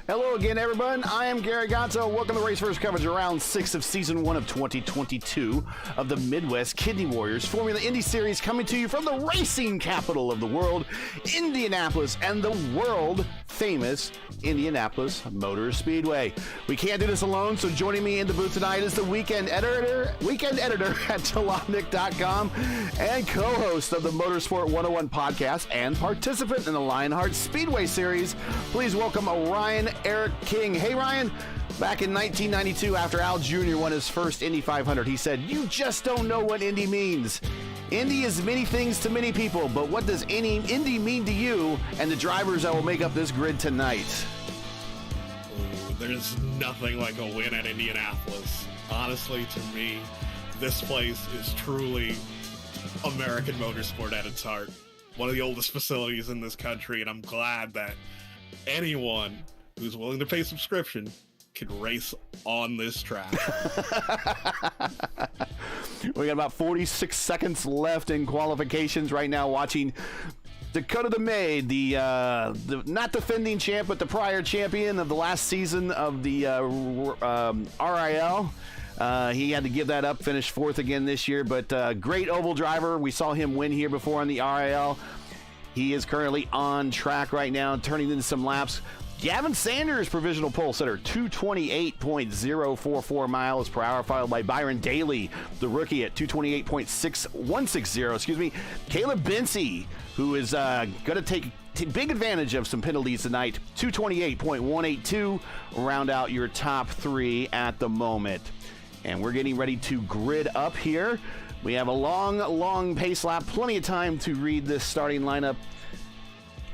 Hello again, everyone. I am Gary Gonzo. Welcome to Race First coverage of round 6 of season 1 of 2022 of the Midwest Kidney Warriors Formula Indy Series, coming to you from the racing capital of the world, Indianapolis, and the world famous Indianapolis Motor Speedway. We can't do this alone, so joining me in the booth tonight is the weekend editor at Jalopnik.com and co-host of the Motorsport 101 podcast and participant in the Lionheart Speedway Series. Please welcome Ryan Eric King. Hey, Ryan. Back in 1992, after Al Jr. won his first Indy 500, he said, "You just don't know what Indy means. Indy is many things to many people, but what does Indy mean to you and the drivers that will make up this grid tonight?" There's nothing like a win at Indianapolis. Honestly, to me, this place is truly American motorsport at its heart. One of the oldest facilities in this country, and I'm glad that anyone who's willing to pay subscription can race on this track. We got about 46 seconds left in qualifications right now, watching Dakota DeMay, the not defending champ, but the prior champion of the last season of the RIL. He had to give that up, finished fourth again this year, but great oval driver. We saw him win here before on the RIL. He is currently on track right now, turning in some laps. Gavin Sanders, provisional pole sitter, 228.044 miles per hour, followed by Byron Daly, the rookie, at 228.160. Caleb Binsey, who is going to take big advantage of some penalties tonight, 228.182, round out your top three at the moment. And we're getting ready to grid up here. We have a long pace lap, plenty of time to read this starting lineup.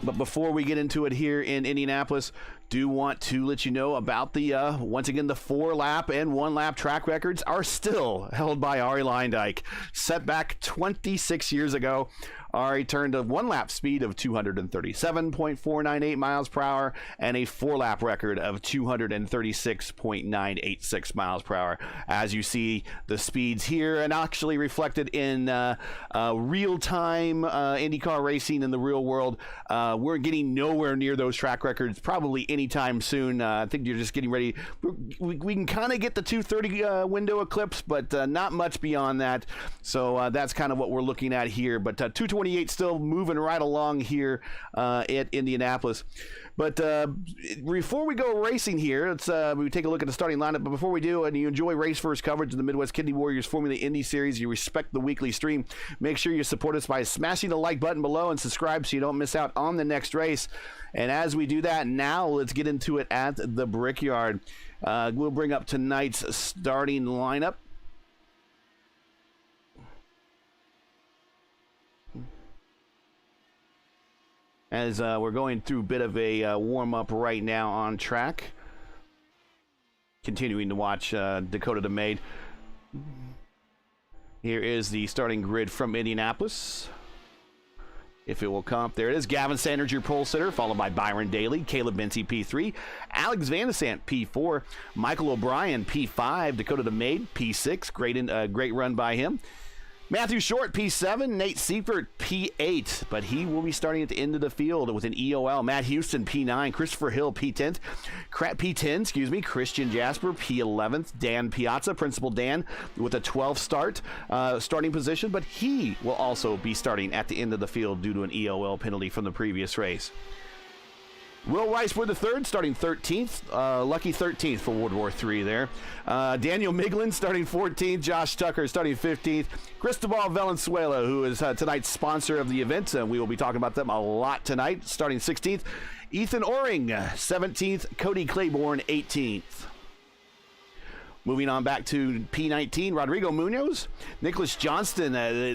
But before we get into it here in Indianapolis, do want to let you know about the, once again, the 4-lap and 1-lap track records are still held by Arie Luyendyk. Set back 26 years ago, already turned a one-lap speed of 237.498 miles per hour and a four-lap record of 236.986 miles per hour. As you see, the speeds here and actually reflected in real-time IndyCar racing in the real world. We're getting nowhere near those track records probably anytime soon. I think you're just getting ready. We can kind of get the 230 window eclipse, but not much beyond that. So that's kind of what we're looking at here. But 228 still moving right along here at Indianapolis. But before we go racing here, let's we take a look at the starting lineup. But before we do, and you enjoy race first coverage of the Midwest Kidney Warriors Formula Indy Series, you respect the weekly stream, make sure you support us by smashing the like button below and subscribe so you don't miss out on the next race. And as we do that, now let's get into it at the Brickyard. We'll bring up tonight's starting lineup. As we're going through a bit of a warm-up right now on track. Continuing to watch Dakota the Maid. Here is the starting grid from Indianapolis. If it will come up, there it is. Gavin Sanders, your pole sitter, followed by Byron Daly, Caleb Bency, P3, Alex Van de Sant, P4, Michael O'Brien, P5, Dakota the Maid, P6. Great run by him. Matthew Short, P7, Nate Seifert, P8, but he will be starting at the end of the field with an EOL. Matt Houston, P9, Christopher Hill, P10, P10, Christian Jasper, P11th, Dan Piazza, Principal Dan, with a 12th starting position, but he will also be starting at the end of the field due to an EOL penalty from the previous race. Will Ricewood III starting 13th, lucky 13th for World War III there. Daniel Miglin starting 14th, Josh Tucker starting 15th, Cristobal Valenzuela, who is tonight's sponsor of the event, and we will be talking about them a lot tonight, starting 16th. Ethan Oring, 17th, Cody Claiborne, 18th. Moving on back to P19, Rodrigo Munoz, Nicholas Johnston,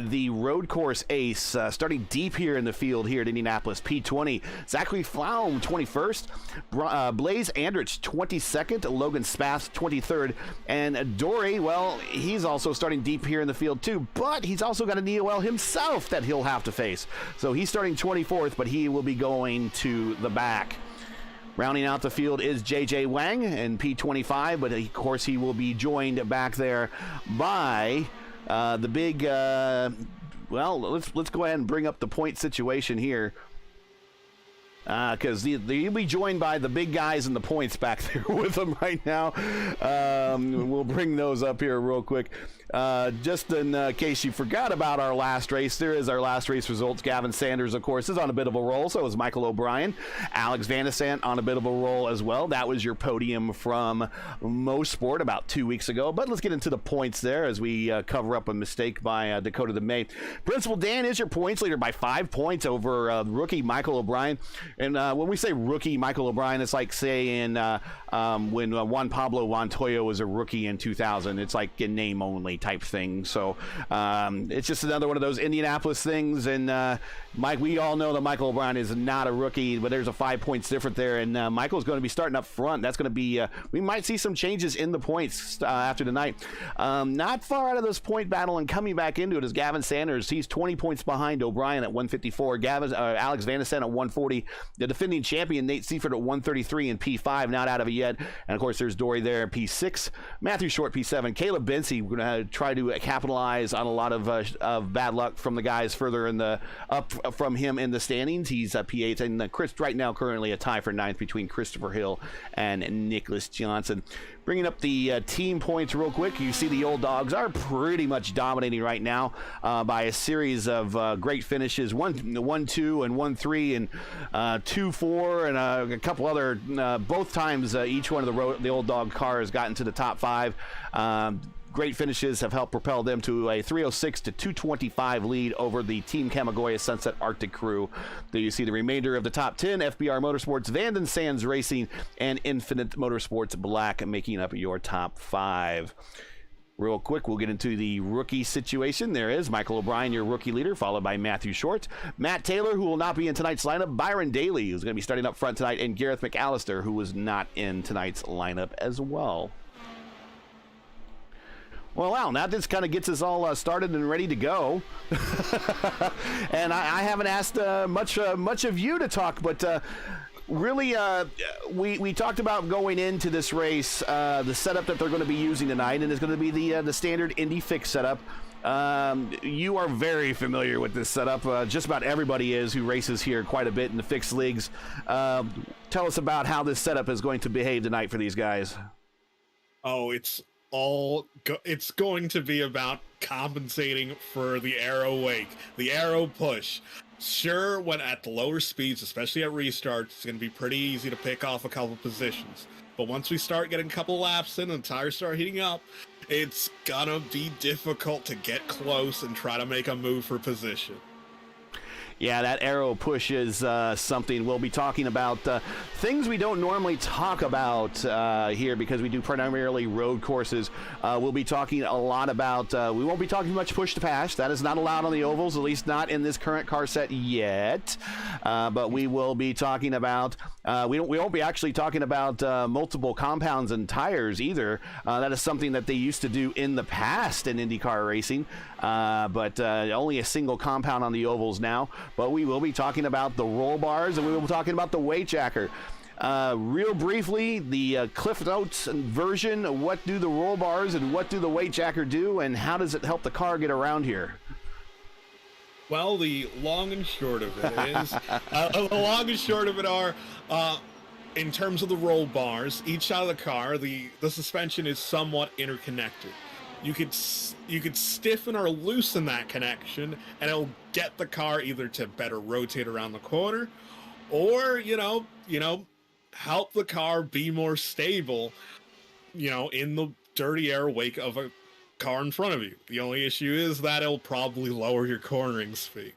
the road course ace, starting deep here in the field here at Indianapolis, P20. Zachary Flaum, 21st. Blaze Andrich, 22nd. Logan Spath, 23rd. And Dory, well, he's also starting deep here in the field too, but he's also got an EOL himself that he'll have to face. So he's starting 24th, but he will be going to the back. Rounding out the field is J.J. Wang in P25, but of course he will be joined back there by the big, well, let's go ahead and bring up the point situation here. Because you'll be joined by the big guys in the points back there with them right now. We'll bring those up here real quick. Just in case you forgot about our last race, there is our last race results. Gavin Sanders, of course, is on a bit of a roll. So is Michael O'Brien. Alex Van de Sant on a bit of a roll as well. That was your podium from Mosport about 2 weeks ago. But let's get into the points there as we cover up a mistake by Dakota the Maid. Principal Dan is your points leader by 5 points over rookie Michael O'Brien. And when we say rookie Michael O'Brien, it's like saying when Juan Pablo Montoya was a rookie in 2000. It's like a name only type thing. So it's just another one of those Indianapolis things. And Mike, we all know that Michael O'Brien is not a rookie, but there's a 5 points different there. And Michael's going to be starting up front. That's going to be, we might see some changes in the points after tonight. Not far out of this point battle and coming back into it is Gavin Sanders. He's 20 points behind O'Brien at 154. Alex Van de Sant at 140. The defending champion Nate Seifert at 133 in P5, not out of it yet. And of course, there's Dory there, P6. Matthew Short, P7. Caleb Bency, we're going to try to capitalize on a lot of bad luck from the guys further in the up from him in the standings. He's P8, and Chris right now currently a tie for 9th between Christopher Hill and Nicholas Johnson. Bringing up the team points real quick, you see the old dogs are pretty much dominating right now by a series of great finishes, 1-2 and 1-3 and 2-4 and a couple other. Both times each one of the old dog cars got into the top 5. Great finishes have helped propel them to a 306-225 lead over the Team Kamigoya Sunset Arctic crew. There you see the remainder of the top 10, FBR Motorsports, Vanden Sands Racing, and Infinite Motorsports Black making up your top 5. Real quick, we'll get into the rookie situation. There is Michael O'Brien, your rookie leader, followed by Matthew Short. Matt Taylor, who will not be in tonight's lineup. Byron Daly, who's going to be starting up front tonight. And Gareth McAllister, who was not in tonight's lineup as well. Well, wow, that just kind of gets us all started and ready to go. And I haven't asked much of you to talk, but really, we talked about going into this race, the setup that they're going to be using tonight, and it's going to be the standard Indy Fix setup. You are very familiar with this setup. Just about everybody is who races here quite a bit in the fixed leagues. Tell us about how this setup is going to behave tonight for these guys. Oh, it's going to be about compensating for the aero wake, the aero push. Sure, when at the lower speeds, especially at restarts, it's going to be pretty easy to pick off a couple positions. But once we start getting a couple laps in and the tires start heating up, it's gonna be difficult to get close and try to make a move for position. Yeah, that aero push is something we'll be talking about. Things we don't normally talk about here because we do primarily road courses. We'll be talking a lot about, we won't be talking much push to pass. That is not allowed on the ovals, at least not in this current car set yet. But we will be talking about, we won't be actually talking about multiple compounds and tires either. That is something that they used to do in the past in IndyCar racing. But only a single compound on the ovals now. But we will be talking about the roll bars, and we will be talking about the weight jacker. Real briefly, the Cliff Notes version, what do the roll bars and what do the weight jacker do, and how does it help the car get around here? Well, the long and short of it is, the long and short of it are, in terms of the roll bars, each side of the car, the suspension is somewhat interconnected. You could stiffen or loosen that connection, and it'll get the car either to better rotate around the corner, or help the car be more stable, in the dirty air wake of a car in front of you. The only issue is that it'll probably lower your cornering speed.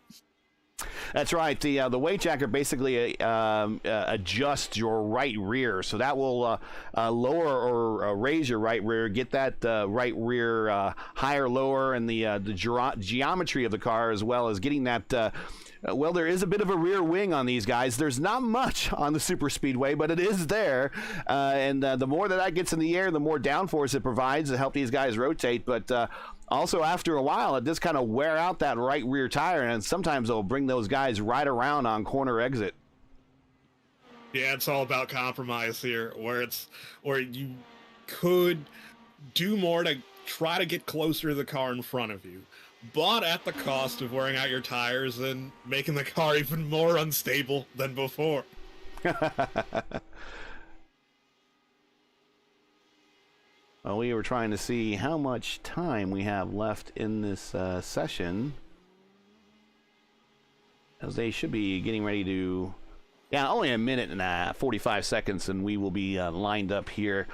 That's right. The weight jacker basically adjusts your right rear, so that will lower or raise your right rear, get that right rear higher, lower, and the geometry of the car, as well as getting that. Well, there is a bit of a rear wing on these guys. There's not much on the super speedway, but it is there, and the more that gets in the air, the more downforce it provides to help these guys rotate. But also, after a while, it does kind of wear out that right rear tire, and sometimes it'll bring those guys right around on corner exit. Yeah, it's all about compromise here, where you could do more to try to get closer to the car in front of you, but at the cost of wearing out your tires and making the car even more unstable than before. Well, we were trying to see how much time we have left in this session, as they should be getting ready to... Yeah, only a minute and 45 seconds, and we will be lined up here.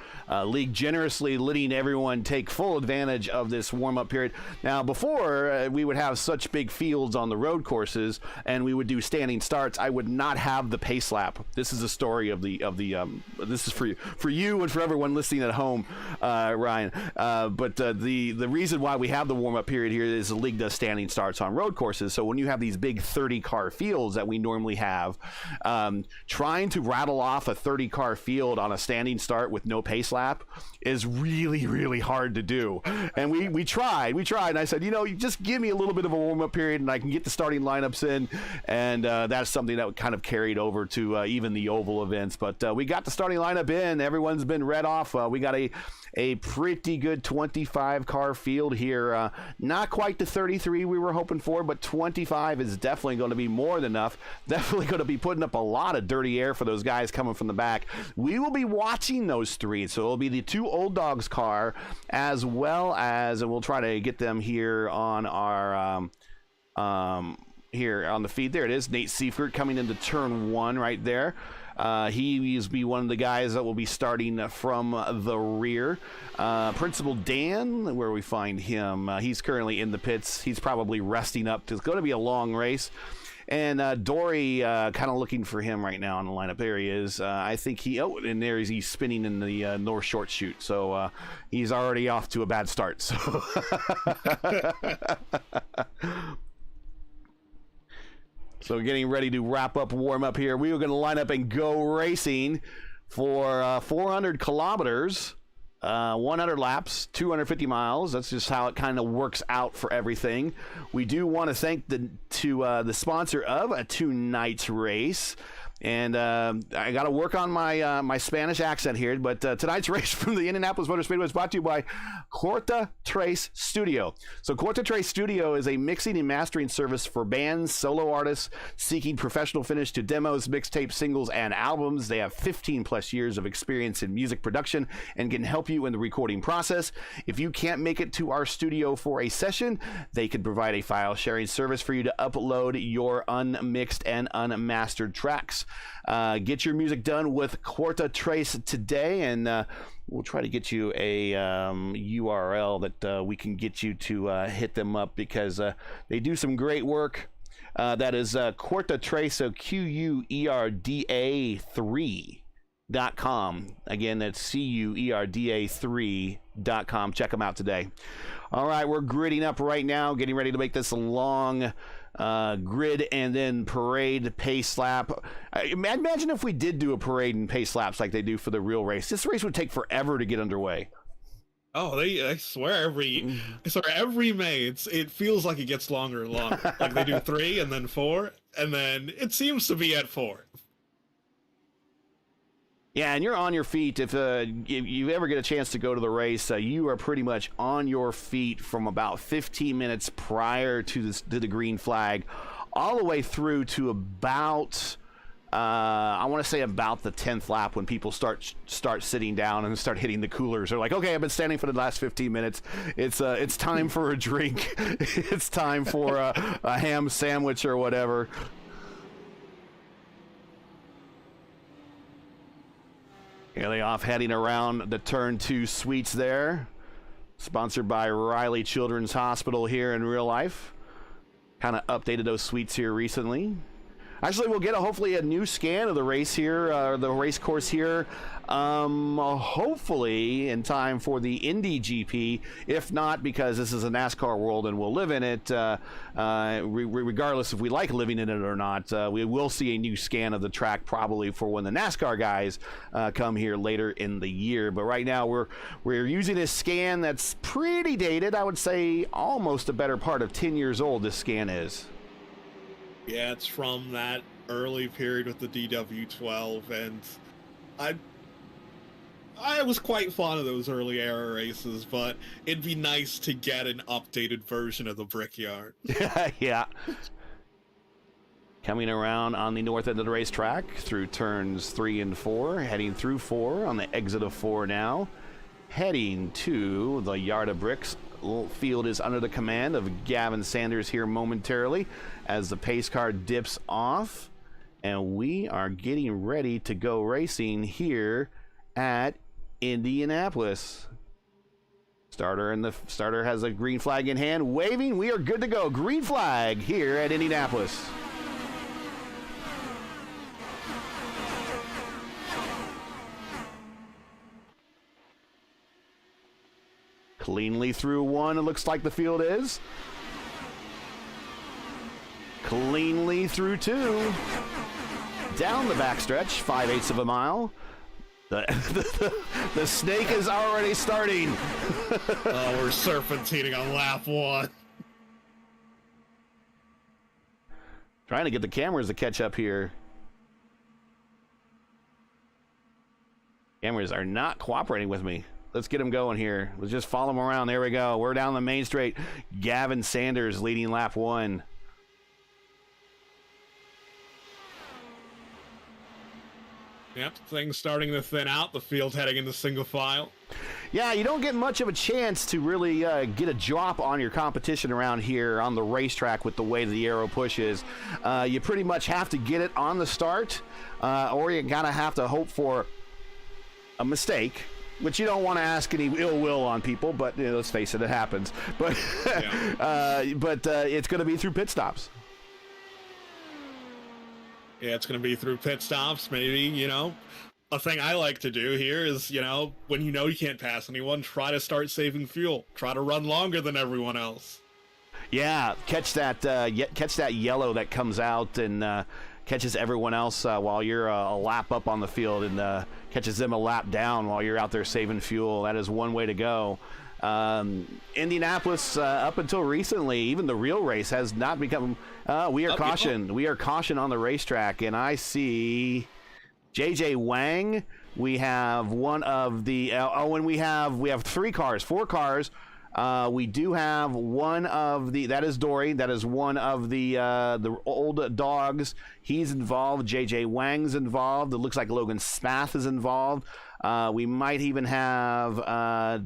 League generously letting everyone take full advantage of this warm-up period. Now, before we would have such big fields on the road courses, and we would do standing starts, I would not have the pace lap. This is a story of the this is for you and for everyone listening at home, Ryan. But the reason why we have the warm-up period here is the league does standing starts on road courses. So when you have these big 30-car fields that we normally have. Trying to rattle off a 30-car field on a standing start with no pace lap is really, really hard to do. And we tried, and I said, you just give me a little bit of a warm-up period and I can get the starting lineups in, and that's something that kind of carried over to even the oval events. But we got the starting lineup in. Everyone's been read off. We got a pretty good 25-car field here. Not quite the 33 we were hoping for, but 25 is definitely going to be more than enough. Definitely going to be putting up a lot of dirty air for those guys coming from the back. We will be watching those three, so it'll be the two old dogs car, as well as, and we'll try to get them here on our here on the feed. There it is, Nate Seifert coming into turn one right there. He is be one of the guys that will be starting from the rear. Principal Dan, where we find him, he's currently in the pits. He's probably resting up. It's going to be a long race. And Dory, kind of looking for him right now on the lineup. There he is. I think and there he's spinning in the north short chute. So he's already off to a bad start. So. So getting ready to wrap up warm up here. We are going to line up and go racing for 400 kilometers. 100 laps, 250 miles. That's just how it kind of works out for everything. We do want to thank the sponsor of a 2-night race. And I got to work on my Spanish accent here, but tonight's race from the Indianapolis Motor Speedway is brought to you by Cuerda3 Studio. So Cuerda3 Studio is a mixing and mastering service for bands, solo artists seeking professional finish to demos, mixtapes, singles, and albums. They have 15 plus years of experience in music production and can help you in the recording process. If you can't make it to our studio for a session, they can provide a file sharing service for you to upload your unmixed and unmastered tracks. Get your music done with Cuerda3 today, and we'll try to get you a URL that we can get you to hit them up, because they do some great work. That is Cuerda3, so Cuerda3.com. Again, that's Cuerda3.com. Check them out today. All right, we're gridding up right now, getting ready to make this long grid and then parade pace lap. Imagine if we did do a parade and pace laps like they do for the real race. This race would take forever to get underway. Oh, I swear every May it feels like it gets longer and longer. Like they do 3 and then 4, and then it seems to be at 4. Yeah, and you're on your feet. If you ever get a chance to go to the race, you are pretty much on your feet from about 15 minutes prior to the green flag, all the way through to about, I want to say about the 10th lap, when people start sitting down and start hitting the coolers. They're like, okay, I've been standing for the last 15 minutes. It's time for a drink. It's time for a ham sandwich or whatever. Here they off, heading around the Turn 2 suites there. Sponsored by Riley Children's Hospital here in real life. Kind of updated those suites here recently. Actually, we'll get hopefully a new scan of the race here, the race course here, hopefully in time for the Indy GP. If not, because this is a NASCAR world and we'll live in it, regardless if we like living in it or not, we will see a new scan of the track probably for when the NASCAR guys come here later in the year. But right now we're using a scan that's pretty dated. I would say almost a better part of 10 years old this scan is. Yeah, it's from that early period with the DW12, and I was quite fond of those early era races, but it'd be nice to get an updated version of the Brickyard. Yeah. Coming around on the north end of the racetrack through turns 3 and 4, heading through 4 on the exit of 4 now, heading to the yard of bricks. Field is under the command of Gavin Sanders here momentarily as the pace car dips off, and we are getting ready to go racing here at Indianapolis. Starter has a green flag in hand, waving. We are good to go. Green flag here at Indianapolis. Cleanly through 1, it looks like the field is. Cleanly through 2. Down the backstretch, 5/8 of a mile. The snake is already starting. Oh, we're serpentining on lap 1. Trying to get the cameras to catch up here. Cameras are not cooperating with me. Let's get him going here. Let's just follow him around. There we go. We're down the main straight. Gavin Sanders leading lap 1. Yep, things starting to thin out. The field heading into single file. Yeah, you don't get much of a chance to really get a drop on your competition around here on the racetrack with the way the aero push is. You pretty much have to get it on the start, or you gotta have to hope for a mistake, which you don't want to ask any ill will on people, but let's face it, it happens. But yeah. It's going to be through pit stops. Yeah, it's going to be through pit stops. Maybe, a thing I like to do here is, when you can't pass anyone, try to start saving fuel. Try to run longer than everyone else. Yeah, catch that yellow that comes out and catches everyone else while you're a lap up on the field, and catches them a lap down while you're out there saving fuel. That is one way to go. Indianapolis, up until recently, even the real race has not become. We are cautioned. We are cautioned on the racetrack, and I see JJ Wang. We have one of the. And we have 4 cars. We do have one of the. That is Dory. That is one of the old dogs. He's involved. JJ Wang's involved. It looks like Logan Spath is involved. We might even have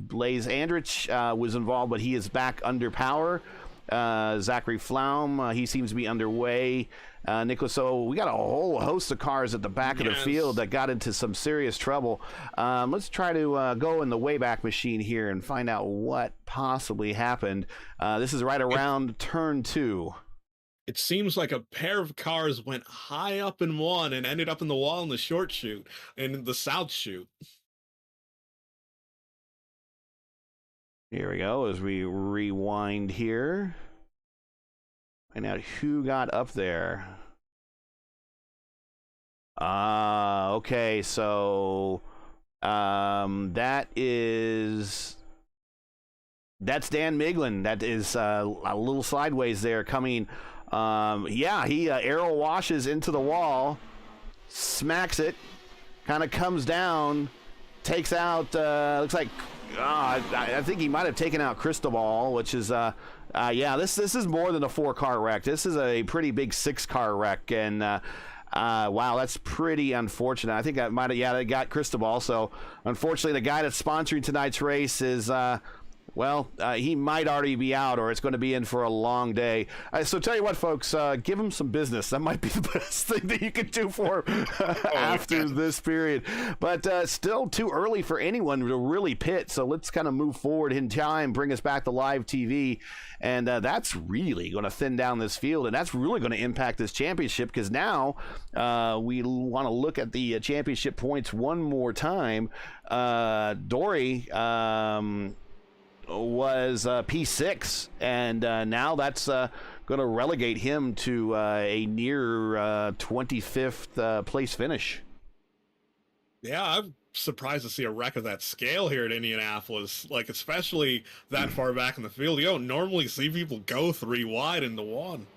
Blaze Andrich was involved, but he is back under power. Zachary Flaum, he seems to be underway. Nicholas, so we got a whole host of cars at the back of the field that got into some serious trouble. Let's try to go in the Wayback Machine here and find out what possibly happened. This is right around turn 2. It seems like a pair of cars went high up in one and ended up in the wall in the short chute and in the south chute. Here we go as we rewind here. Find out who got up there. Okay, so that's Dan Miglin. That is a little sideways there coming. Yeah, he arrow washes into the wall, smacks it, kind of comes down, takes out, looks like, I think he might have taken out Cristobal, which is, yeah, this is more than a 4-car wreck. This is a pretty big 6-car wreck, and wow, that's pretty unfortunate. I think that might have, yeah, they got Cristobal, so unfortunately the guy that's sponsoring tonight's race is, well, he might already be out, or it's going to be in for a long day. So tell you what, folks, give him some business. That might be the best thing that you could do for him after this period. But still too early for anyone to really pit. So let's kind of move forward in time, bring us back to live TV. And that's really going to thin down this field, and that's really going to impact this championship, because now we want to look at the championship points one more time. Dory was P6, and now that's going to relegate him to a near 25th place finish. Yeah, I'm surprised to see a wreck of that scale here at Indianapolis, like especially that far back in the field. You don't normally see people go 3 wide into one.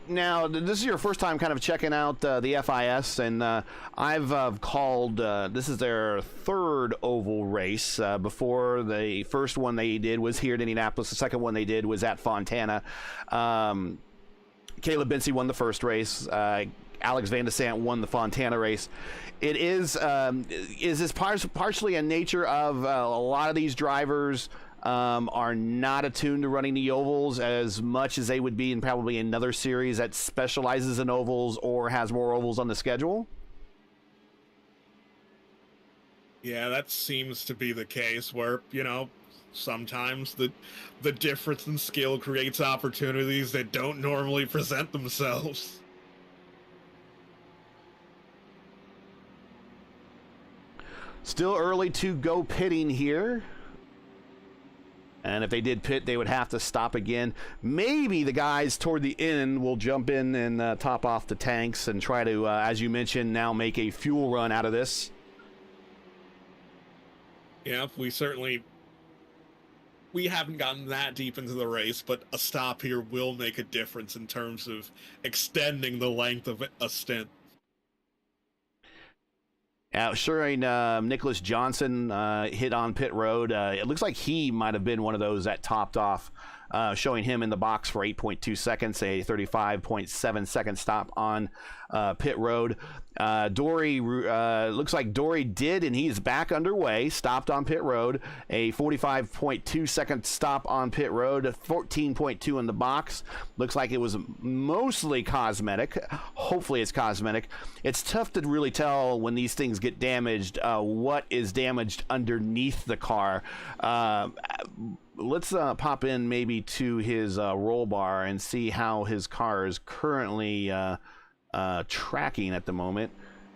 Now, this is your first time kind of checking out the FIS, and I've called, this is their 3rd oval race. Before, the first one they did was here at Indianapolis. The second one they did was at Fontana. Caleb Binsey won the first race. Alex Van de Sant won the Fontana race. It is this partially a nature of a lot of these drivers are not attuned to running the ovals as much as they would be in probably another series that specializes in ovals or has more ovals on the schedule? Yeah, that seems to be the case where, you know, sometimes the difference in skill creates opportunities that don't normally present themselves. Still early to go pitting here. And if they did pit, they would have to stop again. Maybe the guys toward the end will jump in and top off the tanks and try to, as you mentioned, now make a fuel run out of this. Yeah, we haven't gotten that deep into the race, but a stop here will make a difference in terms of extending the length of a stint. Sure, Nicholas Johnson hit on pit road. It looks like he might have been one of those that topped off, showing him in the box for 8.2 seconds, a 35.7 second stop on pit road. Dory, looks like Dory did, and he's back underway, stopped on pit road, a 45.2 second stop on pit road, 14.2 in the box. Looks like it was mostly cosmetic. Hopefully it's cosmetic. It's tough to really tell when these things get damaged, what is damaged underneath the car. Let's pop in maybe to his roll bar and see how his car is currently tracking at the moment.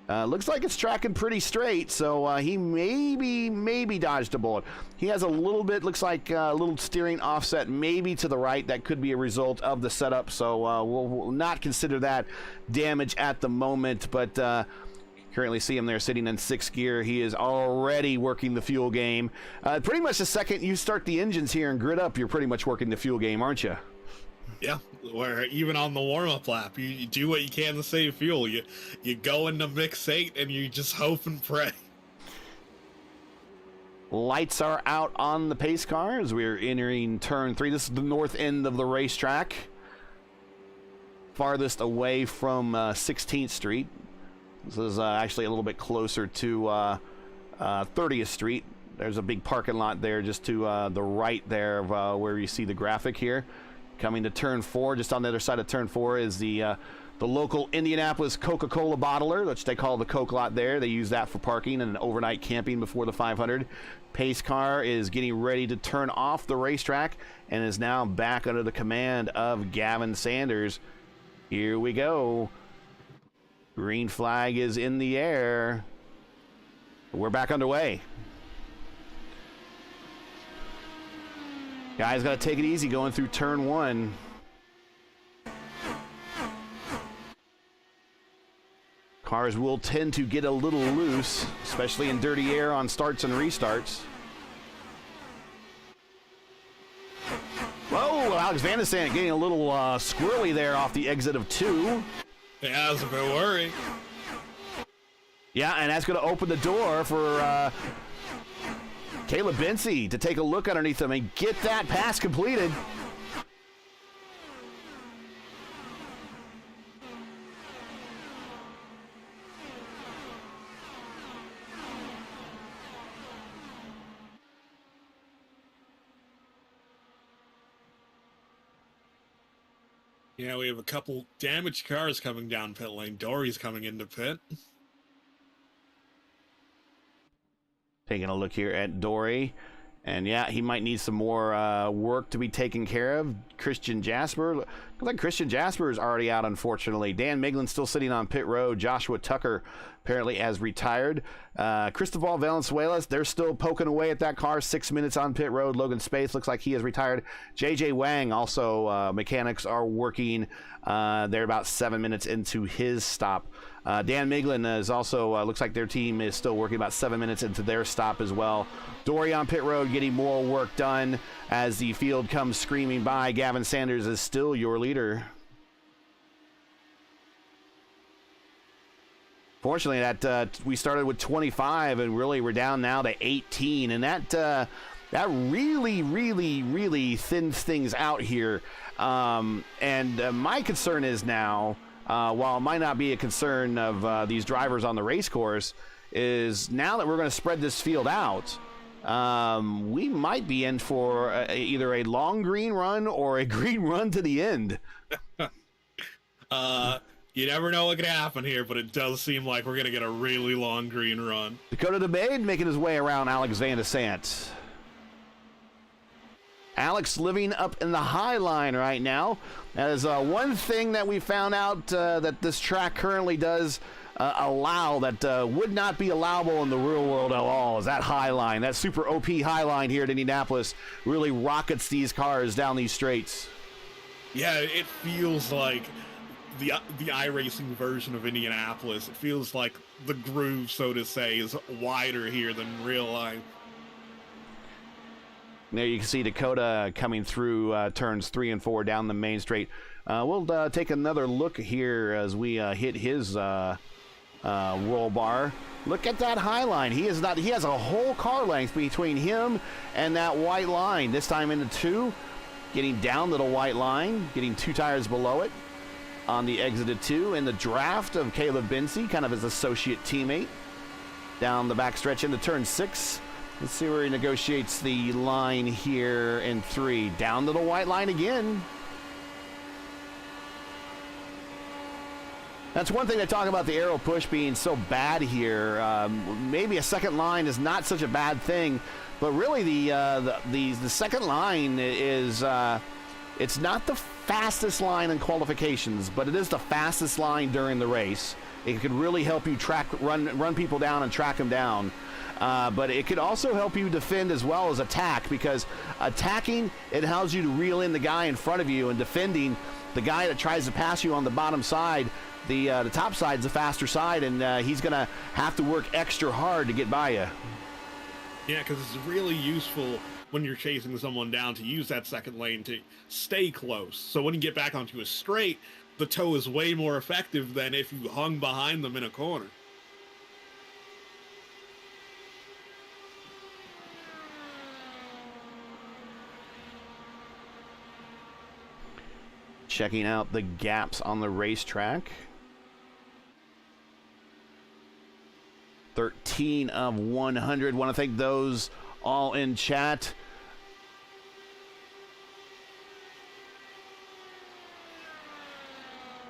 Looks like it's tracking pretty straight, so he maybe dodged a bullet. He has a little bit, looks like a little steering offset maybe to the right. That could be a result of the setup, so we'll not consider that damage at the moment, but currently see him there sitting in 6th gear. He is already working the fuel game. Pretty much the second you start the engines here and grid up, you're pretty much working the fuel game, aren't you? Yeah, where even on the warm-up lap, you do what you can to save fuel. You go into mix 8 and you just hope and pray. Lights are out on the pace car as we're entering turn 3. This is the north end of the racetrack, farthest away from 16th Street. This is actually a little bit closer to 30th Street. There's a big parking lot there just to the right there of where you see the graphic here. Coming to turn 4, just on the other side of turn 4 is the local Indianapolis Coca-Cola bottler, which they call the Coke lot there. They use that for parking and overnight camping before the 500. Pace car is getting ready to turn off the racetrack and is now back under the command of Gavin Sanders. Here we go. Green flag is in the air. We're back underway. Guys, got to take it easy going through turn 1. Cars will tend to get a little loose, especially in dirty air on starts and restarts. Whoa, Alex Van de Sant getting a little squirrely there off the exit of 2. Yeah, I was a bit worried. Yeah, and that's going to open the door for Caleb Bency to take a look underneath him and get that pass completed. Yeah, we have a couple damaged cars coming down pit lane. Dory's coming into pit. Taking a look here at Dory. And yeah, he might need some more work to be taken care of. Christian Jasper. Looks like Christian Jasper is already out, unfortunately. Dan Miglin still sitting on pit road. Joshua Tucker apparently has retired. Cristobal Valenzuela, they're still poking away at that car. 6 minutes on pit road. Logan Spaeth looks like he has retired. JJ Wang also, mechanics are working. They're about 7 minutes into his stop. Dan Miglin is also, looks like their team is still working about 7 minutes into their stop as well. Dory on pit road getting more work done as the field comes screaming by. Gavin Sanders is still your leader. Fortunately, that we started with 25 and really we're down now to 18, and that really thins things out here. And my concern is now, while it might not be a concern of these drivers on the race course, is now that we're going to spread this field out, we might be in for either a long green run or a green run to the end. You never know what could happen here, but it does seem like we're going to get a really long green run. Dakota DeMaid making his way around Alex Van de Sant. Alex living up in the high line right now. That is one thing that we found out that this track currently does allow that would not be allowable in the real world at all, is that high line. That super OP high line here at Indianapolis really rockets these cars down these straights. Yeah, it feels like the iRacing version of Indianapolis. It feels like the groove, so to say, is wider here than real life. There you can see Dakota coming through turns 3 and 4 down the main straight. We'll take another look here as we hit his roll bar. Look at that high line. He has a whole car length between him and that white line. This time into 2, getting down to the white line, getting 2 tires below it on the exit of 2. In the draft of Caleb Bency, kind of his associate teammate, down the backstretch into turn 6. Let's see where he negotiates the line here in 3. Down to the white line again. That's one thing they talk about the aero push being so bad here. Maybe a second line is not such a bad thing, but really the second line is it's not the fastest line in qualifications, but it is the fastest line during the race. It could really help you run people down and track them down. But it could also help you defend as well as attack, because attacking, it allows you to reel in the guy in front of you, and defending, the guy that tries to pass you on the bottom side, the top side is the faster side, and he's going to have to work extra hard to get by you. Yeah, because it's really useful when you're chasing someone down to use that second lane to stay close. So when you get back onto a straight, the toe is way more effective than if you hung behind them in a corner. Checking out the gaps on the racetrack. 13 of 100. Want to thank those all in chat.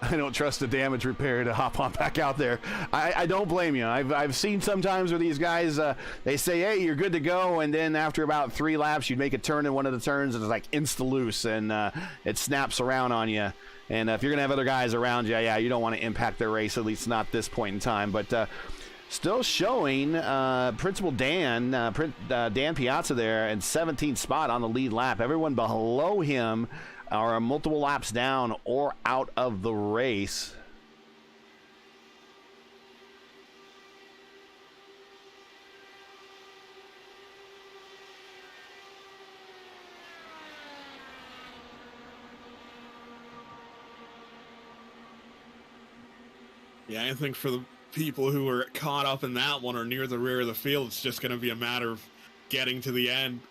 I don't trust the damage repair to hop on back out there. I don't blame you. I've seen sometimes where these guys, they say, hey, you're good to go, and then after about 3 laps, you'd make a turn in one of the turns, and it's like insta-loose, and it snaps around on you. And if you're going to have other guys around you, yeah, you don't want to impact their race, at least not this point in time. But still showing Principal Dan, Dan Piazza there in 17th spot on the lead lap. Everyone below him are multiple laps down or out of the race. Yeah, I think for the people who are caught up in that one or near the rear of the field, it's just going to be a matter of getting to the end.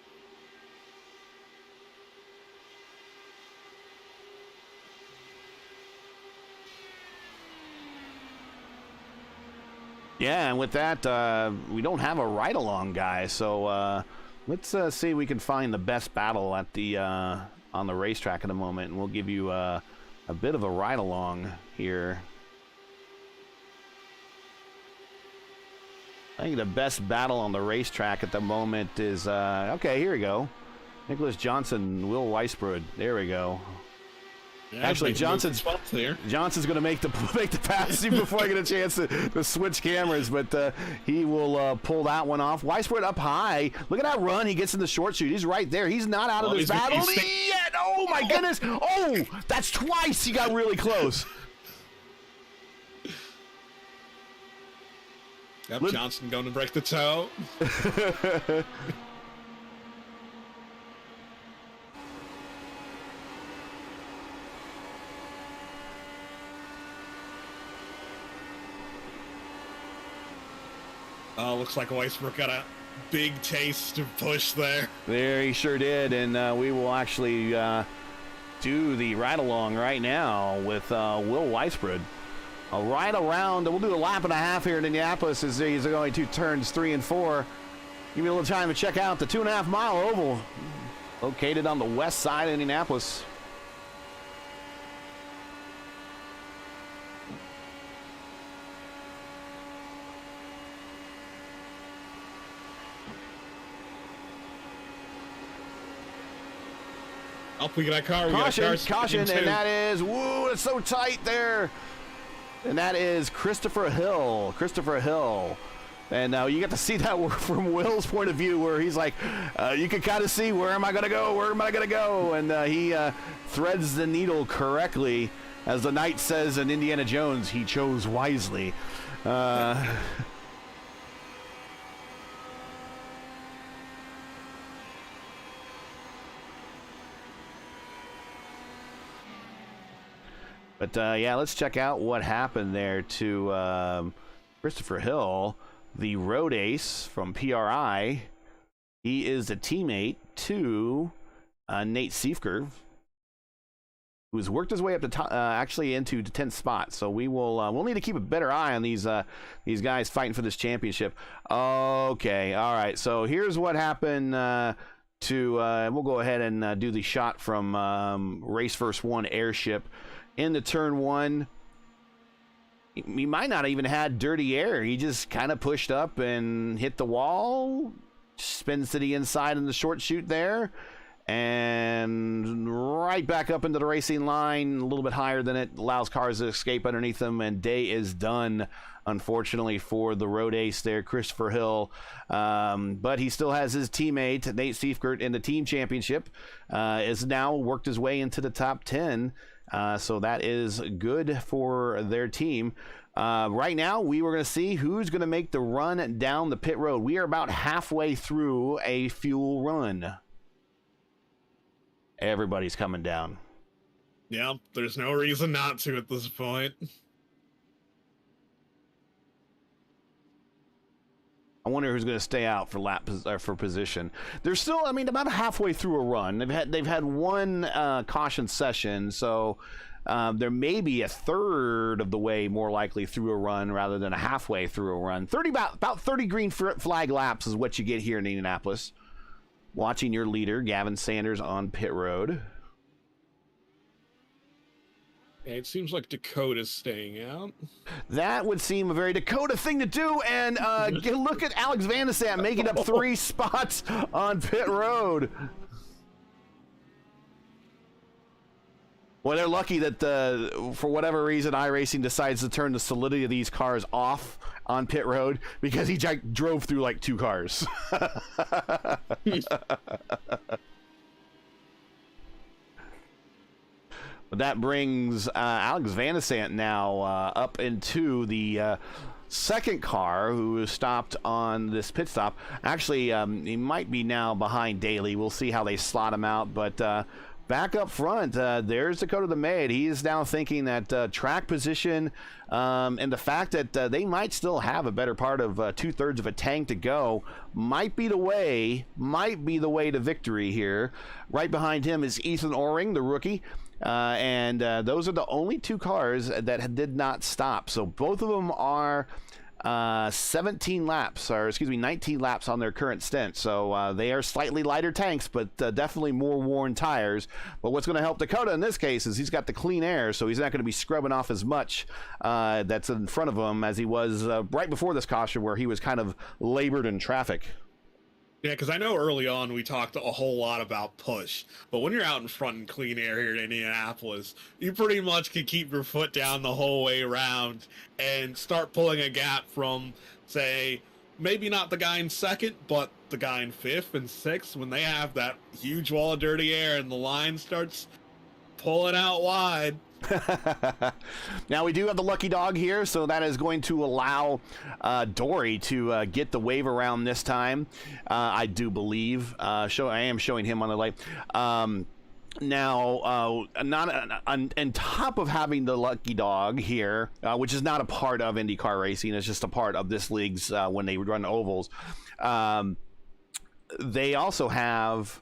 Yeah, and with that, we don't have a ride-along guy, so let's see if we can find the best battle at the on the racetrack at the moment, and we'll give you a bit of a ride-along here. I think the best battle on the racetrack at the moment is, okay, here we go. Nicholas Johnson, Will Weisbrod. There we go. Yeah, actually, Johnson's going to make the pass before I get a chance to switch cameras, but he will pull that one off. Weisbrod up high. Look at that run. He gets in the short chute. He's right there. He's not out of this battle yet. Oh, my goodness. Oh, that's twice he got really close. Yep, Johnson going to break the toe. Oh, looks like Weisbrod got a big taste to push there. There, he sure did, and we will actually do the ride-along right now with Will Weisbrod. A ride around, we'll do a lap and a half here in Indianapolis as he's going to turns 3 and 4. Give me a little time to check out the 2.5 mile oval located on the west side of Indianapolis. Up, we got a car. Caution, and that is, woo, it's so tight there. And that is Christopher Hill. And you get to see that from Will's point of view, where he's like, you can kind of see, where am I going to go? And he threads the needle correctly. As the knight says in Indiana Jones, he chose wisely. But, yeah, let's check out what happened there to Christopher Hill, the road ace from PRI. He is a teammate to Nate Siefker, who's worked his way up to actually into the 10th spot. So we'll need to keep a better eye on these guys fighting for this championship. Okay, all right. So here's what happened we'll go ahead and do the shot from Race First 1 airship. Into turn 1, he might not even had dirty air. He just kind of pushed up and hit the wall, spins to the inside in the short chute there, and right back up into the racing line, a little bit higher than it, allows cars to escape underneath them, and day is done, unfortunately, for the road ace there, Christopher Hill. But he still has his teammate, Nate Seifert, in the team championship, is now worked his way into the top 10. So that is good for their team. Right now, we were going to see who's going to make the run down the pit road. We are about halfway through a fuel run. Everybody's coming down. Yeah, there's no reason not to at this point. I wonder who's going to stay out for position. They're still, I mean, about halfway through a run. They've had one caution session, so there may be a third of the way more likely through a run rather than a halfway through a run. About 30 green flag laps is what you get here in Indianapolis. Watching your leader, Gavin Sanders, on pit road. It seems like Dakota's staying out. That would seem a very Dakota thing to do, and look at Alex Van de Sande making up 3 spots on pit road. Well, they're lucky that for whatever reason, iRacing decides to turn the solidity of these cars off on pit road, because he drove through like 2 cars. That brings Alex Van de Sande now up into the second car, who stopped on this pit stop. Actually, he might be now behind Daly. We'll see how they slot him out, but back up front, there's Dakota the Maid. He is now thinking that track position and the fact that they might still have a better part of 2/3 of a tank to go might be the way to victory here. Right behind him is Ethan Oring, the rookie. And those are the only 2 cars that did not stop. So both of them are 19 laps on their current stint. So they are slightly lighter tanks, but definitely more worn tires. But what's going to help Dakota in this case is he's got the clean air, so he's not going to be scrubbing off as much that's in front of him as he was right before this caution, where he was kind of labored in traffic. Yeah, because I know early on we talked a whole lot about push, but when you're out in front in clean air here in Indianapolis, you pretty much can keep your foot down the whole way around and start pulling a gap from, say, maybe not the guy in second, but the guy in 5th and 6th, when they have that huge wall of dirty air and the line starts pulling out wide. Now we do have the lucky dog here, so that is going to allow Dory to get the wave around this time. I do believe. I am showing him on the light. Now, on top of having the lucky dog here, which is not a part of IndyCar racing, it's just a part of this league's when they run ovals. They also have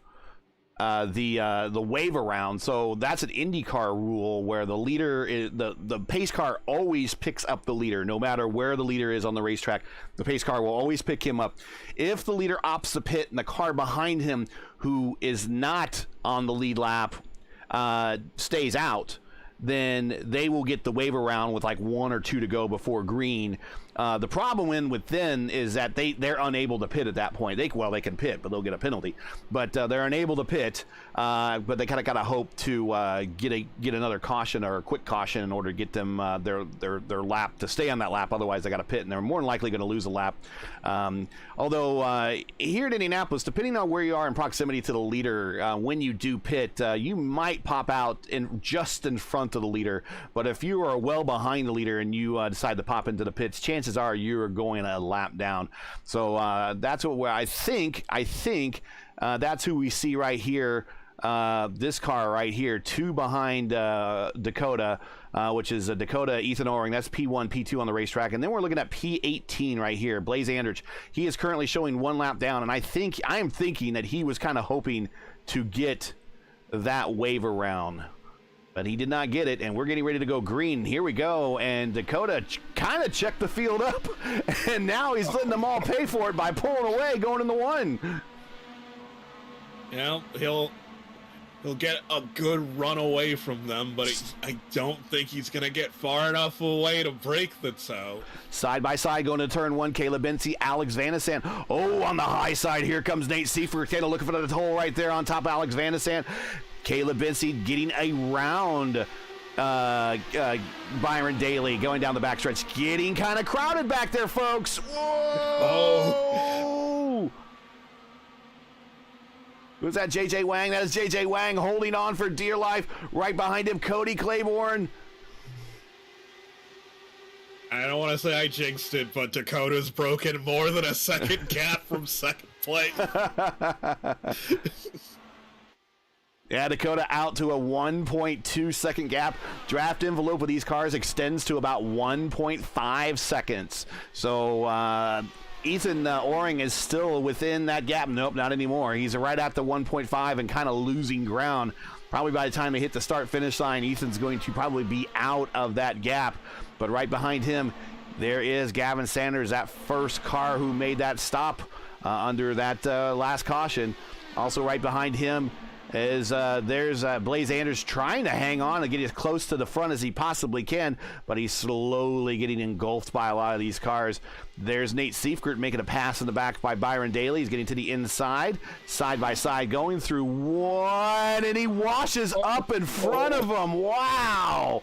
the wave around, so that's an IndyCar rule where the leader is the pace car always picks up the leader, no matter where the leader is on the racetrack. The pace car will always pick him up. If the leader opts the pit and the car behind him, who is not on the lead lap, stays out, then they will get the wave around with like 1 or 2 to go before green. The problem with then is that they're unable to pit at that point. They can pit, but they'll get a penalty. But they're unable to pit. But they kind of got to hope to get another caution or a quick caution in order to get them their lap to stay on that lap. Otherwise, they got to pit, and they're more than likely going to lose a lap. Although here in Indianapolis, depending on where you are in proximity to the leader, when you do pit, you might pop out just in front of the leader. But if you are well behind the leader and you decide to pop into the pits, chances are you're going a lap down. So that's what I think that's who we see right here. This car right here, 2 behind Dakota, which is Dakota, Ethan Oring. That's P1, P2 on the racetrack. And then we're looking at P18 right here, Blaze Andrich. He is currently showing 1 lap down, and I am thinking that he was kind of hoping to get that wave around. But he did not get it, and we're getting ready to go green. Here we go, and Dakota kind of checked the field up, and now he's letting them all pay for it by pulling away, going in the 1. You know, he'll He'll get a good run away from them, but I don't think he's going to get far enough away to break the tow. Side by side going to turn one, Caleb Bency, Alex Vanasant. Oh, on the high side, here comes Nate Seifert. Kind of looking for the hole right there on top of Alex Vanasant. Caleb Bency getting around Byron Daly, going down the backstretch. Getting kind of crowded back there, folks. Whoa! Oh. Who's that? JJ Wang. That is JJ Wang holding on for dear life. Right behind him, Cody Claiborne. I don't want to say I jinxed it, but Dakota's broken more than a second gap from second place. Yeah, Dakota out to a 1.2 second gap. Draft envelope of these cars extends to about 1.5 seconds. So, Ethan Oring is still within that gap. Nope, not anymore. He's right at the 1.5 and kind of losing ground. Probably by the time they hit the start-finish line, Ethan's going to probably be out of that gap. But right behind him, there is Gavin Sanders, that first car who made that stop under that last caution. Also right behind him is there's Blaze Anders trying to hang on and get as close to the front as he possibly can, but he's slowly getting engulfed by a lot of these cars. There's Nate Seifert making a pass in the back by Byron Daly. He's getting to the inside, side by side, going through one, and he washes up in front of him. Wow!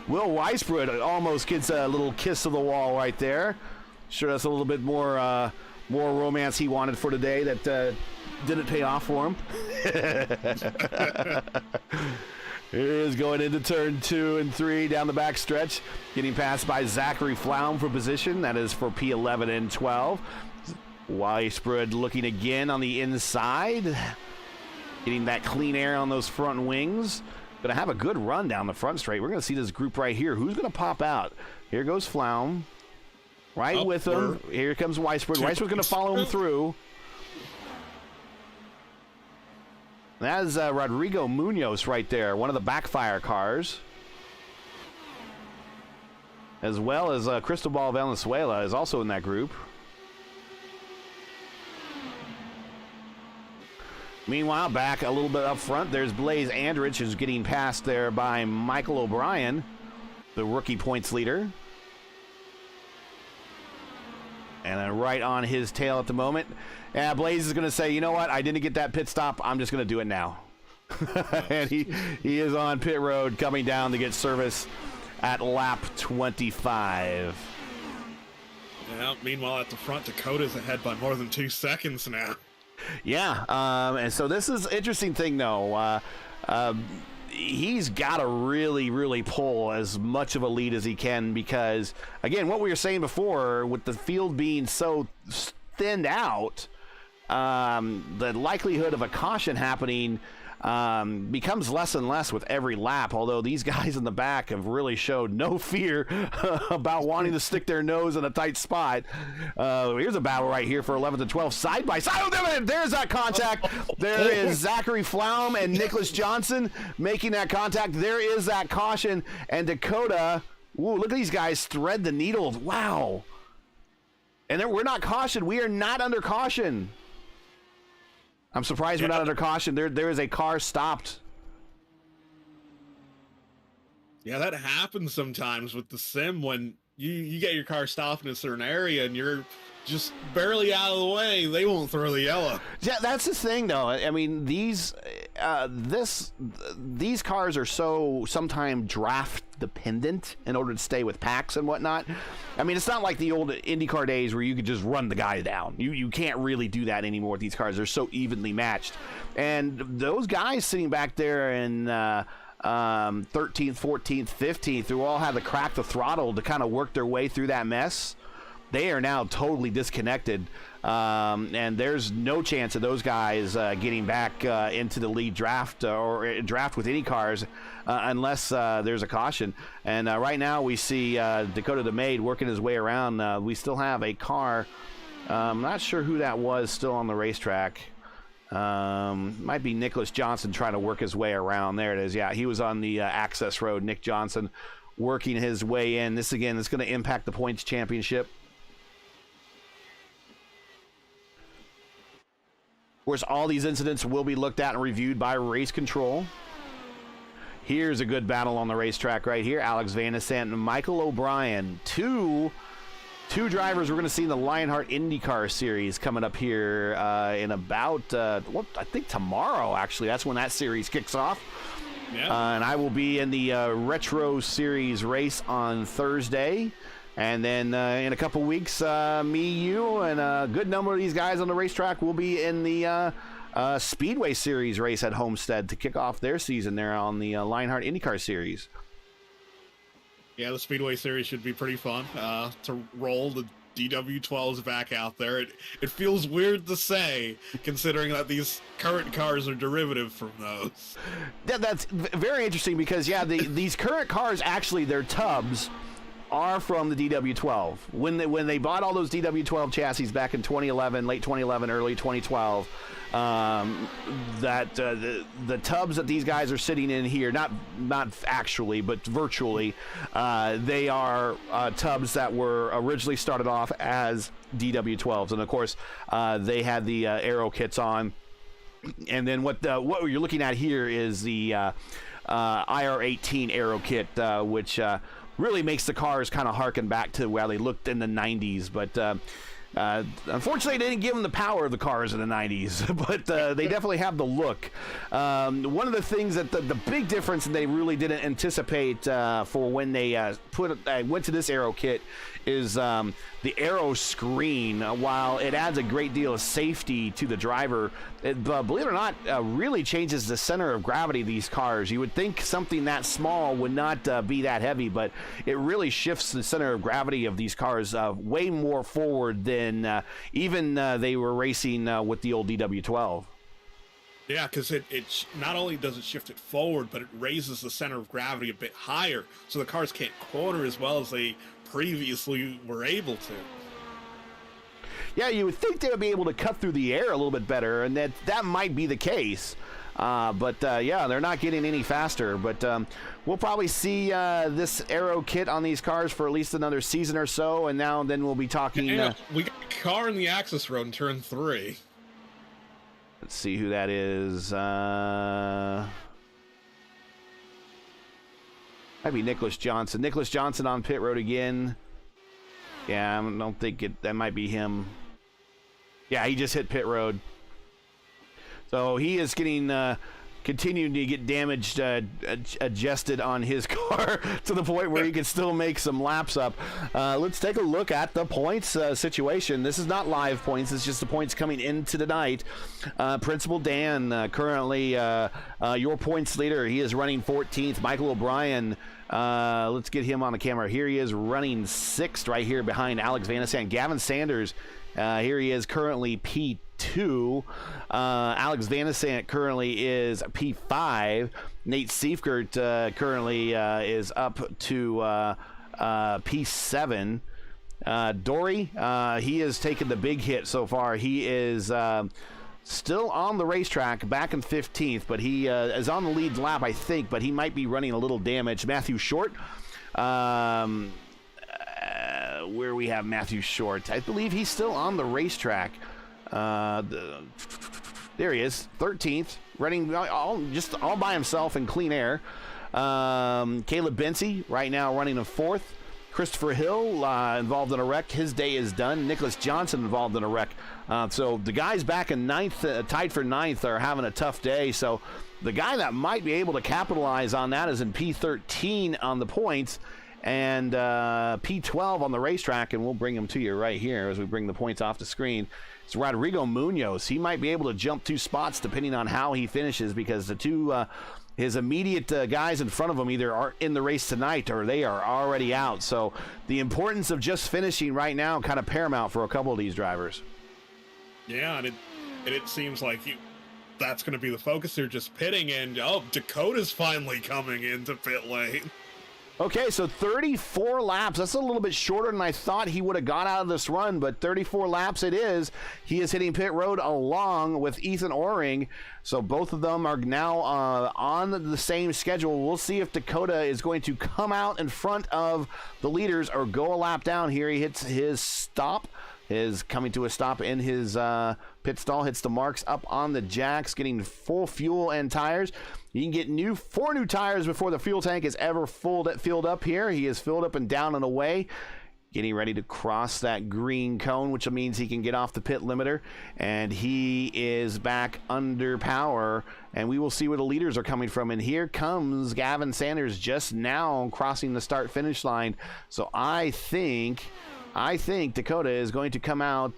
Will Weisbrod almost gets a little kiss of the wall right there. Sure, that's a little bit more romance he wanted for today that didn't pay off for him. Here is going into turn 2 and 3 down the back stretch, getting passed by Zachary Flaum for position. That is for P11 and 12. Weisbrod looking again on the inside, getting that clean air on those front wings. Going to have a good run down the front straight. We're going to see this group right here. Who's going to pop out? Here goes Flaum. Right with him. Here comes Weisbrod. Weisbrod's going to follow him through. That is Rodrigo Munoz right there, one of the backfire cars. As well as Cristobal Valenzuela is also in that group. Meanwhile, back a little bit up front, there's Blaze Andrich, who's getting passed there by Michael O'Brien, the rookie points leader. And then right on his tail at the moment. Yeah, Blaze is going to say, you know what? I didn't get that pit stop. I'm just going to do it now. And he is on pit road coming down to get service at lap 25. Yeah, meanwhile, at the front, Dakota's ahead by more than 2 seconds now. Yeah, and so this is an interesting thing, though. He's got to really pull as much of a lead as he can because, again, what we were saying before, with the field being so thinned out, the likelihood of a caution happening becomes less and less with every lap, although these guys in the back have really showed no fear about wanting to stick their nose in a tight spot. Here's a battle right here for 11th and 12th, side by side. Oh, there's that contact. There is Zachary Flaum and Nicholas Johnson making that contact. There is that caution, and Dakota, ooh, look at these guys thread the needle. Wow. And we're not cautioned. We are not under caution. I'm surprised we're not under caution. There is a car stopped. Yeah, that happens sometimes with the sim when you get your car stopped in a certain area and you're just barely out of the way. They won't throw the yellow. Yeah, that's the thing, though. I mean, these cars are so sometimes draft dependent in order to stay with packs and whatnot. I mean, it's not like the old IndyCar days where you could just run the guy down. You can't really do that anymore with these cars. They're so evenly matched. And those guys sitting back there in 13th, 14th, 15th, who all had to crack the throttle to kind of work their way through that mess, they are now totally disconnected. And there's no chance of those guys getting back into the lead draft or draft with any cars unless there's a caution. And right now we see Dakota the Maid working his way around. We still have a car. I'm not sure who that was still on the racetrack. Might be Nicholas Johnson trying to work his way around. There it is. Yeah, he was on the access road. Nick Johnson working his way in. This, again, is going to impact the points championship. course, all these incidents will be looked at and reviewed by race control. Here's a good battle on the racetrack right here. Alex Van der Sant and Michael O'Brien. Two drivers we're going to see in the Lionheart IndyCar Series coming up here in about, I think tomorrow, actually. That's when that series kicks off. Yeah. And I will be in the Retro Series race on Thursday. And then in a couple weeks, me, you, and a good number of these guys on the racetrack will be in the Speedway Series race at Homestead to kick off their season there on the Lionheart IndyCar Series. Yeah, the Speedway Series should be pretty fun to roll the DW12s back out there. It feels weird to say, considering that these current cars are derivative from those. That's very interesting because, yeah, these current cars, actually, their tubs are from the DW12. When they bought all those DW12 chassis back in 2011, late 2011, early 2012, the tubs that these guys are sitting in here, not actually, but virtually, they are tubs that were originally started off as DW12s, and of course they had the aero kits on. And then what you're looking at here is the IR18 aero kit, which really makes the cars kind of harken back to where they looked in the 90s, but unfortunately, they didn't give them the power of the cars in the 90s, but they definitely have the look. One of the things that the big difference that they really didn't anticipate for when they went to this aero kit is the aero screen. While it adds a great deal of safety to the driver, it, believe it or not, really changes the center of gravity of these cars. You would think something that small would not be that heavy, but it really shifts the center of gravity of these cars way more forward than even they were racing with the old DW12. Yeah, because it not only does it shift it forward, but it raises the center of gravity a bit higher, so the cars can't corner as well as they previously were able to. Yeah, you would think they would be able to cut through the air a little bit better, and that might be the case. But yeah, they're not getting any faster. But we'll probably see this aero kit on these cars for at least another season or so, and then we'll be talking. We got a car in the access road in turn 3. Let's see who that is. Might be Nicholas Johnson. Nicholas Johnson on pit road again. Yeah, I don't think that might be him. Yeah, he just hit pit road. So he is getting continuing to get damaged, adjusted on his car to the point where he can still make some laps up. Let's take a look at the points situation. This is not live points. It's just the points coming into the night. Principal Dan, currently your points leader. He is running 14th. Michael O'Brien, let's get him on the camera. Here he is running 6th right here behind Alex Van der Sant. Gavin Sanders, here he is currently P2. Alex Van der Sant currently is P5. Nate Seifert currently is up to P7. Dory, he has taken the big hit so far. He is still on the racetrack, back in 15th, but he is on the lead lap, I think, but he might be running a little damage. Matthew Short, where we have Matthew Short, I believe he's still on the racetrack. There he is, 13th, running just all by himself in clean air. Caleb Bency right now running in 4th. Christopher Hill involved in a wreck. His day is done. Nicholas Johnson involved in a wreck. So the guys back in 9th, tied for 9th, are having a tough day. So the guy that might be able to capitalize on that is in P13 on the points and P12 on the racetrack, and we'll bring him to you right here as we bring the points off the screen. It's Rodrigo Munoz. He might be able to jump 2 spots depending on how he finishes, because the two his immediate guys in front of him either are in the race tonight or they are already out. So the importance of just finishing right now kind of paramount for a couple of these drivers. Yeah, and it seems like that's going to be the focus. They're just pitting, and Dakota's finally coming into pit lane. Okay, so 34 laps. That's a little bit shorter than I thought he would have got out of this run, but 34 laps it is. He is hitting pit road along with Ethan Oring, so both of them are now on the same schedule. We'll see if Dakota is going to come out in front of the leaders or go a lap down here. He hits his stop is coming to a stop in his pit stall, hits the marks up on the jacks, getting full fuel and tires. You can get 4 new tires before the fuel tank is ever filled up here. He is filled up and down and away, getting ready to cross that green cone, which means he can get off the pit limiter, and he is back under power, and we will see where the leaders are coming from. And here comes Gavin Sanders just now crossing the start-finish line. So I think Dakota is going to come out,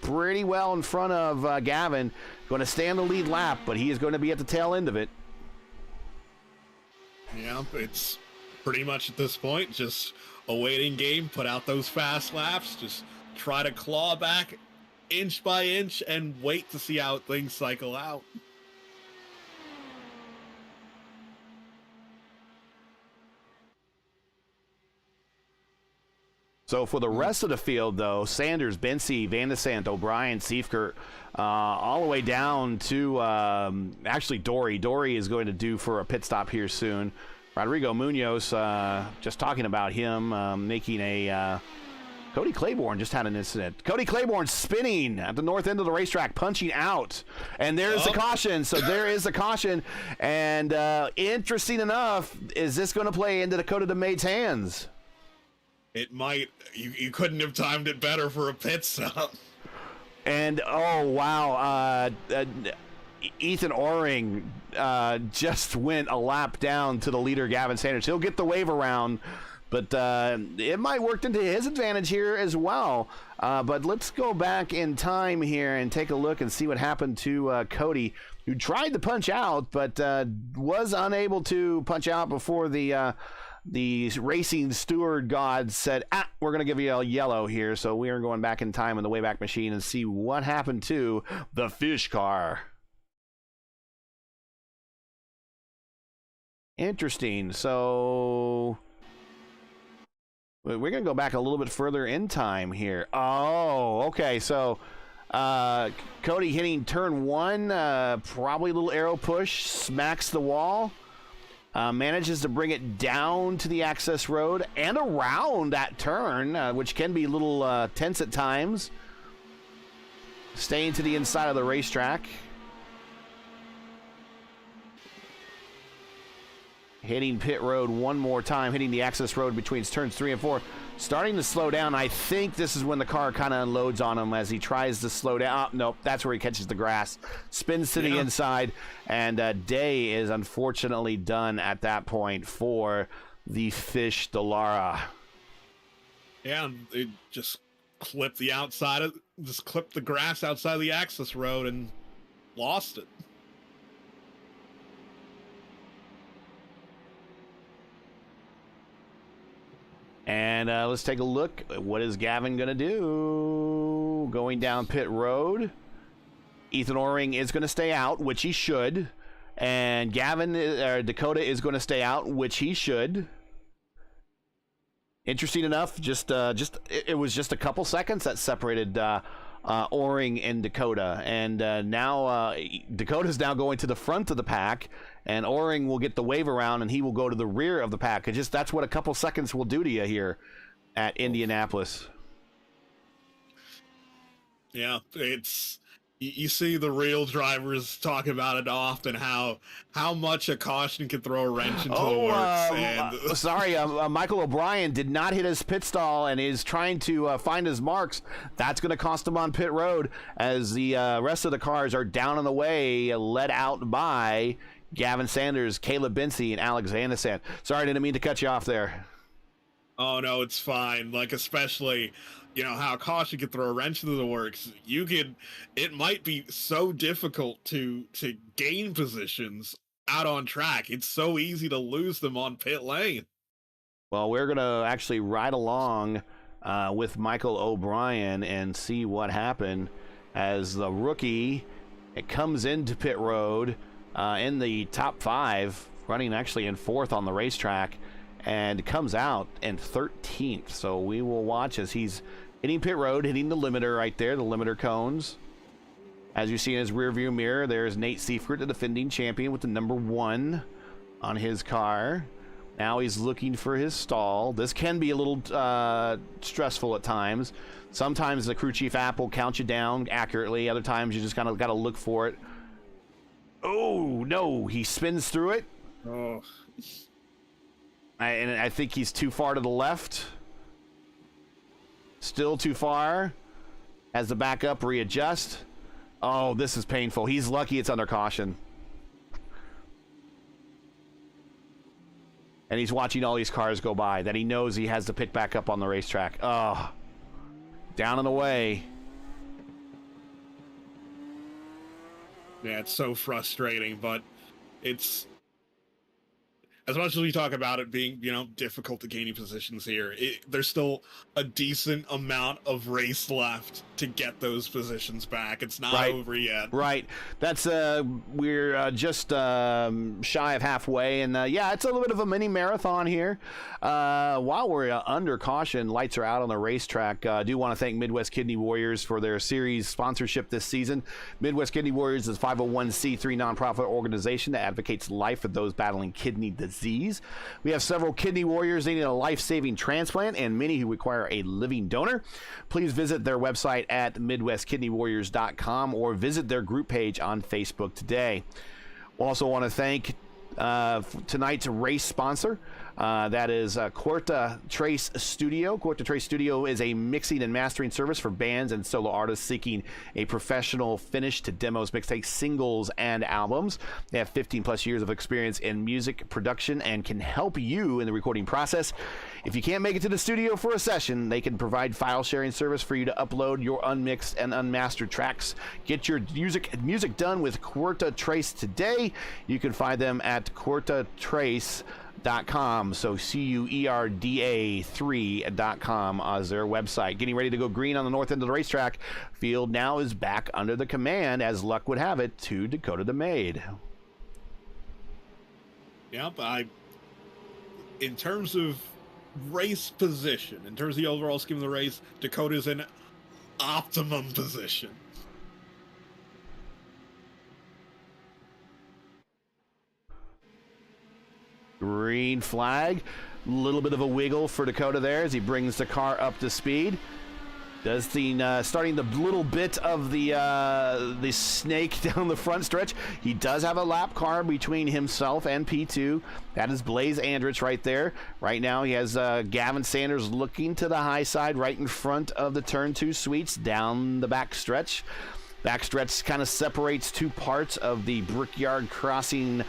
pretty well in front of Gavin. Going to stay on the lead lap, but he is going to be at the tail end of it. Yeah, it's pretty much at this point just a waiting game. Put out those fast laps, just try to claw back inch by inch and wait to see how things cycle out. So for the rest of the field, though, Sanders, Bensi, Van de Sant, O'Brien, Seifert, all the way down to actually Dory. Dory is going to due for a pit stop here soon. Rodrigo Munoz, just talking about him, making a... Cody Claiborne just had an incident. Cody Claiborne spinning at the north end of the racetrack, punching out. And there's the caution. So there is a caution. And interesting enough, is this going to play into Dakota DeMaid's hands? It might. You couldn't have timed it better for a pit stop. And, oh, wow. Ethan Oring just went a lap down to the leader, Gavin Sanders. He'll get the wave around, but it might work into his advantage here as well. But let's go back in time here and take a look and see what happened to Cody, who tried to punch out, but was unable to punch out before the racing steward god said, we're going to give you a yellow here. So we are going back in time in the Wayback Machine and see what happened to the fish car. Interesting. So we're going to go back a little bit further in time here. Oh, okay. So Cody hitting turn 1, probably a little arrow push, smacks the wall. Manages to bring it down to the access road and around that turn, which can be a little tense at times. Staying to the inside of the racetrack. Hitting pit road one more time, hitting the access road between turns 3 and 4. Starting to slow down. I think this is when the car kind of unloads on him as he tries to slow down. Oh, nope, that's where he catches the grass. Spins to the inside, and Day is unfortunately done at that point for the Fish Dallara. Yeah, it just clipped the outside of, just clipped the grass outside the access road and lost it. And let's take a look. What is Gavin going to do? Going down pit road. Ethan Oring is going to stay out, which he should. And Dakota is going to stay out, which he should. Interesting enough, it was just a couple seconds that separated Oring and Dakota. And now Dakota's now going to the front of the pack. And Oring will get the wave around, and he will go to the rear of the pack. That's what a couple seconds will do to you here at Indianapolis. Yeah, you see the real drivers talk about it often, how much a caution can throw a wrench into the works. Sorry, Michael O'Brien did not hit his pit stall and is trying to find his marks. That's going to cost him on pit road as the rest of the cars are down on the way, led out by Gavin Sanders, Caleb Bensi, and Alex Van de Sant. Sorry, I didn't mean to cut you off there. Oh, no, it's fine. Like, especially, how caution can throw a wrench into the works. It might be so difficult to gain positions out on track. It's so easy to lose them on pit lane. Well, we're going to actually ride along with Michael O'Brien and see what happened as the rookie, it comes into pit road in the top 5, running actually in 4th on the racetrack, and comes out in 13th. So we will watch as he's hitting pit road, hitting the limiter right there, the limiter cones. As you see in his rearview mirror, there's Nate Seifert, the defending champion, with the number 1 on his car. Now he's looking for his stall. This can be a little stressful at times. Sometimes the crew chief app will count you down accurately. Other times you just kind of got to look for it. Oh, no. He spins through it. Oh. And I think he's too far to the left. Still too far. Has the backup readjust. Oh, this is painful. He's lucky it's under caution. And he's watching all these cars go by that he knows he has to pick back up on the racetrack. Oh, down and away. Yeah, it's so frustrating, but it's, as much as we talk about it being, difficult to gain positions here, there's still a decent amount of race left to get those positions back. It's not over yet. Right. That's we're just shy of halfway, and yeah, it's a little bit of a mini marathon here. While we're under caution, lights are out on the racetrack. I do want to thank Midwest Kidney Warriors for their series sponsorship this season. Midwest Kidney Warriors is a 501c3 nonprofit organization that advocates life for those battling kidney disease. We have several kidney warriors needing a life-saving transplant and many who require a living donor. Please visit their website at MidwestKidneyWarriors.com or visit their group page on Facebook today. We also want to thank tonight's race sponsor. That is Cuerda3 Studio. Cuerda3 Studio is a mixing and mastering service for bands and solo artists seeking a professional finish to demos, mixtapes, singles, and albums. They have 15 plus years of experience in music production and can help you in the recording process. If you can't make it to the studio for a session, they can provide file sharing service for you to upload your unmixed and unmastered tracks. Get your music done with Cuerda3 today. You can find them at Cuerda3.com. So Cuerda3.com is their website. Getting ready to go green on the north end of the racetrack. Field now is back under the command, as luck would have it, to Dakota the Maid. Yep, in terms of race position, in terms of the overall scheme of the race, Dakota's in optimum position. Green flag. A little bit of a wiggle for Dakota there as he brings the car up to speed. Does the starting the little bit of the snake down the front stretch. He does have a lap car between himself and P2. That is Blaze Andrich right there. Right now he has Gavin Sanders looking to the high side right in front of the turn 2 suites down the back stretch. Back stretch kind of separates two parts of the Brickyard Crossing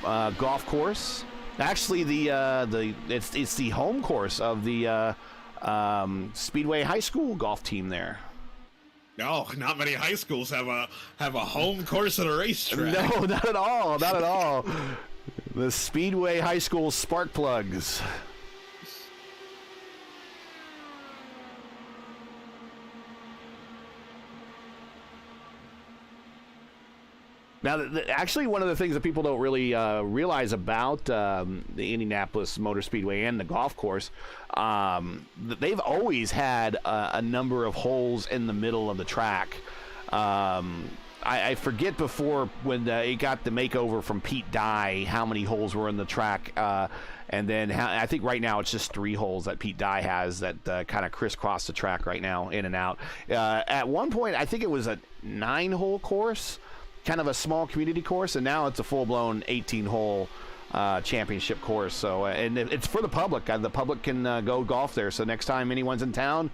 golf course. Actually, it's the home course of the Speedway High School golf team there. No, not many high schools have a home course at a racetrack. No, not at all. Not at all. The Speedway High School Spark Plugs. Now, actually, one of the things that people don't really realize about the Indianapolis Motor Speedway and the golf course, they've always had a number of holes in the middle of the track. I forget before when it got the makeover from Pete Dye how many holes were in the track. And then I think right now it's just 3 holes that Pete Dye has that kind of crisscross the track right now, in and out. At one point, I think it was a 9-hole course, kind of a small community course, and now it's a full-blown 18-hole championship course. So and it's for the public. The public can go golf there. So next time anyone's in town,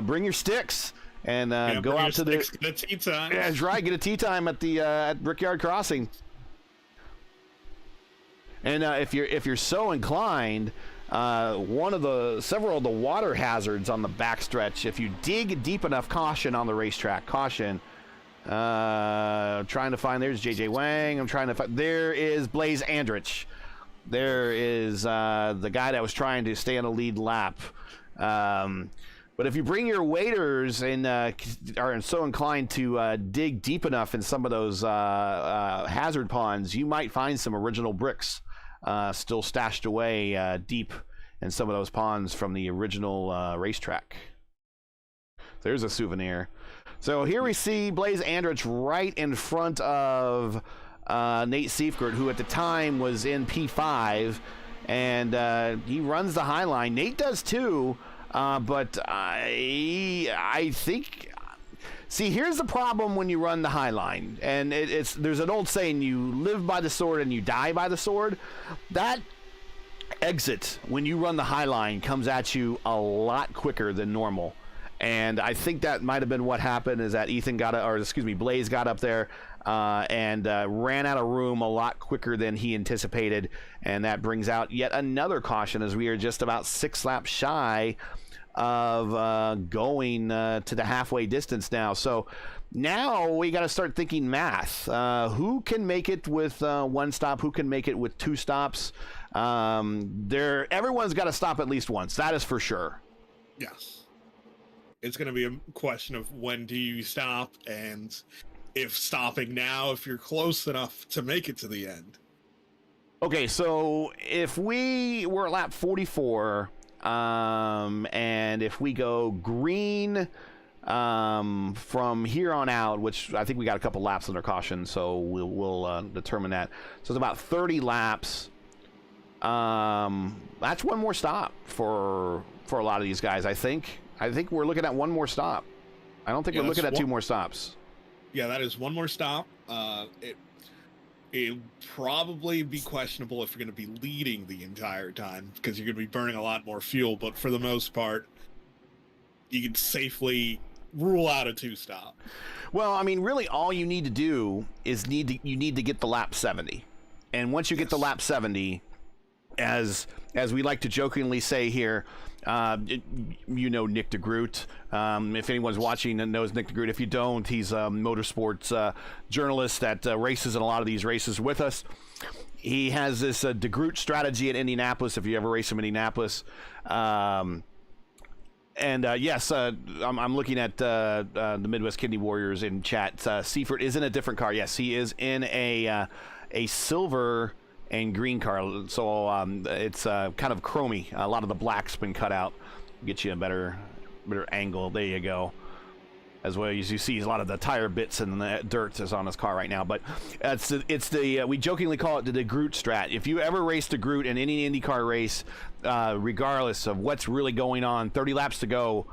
bring your sticks and go out to the get a tee time. Yeah, that's right. Get a tee time at the at Brickyard Crossing. And if you're so inclined, several of the water hazards on the backstretch, if you dig deep enough, caution on the racetrack, caution. Trying to find, there's JJ Wang. I'm trying to find, there is Blaze Andrich. There is the guy that was trying to stay on a lead lap. But if you bring your waders and are so inclined to dig deep enough in some of those hazard ponds, you might find some original bricks still stashed away deep in some of those ponds from the original racetrack. There's a souvenir. So here we see Blaze Andrich right in front of Nate Seifert, who at the time was in P5, and he runs the high line. Nate does too, but I think. See, here's the problem when you run the high line, and there's an old saying: you live by the sword and you die by the sword. That exit when you run the high line comes at you a lot quicker than normal, and I think that might have been what happened. Is that Blaze got up there and ran out of room a lot quicker than he anticipated, and that brings out yet another caution as we are just about 6 laps shy of going to the halfway distance now. So now we got to start thinking math. Who can make it with 1 stop? Who can make it with 2 stops? Everyone's got to stop at least once. That is for sure. Yes. It's going to be a question of when do you stop, and if stopping now, if you're close enough to make it to the end. Okay, so if we were at lap 44, and if we go green from here on out, which I think we got a couple laps under caution, so we'll determine that. So it's about 30 laps. That's 1 more stop for a lot of these guys. I think we're looking at 1 more stop. I don't think we're looking at 2 more stops. Yeah, that is 1 more stop. It'd probably be questionable if you're going to be leading the entire time, because you're going to be burning a lot more fuel. But for the most part, you can safely rule out a 2 stop. Well, I mean, really, all you need to do is you need to get the lap 70, and once you get the lap 70, as we like to jokingly say here, you know Nick DeGroot. If anyone's watching and knows Nick DeGroot, if you don't, he's a motorsports journalist that races in a lot of these races with us. He has this DeGroot strategy at Indianapolis, if you ever race him in Indianapolis. Yes, I'm looking at the Midwest Kidney Warriors in chat. Seifert is in a different car. Yes, he is in a silver and green car, so it's kind of chromy. A lot of the black's been cut out. Get you a better angle. There you go. As well as you see a lot of the tire bits and the dirt is on his car right now. But we jokingly call it the DeGroot strat. If you ever race DeGroot in any IndyCar race, regardless of what's really going on, 30 laps to go,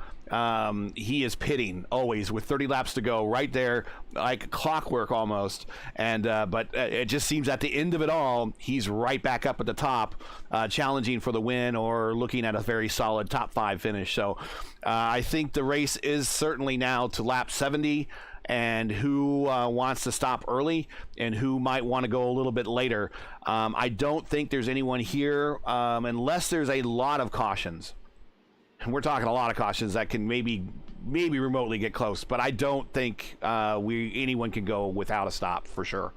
he is pitting always with 30 laps to go, right there, like clockwork almost. And but it just seems at the end of it all, he's right back up at the top, challenging for the win or looking at a very solid top 5 finish. So I think the race is certainly now to lap 70, and who wants to stop early and who might want to go a little bit later. I don't think there's anyone here unless there's a lot of cautions. And we're talking a lot of cautions that can maybe remotely get close, but I don't think anyone can go without a stop for sure.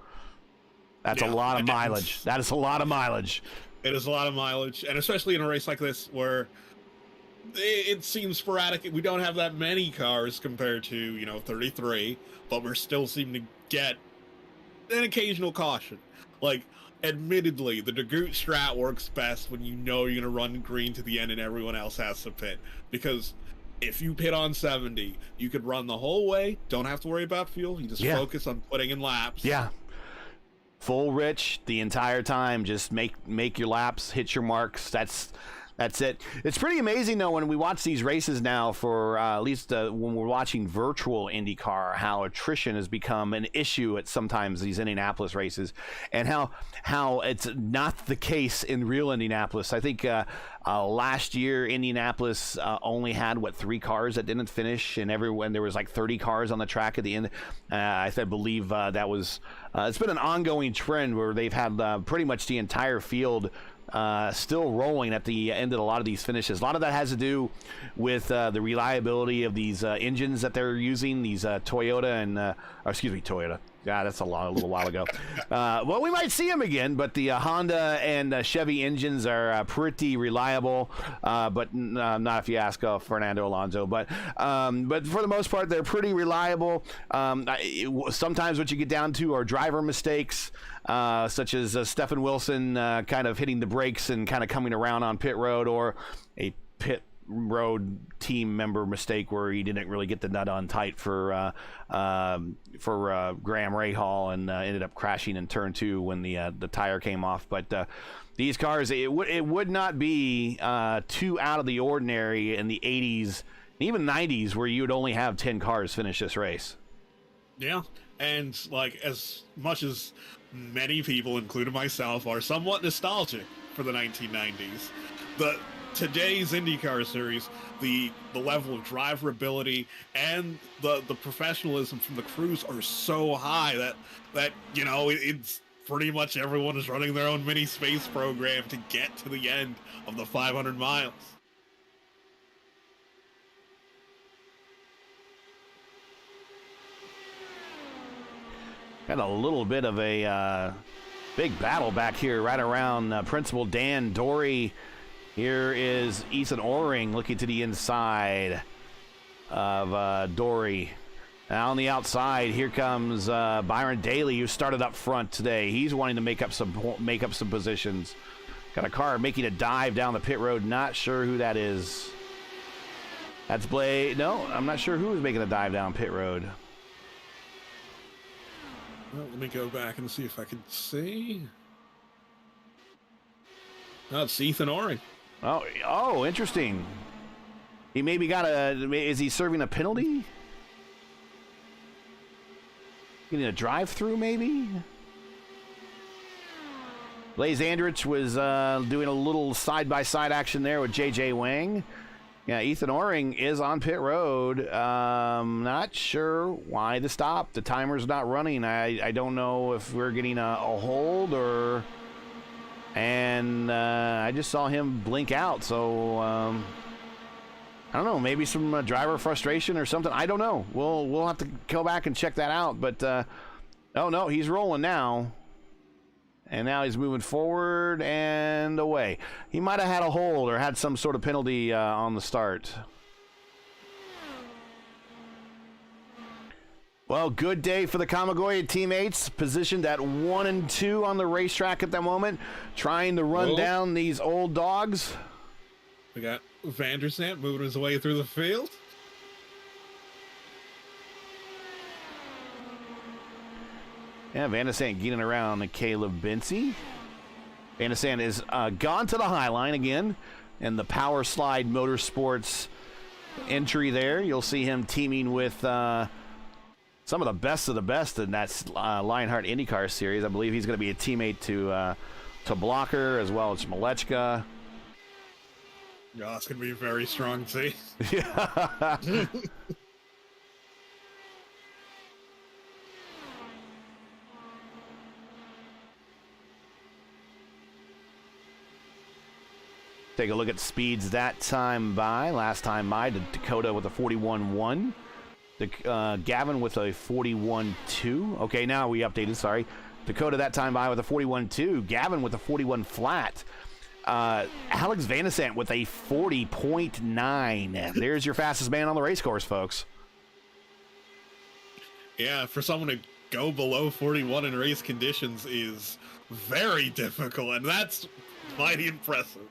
That's a lot of mileage. That is a lot of mileage. It is a lot of mileage, and especially in a race like this where it seems sporadic. We don't have that many cars compared to 33, but we're still seeming to get an occasional caution. Like, admittedly, the DeGroot strat works best when you know you're going to run green to the end and everyone else has to pit. Because if you pit on 70, you could run the whole way, don't have to worry about fuel. You just focus on putting in laps. Yeah. Full rich the entire time. Just make your laps, hit your marks. That's it. It's pretty amazing, though, when we watch these races now, for at least when we're watching virtual IndyCar, how attrition has become an issue at sometimes these Indianapolis races, and how it's not the case in real Indianapolis. I think last year Indianapolis only had 3 cars that didn't finish, and everyone there was like 30 cars on the track at the end. I believe that was it's been an ongoing trend where they've had pretty much the entire field still rolling at the end of a lot of these finishes. A lot of that has to do with the reliability of these engines that they're using, these Toyota and Toyota. Yeah, that's a little while ago. Well, we might see them again, but the Honda and Chevy engines are pretty reliable, but not if you ask Fernando Alonso. But for the most part, they're pretty reliable. Sometimes what you get down to are driver mistakes, such as Stephen Wilson kind of hitting the brakes and kind of coming around on pit road, or a pit road team member mistake where he didn't really get the nut on tight for Graham Rahal and ended up crashing in turn 2 when the tire came off. But These cars, it would not be too out of the ordinary in the 80s, even 90s, where you would only have 10 cars finish this race. Yeah, and like as much as many people, including myself, are somewhat nostalgic for the 1990s, today's IndyCar series, the level of driverability and the professionalism from the crews are so high that you know it's pretty much everyone is running their own mini space program to get to the end of the 500 miles. Got a little bit of a big battle back here right around Principal Dan Dory. Here is Ethan Oring looking to the inside of Dory. Now on the outside, here comes Byron Daly, who started up front today. He's wanting to make up some positions. Got a car making a dive down the pit road. Not sure who that is. That's Blade. No, I'm not sure who is making a dive down pit road. Well, let me go back and see if I can see. No, it's Ethan Oring. Oh, interesting. He maybe got is he serving a penalty? Getting a drive-through, maybe? Blaze Andrich was doing a little side-by-side action there with J.J. Wang. Yeah, Ethan Oring is on pit road. Not sure why the stop. The timer's not running. I don't know if we're getting a hold or... And I just saw him blink out, so... I don't know, maybe some driver frustration or something. I don't know. We'll have to go back and check that out. But, oh, no, he's rolling now. And now he's moving forward and away. He might have had a hold or had some sort of penalty on the start. Well, good day for the Kamigoye teammates, positioned at 1 and 2 on the racetrack at the moment, trying to run down these old dogs. We got Vandersnap moving his way through the field. Yeah, Van de Sant getting around Caleb Binsey. Van de Sant is gone to the high line again. And the Power Slide Motorsports entry there. You'll see him teaming with some of the best in that Lionheart IndyCar series. I believe he's going to be a teammate to Blocker as well as Malechka. Yeah, that's going to be a very strong team. Yeah. Take a look at speeds that time by. Last time by, Dakota with a 41.1. Gavin with a 41.2. Okay, now we updated, sorry. Dakota that time by with a 41.2. Gavin with a 41 flat. Alex Van de Sant with a 40.9. There's your fastest man on the race course, folks. Yeah, for someone to go below 41 in race conditions is very difficult, and that's mighty impressive.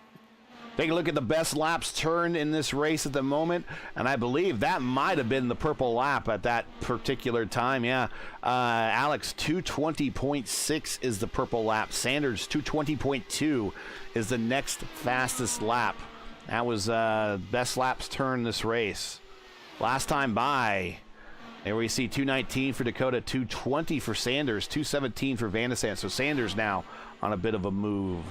Take a look at the best laps turned in this race at the moment, and I believe that might have been the purple lap at that particular time. Yeah, Alex, 220.6 is the purple lap. Sanders, 220.2 is the next fastest lap. That was best laps turned this race. Last time by, there we see 219 for Dakota, 220 for Sanders, 217 for Van de Sant. So Sanders now on a bit of a move.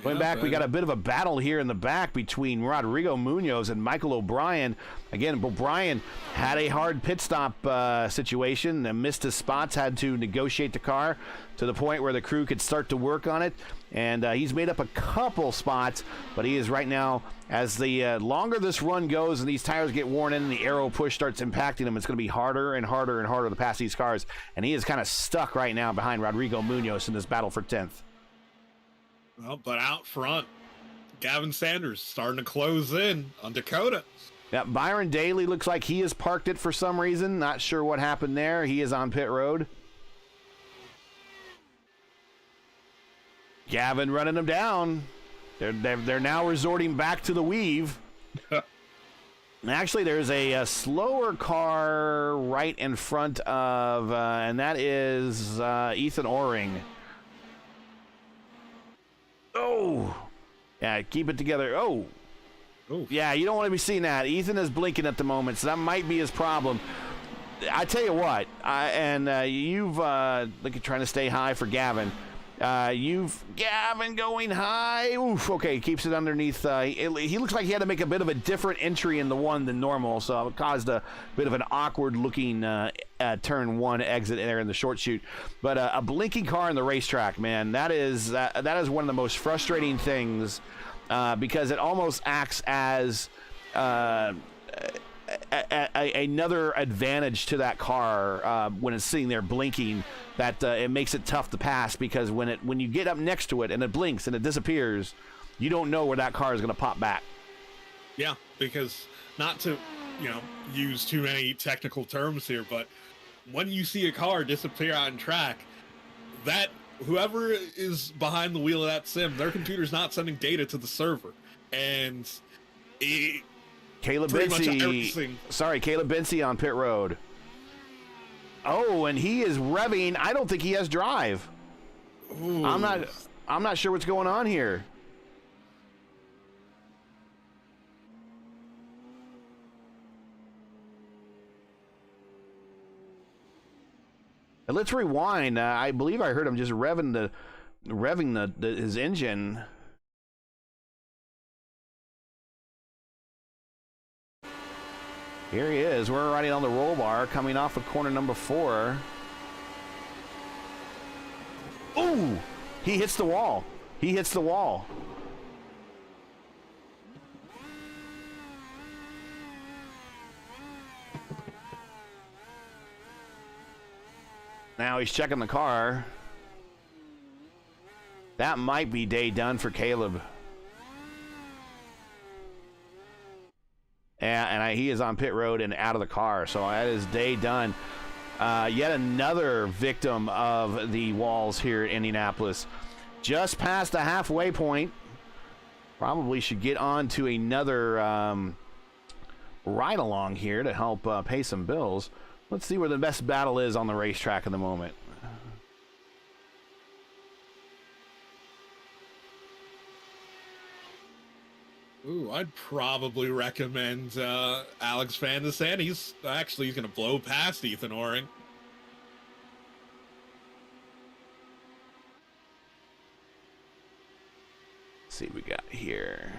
Going back, we got a bit of a battle here in the back between Rodrigo Munoz and Michael O'Brien. Again, O'Brien had a hard pit stop situation and missed his spots, had to negotiate the car to the point where the crew could start to work on it. And he's made up a couple spots, but he is right now, as the longer this run goes and these tires get worn in and the aero push starts impacting him, it's going to be harder and harder and harder to pass these cars. And he is kind of stuck right now behind Rodrigo Munoz in this battle for 10th. Well, but out front, Gavin Sanders starting to close in on Dakota. Yeah, Byron Daly looks like he has parked it for some reason. Not sure what happened there. He is on pit road. Gavin running him down. They're now resorting back to the weave. Actually, there's a slower car right in front of, and that is Ethan Oring. Oh, yeah, keep it together. Oh, Oof. yeah, you don't want to be seeing that. Ethan is blinking at the moment, so that might be his problem. I tell you what, you've look at trying to stay high for Gavin. Gavin going high. Oof, okay, keeps it underneath. He looks like he had to make a bit of a different entry in the one than normal, so it caused a bit of an awkward-looking turn one exit there in the short chute. But a blinking car in the racetrack, man, that is one of the most frustrating things because it almost acts as another advantage to that car when it's sitting there blinking, that it makes it tough to pass, because when you get up next to it and it blinks and it disappears, you don't know where that car is going to pop back. Yeah, because not to, use too many technical terms here, but when you see a car disappear on track, that whoever is behind the wheel of that sim, their computer's not sending data to the server, and Caleb Bency on pit road. Oh, and he is revving. I don't think he has drive. Ooh. I'm not sure what's going on here. And let's rewind. I believe I heard him just revving his engine. Here he is. We're riding on the roll bar, coming off of corner number 4. Ooh! He hits the wall. He hits the wall. Now he's checking the car. That might be day done for Caleb. And he is on pit road and out of the car, so that is day done. Yet another victim of the walls here in Indianapolis. Just past the halfway point. Probably should get on to another ride-along here to help pay some bills. Let's see where the best battle is on the racetrack at the moment. Ooh, I'd probably recommend Alex Van de Sande. He's going to blow past Ethan Oring. Let's see what we got here.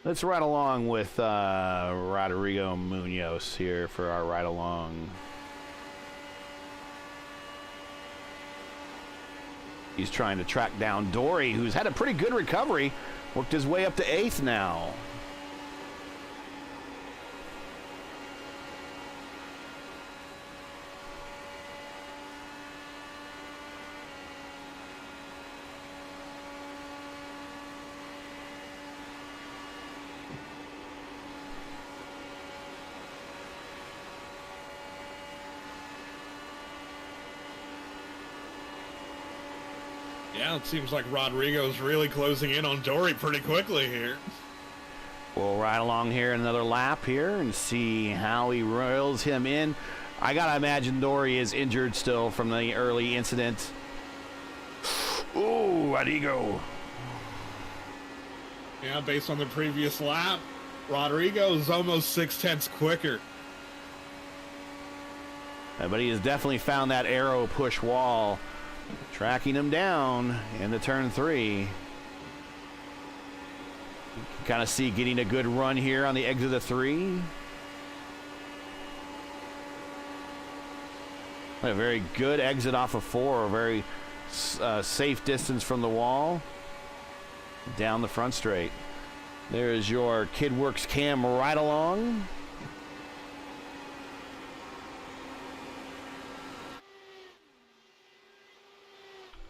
Let's ride along with Rodrigo Munoz here for our ride along. He's trying to track down Dory, who's had a pretty good recovery. Worked his way up to 8th now. Yeah, it seems like Rodrigo's really closing in on Dory pretty quickly here. We'll ride along here another lap here and see how he rails him in. I gotta imagine Dory is injured still from the early incident. Ooh, Rodrigo. Yeah, based on the previous lap, Rodrigo is almost 0.6 quicker. But he has definitely found that arrow push wall, tracking him down into turn 3. You can kind of see getting a good run here on the exit of 3. A very good exit off of 4, a very safe distance from the wall. Down the front straight. There's your KidWorks Cam ride along.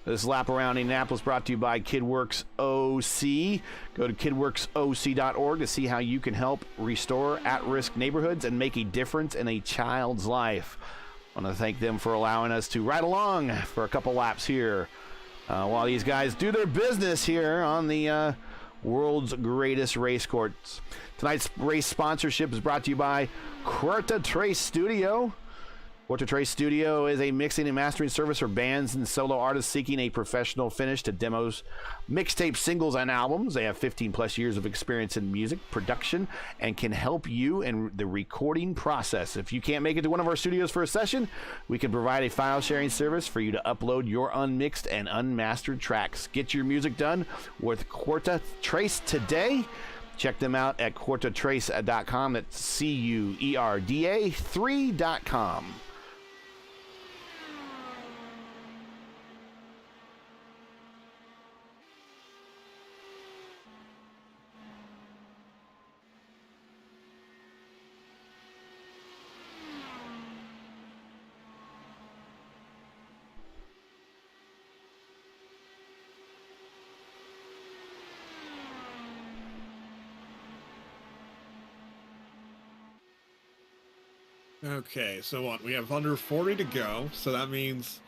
This lap around Indianapolis brought to you by KidWorks OC. Go to kidworksoc.org to see how you can help restore at-risk neighborhoods and make a difference in a child's life. I want to thank them for allowing us to ride along for a couple laps here while these guys do their business here on the world's greatest race course. Tonight's race sponsorship is brought to you by Cuerda3 Studio. Cuerda3 Studio is a mixing and mastering service for bands and solo artists seeking a professional finish to demos, mixtape, singles, and albums. They have 15 plus years of experience in music production and can help you in the recording process. If you can't make it to one of our studios for a session, we can provide a file sharing service for you to upload your unmixed and unmastered tracks. Get your music done with Cuerda3 today. Check them out at Cuerda3.com. That's Cuerda 3.com. Okay, so what? We have under 40 to go, so that means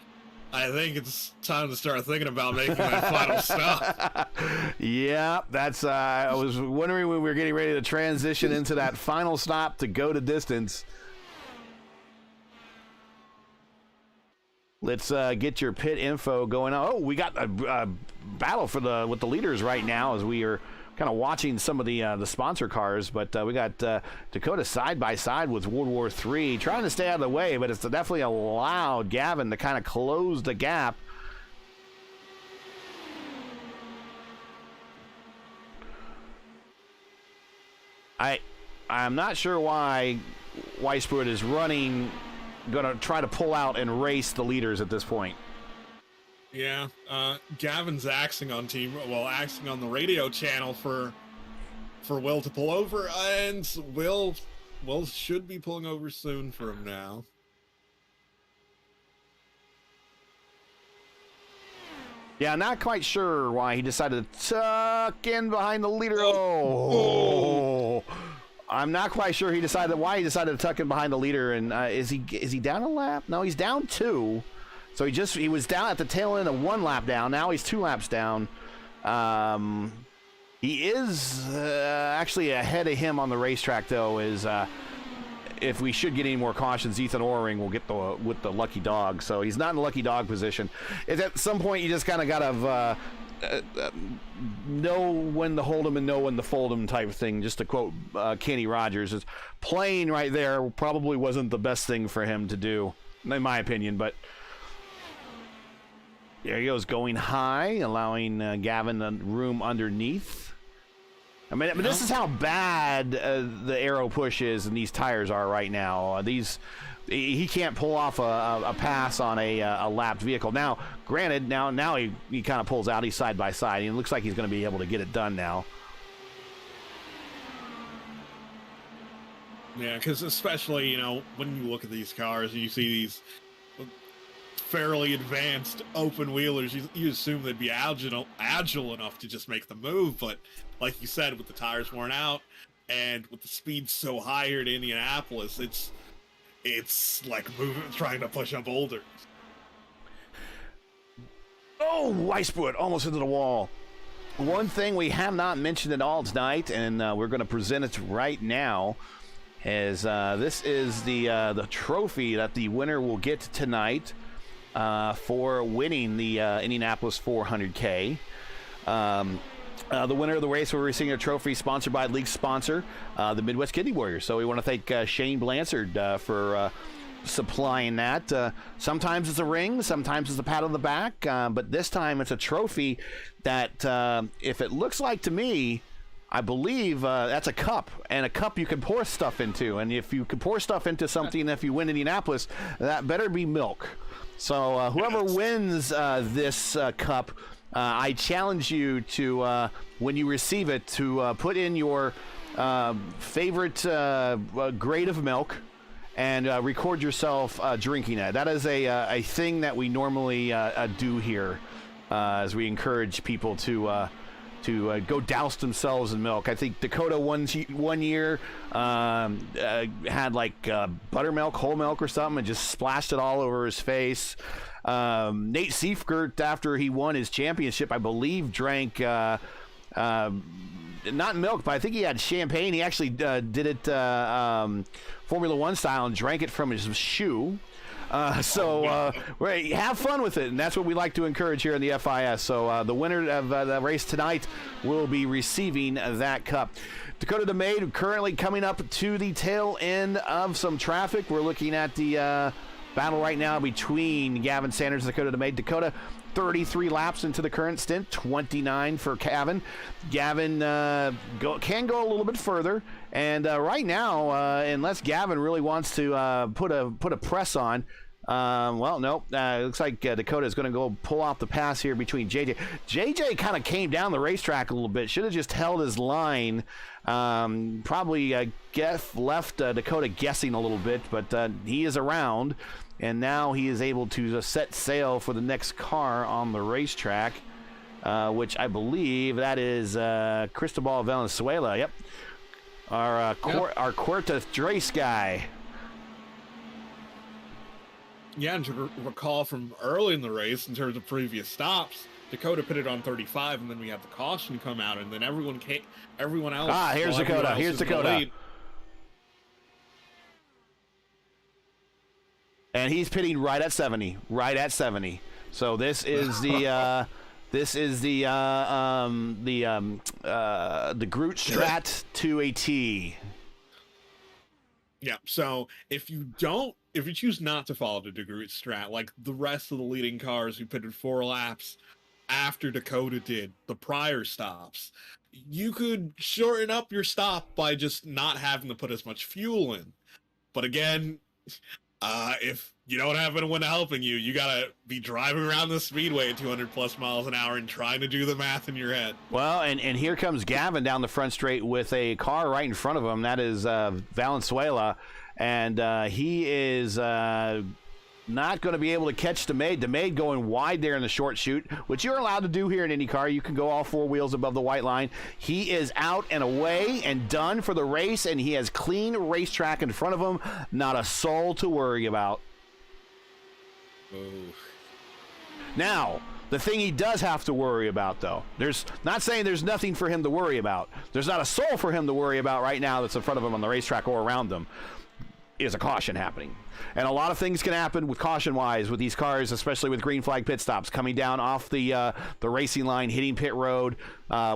I think it's time to start thinking about making that final stop. Yeah, that's. I was wondering when we were getting ready to transition into that final stop to go to distance. Let's get your pit info going on. Oh, we got a battle for with the leaders right now as we are kind of watching some of the sponsor cars, but we got Dakota side by side with World War III, trying to stay out of the way, but it's definitely allowed Gavin to kind of close the gap. I'm not sure why Weisbrod is running, going to try to pull out and race the leaders at this point. Yeah, Gavin's axing on the radio channel for Will to pull over, and Will should be pulling over soon for him now. Yeah, not quite sure why he decided to tuck in behind the leader. Oh. I'm not quite sure why he decided to tuck in behind the leader. And is he down a lap? No, he's down 2. So he was down at the tail end of 1 lap down. Now he's 2 laps down. He is actually ahead of him on the racetrack, though. If we should get any more cautions, Ethan Ohrring will get with the lucky dog. So he's not in the lucky dog position. At some point, you just kind of got to know when to hold him and know when to fold him type of thing. Just to quote Kenny Rogers, is playing right there probably wasn't the best thing for him to do, in my opinion. But there he goes, going high, allowing Gavin the room underneath. I mean, this is how bad the aero push is and these tires are right now. He can't pull off a pass on a lapped vehicle. Now, granted, now he kind of pulls out. He's side by side. And it looks like he's going to be able to get it done now. Yeah, because especially, when you look at these cars and you see these fairly advanced open wheelers, you assume they'd be agile enough to just make the move, but like you said, with the tires worn out and with the speed so high here at Indianapolis, it's like trying to push up boulders. Oh, Weisbrod almost into the wall. One thing we have not mentioned at all tonight, and we're going to present it right now, is this is the trophy that the winner will get tonight for winning the Indianapolis 400K. The winner of the race will be receiving a trophy sponsored by league sponsor, the Midwest Kidney Warriors. So we want to thank Shane Blanchard for supplying that. Sometimes it's a ring, sometimes it's a pat on the back, but this time it's a trophy that, if it looks like to me, I believe that's a cup, and a cup you can pour stuff into. And if you can pour stuff into something, if you win Indianapolis, that better be milk. So whoever wins this cup, I challenge you to, when you receive it, to put in your favorite grade of milk and record yourself drinking it. That is a thing that we normally do here, as we encourage people to go douse themselves in milk. I think Dakota one year had like buttermilk, whole milk or something, and just splashed it all over his face. Nate Seifert, after he won his championship, I believe drank not milk, but I think he had champagne. He actually did it Formula One style and drank it from his shoe. Have fun with it, and that's what we like to encourage here in the FIS. So the winner of the race tonight will be receiving that cup. Dakota Maid currently coming up to the tail end of some traffic. We're looking at the battle right now between Gavin Sanders and Dakota Maid. Dakota 33 laps into the current stint, 29 for Gavin. Gavin can go a little bit further, and right now, unless Gavin really wants to put a press on, nope. Looks like Dakota is going to go pull off the pass here between JJ. JJ kind of came down the racetrack a little bit. Should have just held his line. Probably left Dakota guessing a little bit, but he is around. And now he is able to set sail for the next car on the racetrack, which I believe that is Cristobal Valenzuela. Yep. Our Cuerda3 guy. Yeah, and to recall from early in the race, in terms of previous stops, Dakota pitted on 35, and then we had the caution come out, and then everyone else. Here's Dakota. Here's Dakota. And he's pitting right at 70. Right at 70. So this is the Groot Strat to a T. Yeah. So if you choose not to follow the Groot Strat, like the rest of the leading cars who pitted 4 laps after Dakota did the prior stops, you could shorten up your stop by just not having to put as much fuel in. But again, if you don't have anyone helping you, you gotta be driving around the speedway at 200 plus miles an hour and trying to do the math in your head. Well, and here comes Gavin down the front straight with a car right in front of him. That is Valenzuela, and he is not going to be able to catch DeMade. DeMade going wide there in the short chute, which you're allowed to do here in IndyCar. You can go all 4 wheels above the white line. He is out and away and done for the race, and he has clean racetrack in front of him. Not a soul to worry about. Oh. Now, the thing he does have to worry about, though, not saying there's nothing for him to worry about. There's not a soul for him to worry about right now that's in front of him on the racetrack or around them. Is a caution happening. And a lot of things can happen with caution-wise with these cars, especially with green flag pit stops, coming down off the racing line, hitting pit road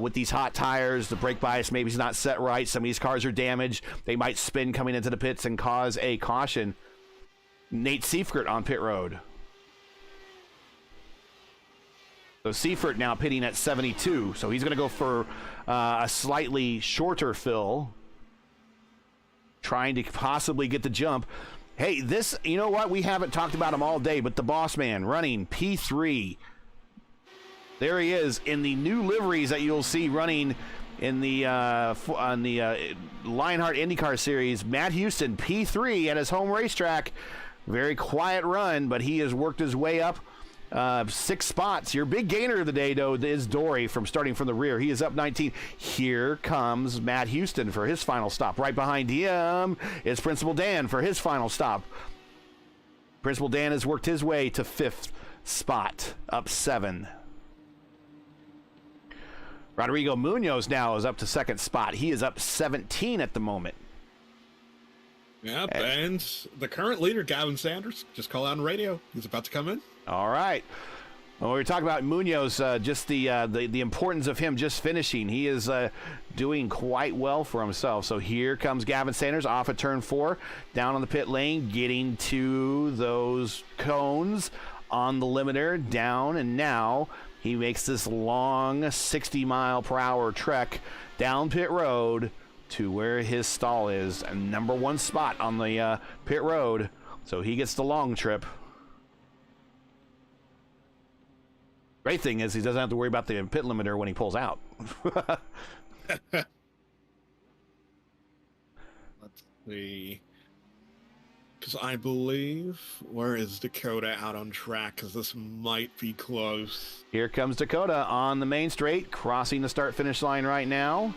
with these hot tires. The brake bias maybe is not set right. Some of these cars are damaged. They might spin coming into the pits and cause a caution. Nate Seifert on pit road. So Seifert now pitting at 72. So he's going to go for a slightly shorter fill, trying to possibly get the jump. Hey, you know what? We haven't talked about him all day, but the boss man running P3. There he is in the new liveries that you'll see running in the Lionheart IndyCar Series. Matt Houston, P3 at his home racetrack. Very quiet run, but he has worked his way up 6 spots. Your big gainer of the day, though, is Dory starting from the rear. He is up 19. Here comes Matt Houston for his final stop. Right behind him is Principal Dan for his final stop. Principal Dan has worked his way to 5th spot, up 7. Rodrigo Munoz now is up to 2nd spot. He is up 17 at the moment. Yep, and the current leader, Gavin Sanders, just called out on radio. He's about to come in. All right. Well, we were talking about Munoz, just the importance of him just finishing. He is doing quite well for himself. So here comes Gavin Sanders off of turn 4, down on the pit lane, getting to those cones on the limiter, down, and now he makes this long 60-mile-per-hour trek down pit road to where his stall is, number 1 spot on the pit road. So he gets the long trip. Great thing is he doesn't have to worry about the pit limiter when he pulls out. Let's see. Because I believe, where is Dakota out on track? Because this might be close. Here comes Dakota on the main straight, crossing the start-finish line right now.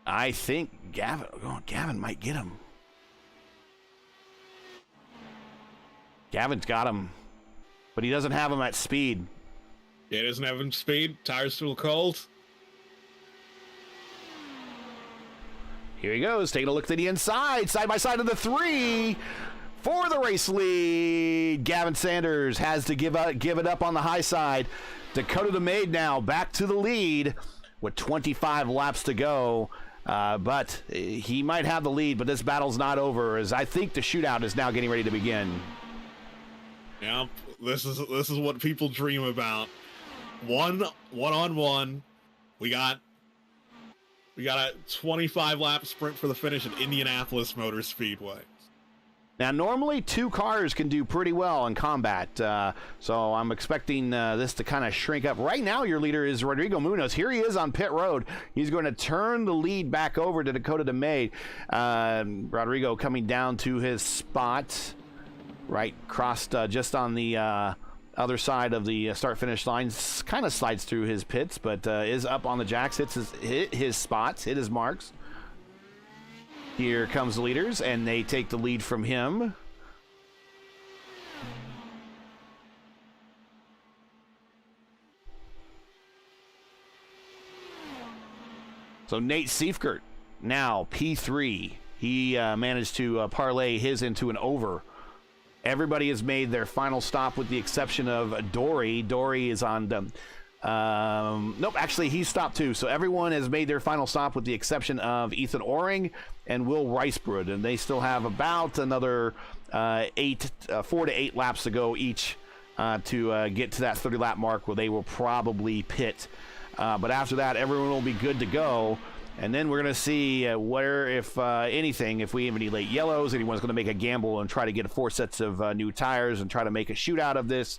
I think Gavin might get him. Gavin's got him but he doesn't have him at speed. Yeah, he doesn't have him speed. Tires still cold. Here he goes, taking a look to the inside, side by side of the 3 for the race lead. Gavin Sanders has to give it up on the high side. Dakota DeMaid now back to the lead with 25 laps to go. But he might have the lead, but this battle's not over, as I think the shootout is now getting ready to begin. Yeah, this is what people dream about. One-on-one. We got a 25-lap sprint for the finish at Indianapolis Motor Speedway. Now, normally 2 cars can do pretty well in combat, so I'm expecting this to kind of shrink up. Right now, your leader is Rodrigo Munoz. Here he is on pit road. He's going to turn the lead back over to Dakota DeMaid. Rodrigo coming down to his spot, right, crossed just on the other side of the start-finish line. Kind of slides through his pits, but is up on the jacks, hit his spots, hit his marks. Here comes the leaders, and they take the lead from him. So Nate Seifert, now P3. He managed to parlay his into an over. Everybody has made their final stop with the exception of Dory. Dory is on the... nope, actually he stopped too. So everyone has made their final stop with the exception of Ethan Oring and Will Ricebrud, and they still have about another 4 to 8 laps to go each to get to that 30-lap mark where they will probably pit. But after that, everyone will be good to go. And then we're going to see where, if anything, if we have any late yellows, anyone's going to make a gamble and try to get 4 sets of new tires and try to make a shootout of this.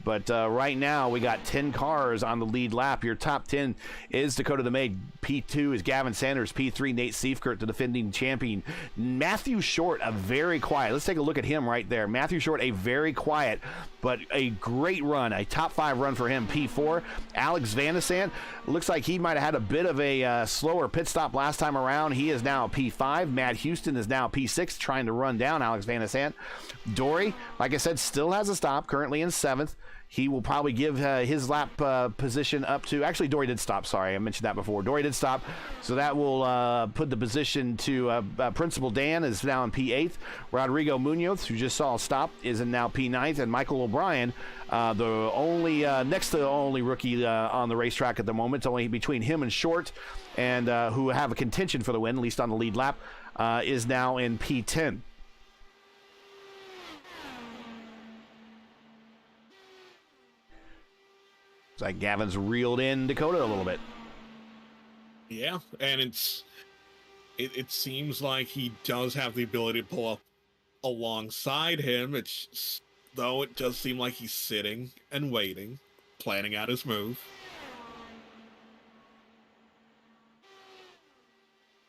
But right now, we got 10 cars on the lead lap. Your top 10 is Dakota DeMaid. P2 is Gavin Sanders. P3, Nate Seifert, the defending champion. Matthew Short, a very quiet. Let's take a look at him right there. Matthew Short, a very quiet, but a great run, a top 5 run for him. P4, Alex Vandersand. Looks like he might have had a bit of a slower pit stop last time around. He is now P5. Matt Houston is now P6, trying to run down Alex Vandersand. Dory, like I said, still has a stop, currently in 7th. He will probably give his lap position up to... Actually, Dory did stop. Sorry, I mentioned that before. Dory did stop. So that will put the position to Principal Dan is now in P8th. Rodrigo Munoz, who just saw a stop, is in now P9th. And Michael O'Brien, the only next to the only rookie on the racetrack at the moment, only between him and Short, and who have a contention for the win, at least on the lead lap, is now in P10. It's like Gavin's reeled in Dakota a little bit. Yeah, and it seems like he does have the ability to pull up alongside him. Though it does seem like he's sitting and waiting, planning out his move.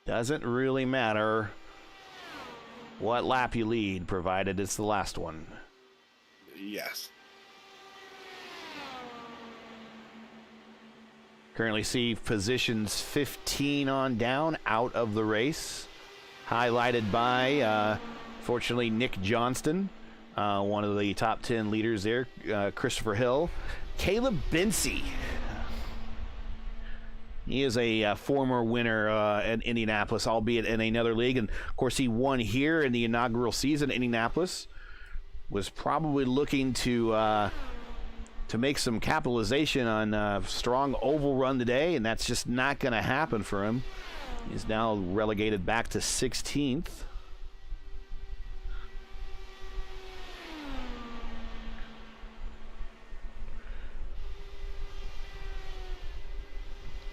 Doesn't really matter what lap you lead, provided it's the last one. Yes. Currently see positions 15 on down out of the race. Highlighted by, fortunately, Nick Johnston, one of the top 10 leaders there, Christopher Hill. Caleb Binsey. He is a former winner at Indianapolis, albeit in another league. And, of course, he won here in the inaugural season. Indianapolis was probably looking to make some capitalization on a strong oval run today, and that's just not going to happen for him. He's now relegated back to 16th.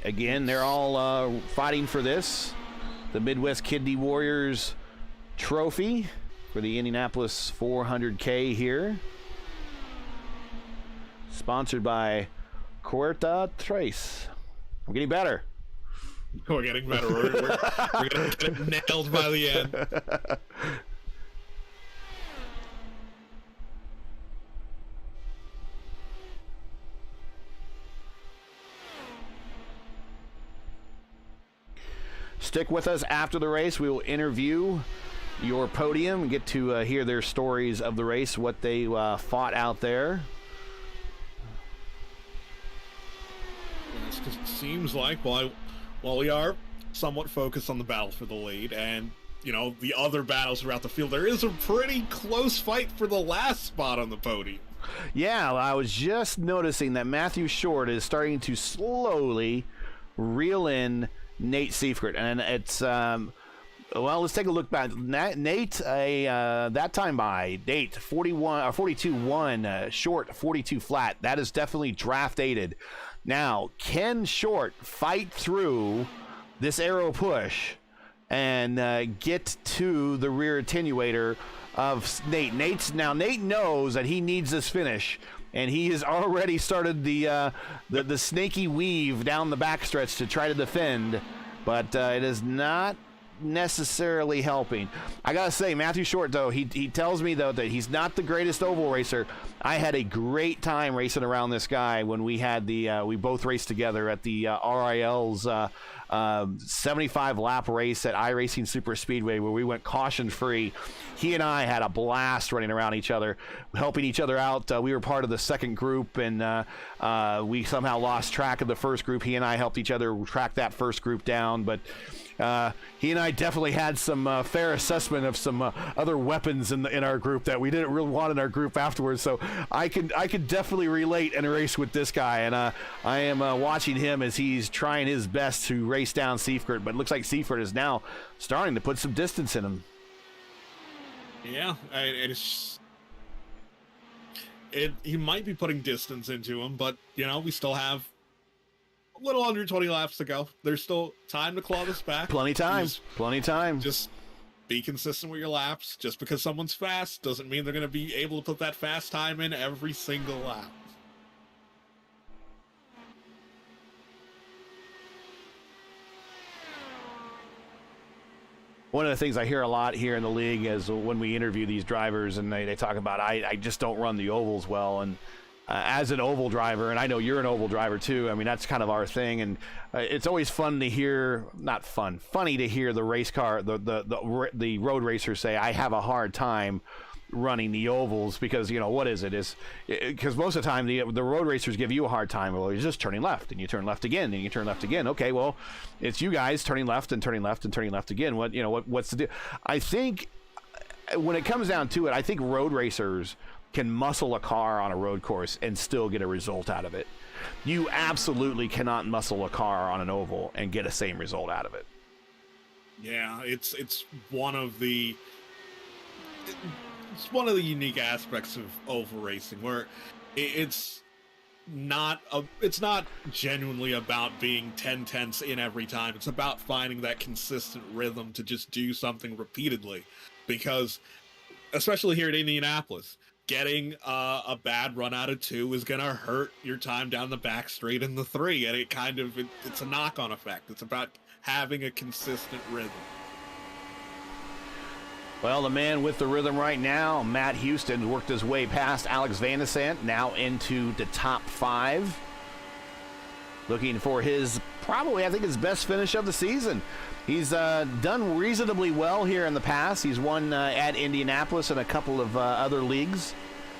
Again, they're all fighting for this. The Midwest Kidney Warriors trophy for the Indianapolis 400K here. Sponsored by Cuerda3. I'm getting better. We're getting better. We're going to get it nailed by the end. Stick with us after the race. We will interview your podium and get to hear their stories of the race, what they fought out there. seems like while we are somewhat focused on the battle for the lead and, you know, the other battles throughout the field, there is a pretty close fight for the last spot on the podium. Yeah, I was just noticing that Matthew Short is starting to slowly reel in Nate Seifert, and it's well, let's take a look back. Nate, that time by Nate 42-1, Short 42 flat. That is definitely draft aided. Now, can Short fight through this aero push and get to the rear attenuator of Nate? Nate knows that he needs this finish, and he has already started the snaky weave down the backstretch to try to defend, but it is not necessarily helping. I gotta say, Matthew Short, though, he tells me, though, that he's not the greatest oval racer. I had a great time racing around this guy when we had we both raced together at the RIL's 75 lap race at iRacing Super Speedway, where we went caution free. He and I had a blast running around each other, helping each other out. We were part of the second group, and we somehow lost track of the first group. He and I helped each other track that first group down, but he and I definitely had some fair assessment of some other weapons in our group that we didn't really want in our group afterwards. So I could definitely relate and race with this guy, and I am watching him as he's trying his best to race down Seifert, but it looks like Seifert is now starting to put some distance in him. Yeah, he might be putting distance into him, but, you know, we still have a little under 20 laps to go. There's still time to claw this back. Plenty time. Just be consistent with your laps. Just because someone's fast doesn't mean they're going to be able to put that fast time in every single lap. One of the things I hear a lot here in the league is when we interview these drivers, and they talk about, I just don't run the ovals well. And as an oval driver, and I know you're an oval driver too, I mean, that's kind of our thing. And it's always fun to hear, not fun, funny to hear the race car, the road racers say, I have a hard time running the ovals, because, you know, what is it? Because most of the time the road racers give you a hard time. Well, you're just turning left, and you turn left again, and you turn left again. Okay, well, it's you guys turning left and turning left and turning left again. What's the deal? I think when it comes down to it, I think road racers can muscle a car on a road course and still get a result out of it. You absolutely cannot muscle a car on an oval and get a same result out of it. Yeah, it's one of the unique aspects of oval racing, where it's not genuinely about being 10/10ths in every time. It's about finding that consistent rhythm to just do something repeatedly, because especially here at Indianapolis, getting a bad run out of 2 is gonna hurt your time down the back straight in the 3, and it's a knock-on effect. It's about having a consistent rhythm. Well, the man with the rhythm right now, Matt Houston, worked his way past Alex Van de Sant, now into the top 5. Looking for his best finish of the season. He's done reasonably well here in the past. He's won at Indianapolis and a couple of other leagues.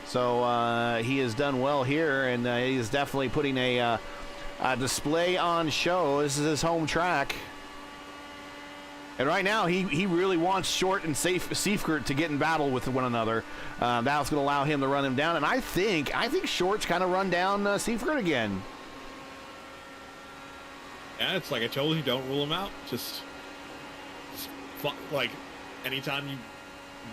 So he has done well here, and he is definitely putting a display on show. This is his home track. And right now, he really wants Short and Seifert to get in battle with one another. That's going to allow him to run him down. And I think Short's kind of run down Seifert again. Yeah, it's like I told you, don't rule him out. Just like anytime you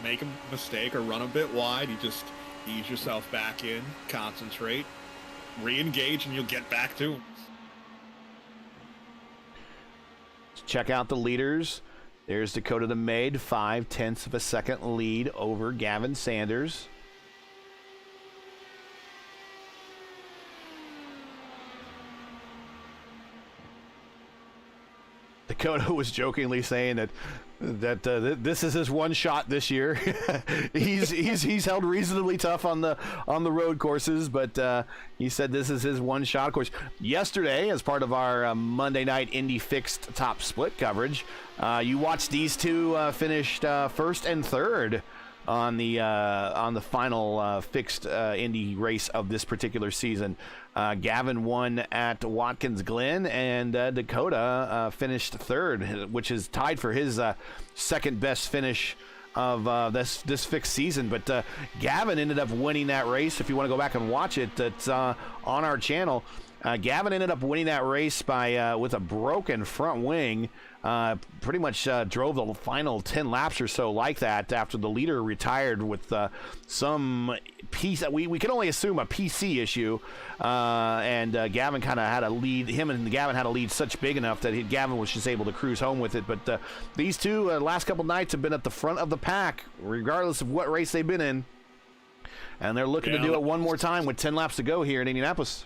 make a mistake or run a bit wide, you just ease yourself back in, concentrate, re-engage, and you'll get back to him. Check out the leaders. There's Dakota the Maid, 0.5 of a second lead over Gavin Sanders. Dakota was jokingly saying that this is his one shot this year. he's held reasonably tough on the road courses, but he said this is his one shot. Of course, yesterday, as part of our Monday night Indy Fixed Top Split coverage, you watched these two finished first and third on the final fixed Indy race of this particular season. Gavin won at Watkins Glen, and Dakota finished third, which is tied for his second best finish of this fixed season. But Gavin ended up winning that race. If you want to go back and watch it, it's on our channel. Gavin ended up winning that race by with a broken front wing. Pretty much drove the final 10 laps or so like that after the leader retired with some piece. We can only assume a PC issue, and Gavin kind of had a lead. Him and Gavin had a lead such big enough that Gavin was just able to cruise home with it. But these two last couple nights have been at the front of the pack, regardless of what race they've been in, and they're looking to do it one more time with 10 laps to go here in Indianapolis.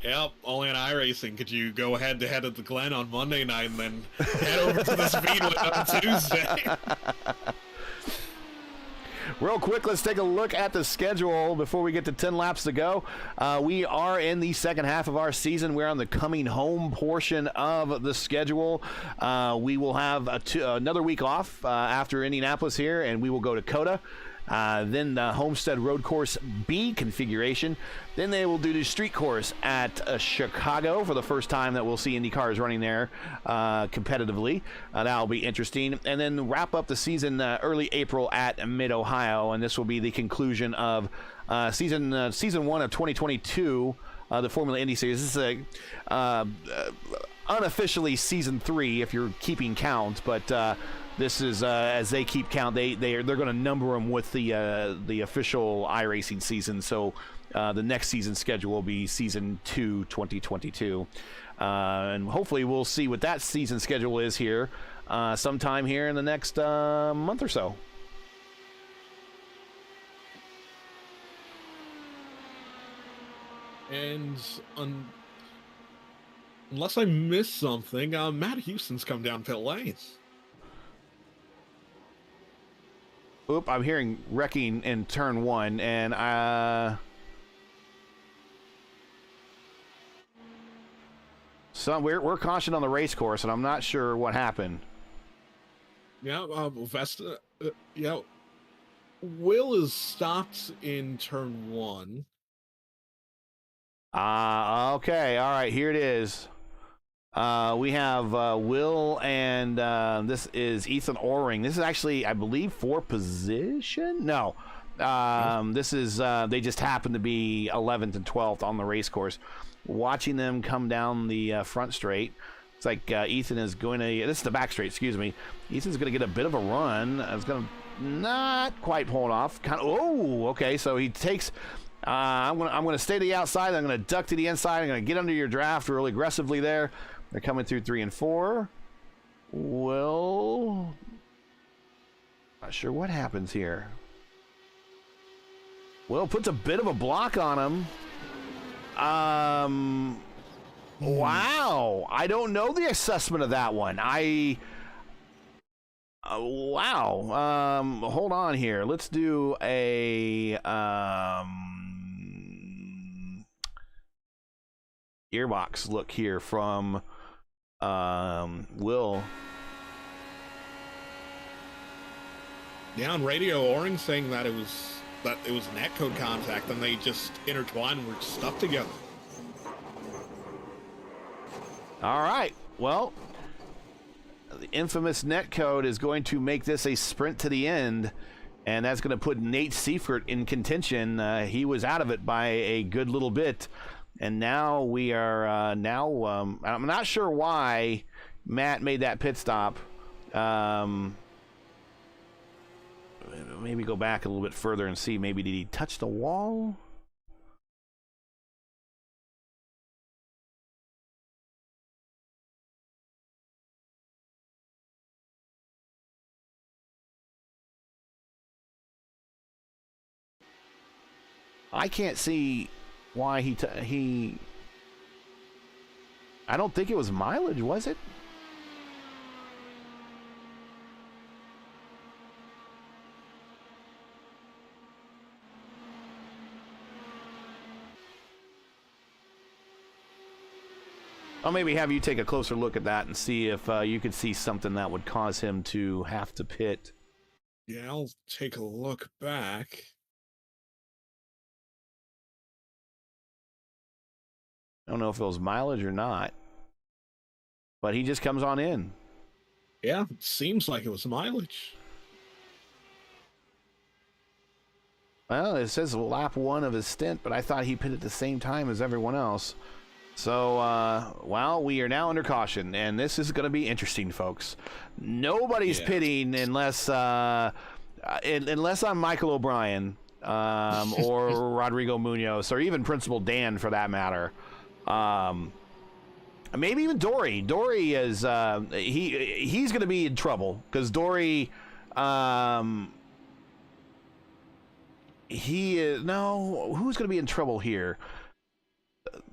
Yep, only on iRacing could you go head-to-head at the Glen on Monday night and then head over to the Speedway on Tuesday. Real quick, let's take a look at the schedule before we get to 10 laps to go. We are in the second half of our season. We're on the coming home portion of the schedule. We will have another week off after Indianapolis here, and we will go to COTA. Then the Homestead Road Course B configuration. Then they will do the street course at Chicago for the first time that we'll see Indy cars running there competitively. That'll be interesting. And then wrap up the season early April at Mid-Ohio, and this will be the conclusion of season 1 of 2022, the Formula Indy Series. This is unofficially season 3 if you're keeping count, but this is as they keep count, they're going to number them with the official iRacing season. So the next season schedule will be season 2, 2022, and hopefully we'll see what that season schedule is here sometime here in the next month or so. And unless I missed something, Matt Houston's come down pit lane. Oop, I'm hearing wrecking in turn 1, and so we're cautioned on the race course, and I'm not sure what happened. Yeah, Vesta, yeah, Will is stopped in turn 1. Okay, all right, here it is. We have Will, and this is Ethan Oring. This is actually, I believe, for position? No. This is, they just happen to be 11th and 12th on the race course. Watching them come down the front straight, it's like Ethan is going to, this is the back straight, excuse me. Ethan's going to get a bit of a run. It's going to not quite pull it off. Kind of, oh, okay, so he takes... I'm gonna stay to the outside. I'm gonna duck to the inside. I'm gonna get under your draft really aggressively there. They're coming through 3 and 4. Well, not sure what happens here. Will puts a bit of a block on him. Wow. I don't know the assessment of that one. Wow. Hold on here. Let's do a gearbox look here from Will. Yeah, on radio, Oring saying that it was netcode contact, and they just intertwined and were stuck together. All right. Well, the infamous netcode is going to make this a sprint to the end, and that's going to put Nate Seifert in contention. He was out of it by a good little bit. And now we are, I'm not sure why Matt made that pit stop. Maybe go back a little bit further and see, maybe did he touch the wall? I can't see why he I don't think it was mileage, was it? I'll maybe have you take a closer look at that and see if you could see something that would cause him to have to pit. Yeah, I'll take a look back. I don't know if it was mileage or not, but he just comes on in. Yeah, it seems like it was mileage. Well, it says lap 1 of his stint, but I thought he pit at the same time as everyone else. So, well, we are now under caution, and this is going to be interesting, folks. Nobody's pitting unless I'm Michael O'Brien or Rodrigo Munoz, or even Principal Dan for that matter. Maybe even Dory. Dory is he's going to be in trouble because Dory. He is no. Who's going to be in trouble here?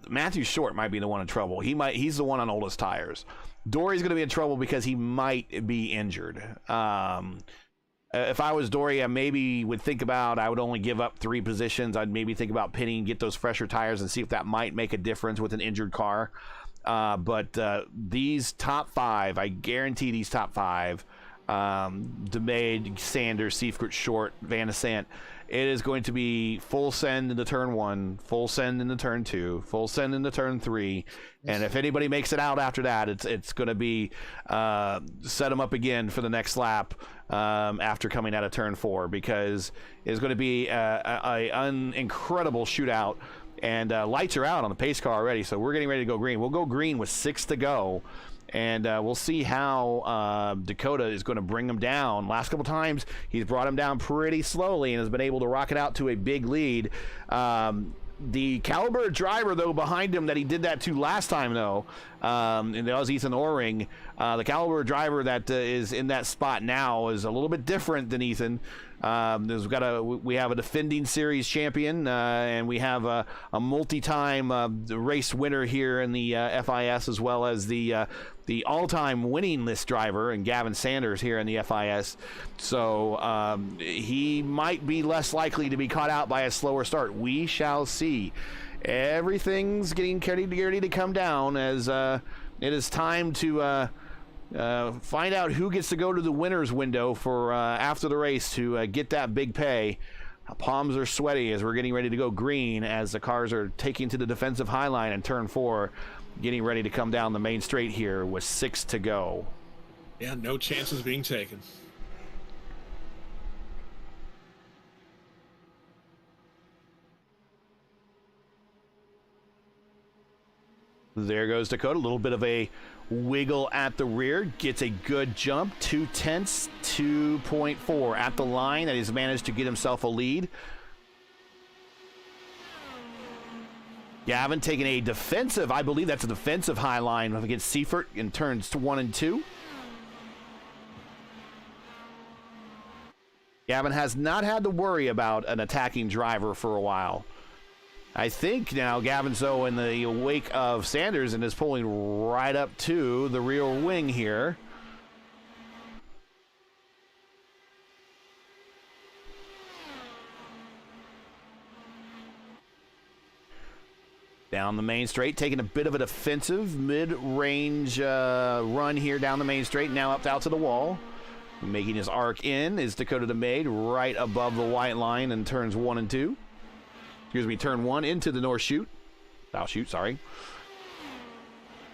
Matthew Short might be the one in trouble. He's the one on oldest tires. Dory's going to be in trouble because he might be injured. If I was Dory, I maybe would think about, I would only give up 3 positions. I'd maybe think about pitting, get those fresher tires, and see if that might make a difference with an injured car. But these top 5, I guarantee these top 5, DeMade, Sanders, Seifert, Short, Van de Sant, it is going to be full send into turn 1, full send into turn 2, full send into turn 3, and if anybody makes it out after that, it's going to be set them up again for the next lap after coming out of turn 4, because it's going to be an incredible shootout, and lights are out on the pace car already, so we're getting ready to go green. We'll go green with 6 to go. And we'll see how Dakota is going to bring him down. Last couple times, he's brought him down pretty slowly and has been able to rocket out to a big lead. The caliber driver, though, behind him that he did that to last time, though, and that was Ethan Oring. The caliber driver that is in that spot now is a little bit different than Ethan. We have a defending series champion, and we have a multi-time race winner here in the FIS, as well as the all-time winning list driver and Gavin Sanders here in the FIS. So he might be less likely to be caught out by a slower start. We shall see. Everything's getting ready to come down as it is time to find out who gets to go to the winner's window for after the race to get that big pay. Palms are sweaty as we're getting ready to go green as the cars are taking to the defensive high line in turn 4, getting ready to come down the main straight here with 6 to go. Yeah, no chances being taken. There goes Dakota, a little bit of a wiggle at the rear, gets a good jump, 2/10, 2.4 at the line, that he's managed to get himself a lead. Gavin taking a defensive, I believe that's a defensive high line against Seifert in turns 1 and 2. Gavin has not had to worry about an attacking driver for a while. I think now Gavin's though in the wake of Sanders and is pulling right up to the rear wing here. Down the main straight, taking a bit of a defensive mid-range run here down the main straight, now up out to the wall. Making his arc in is Dakota DeMade right above the white line in turns 1 and 2. Excuse me, turn 1 into the north chute. South chute, sorry.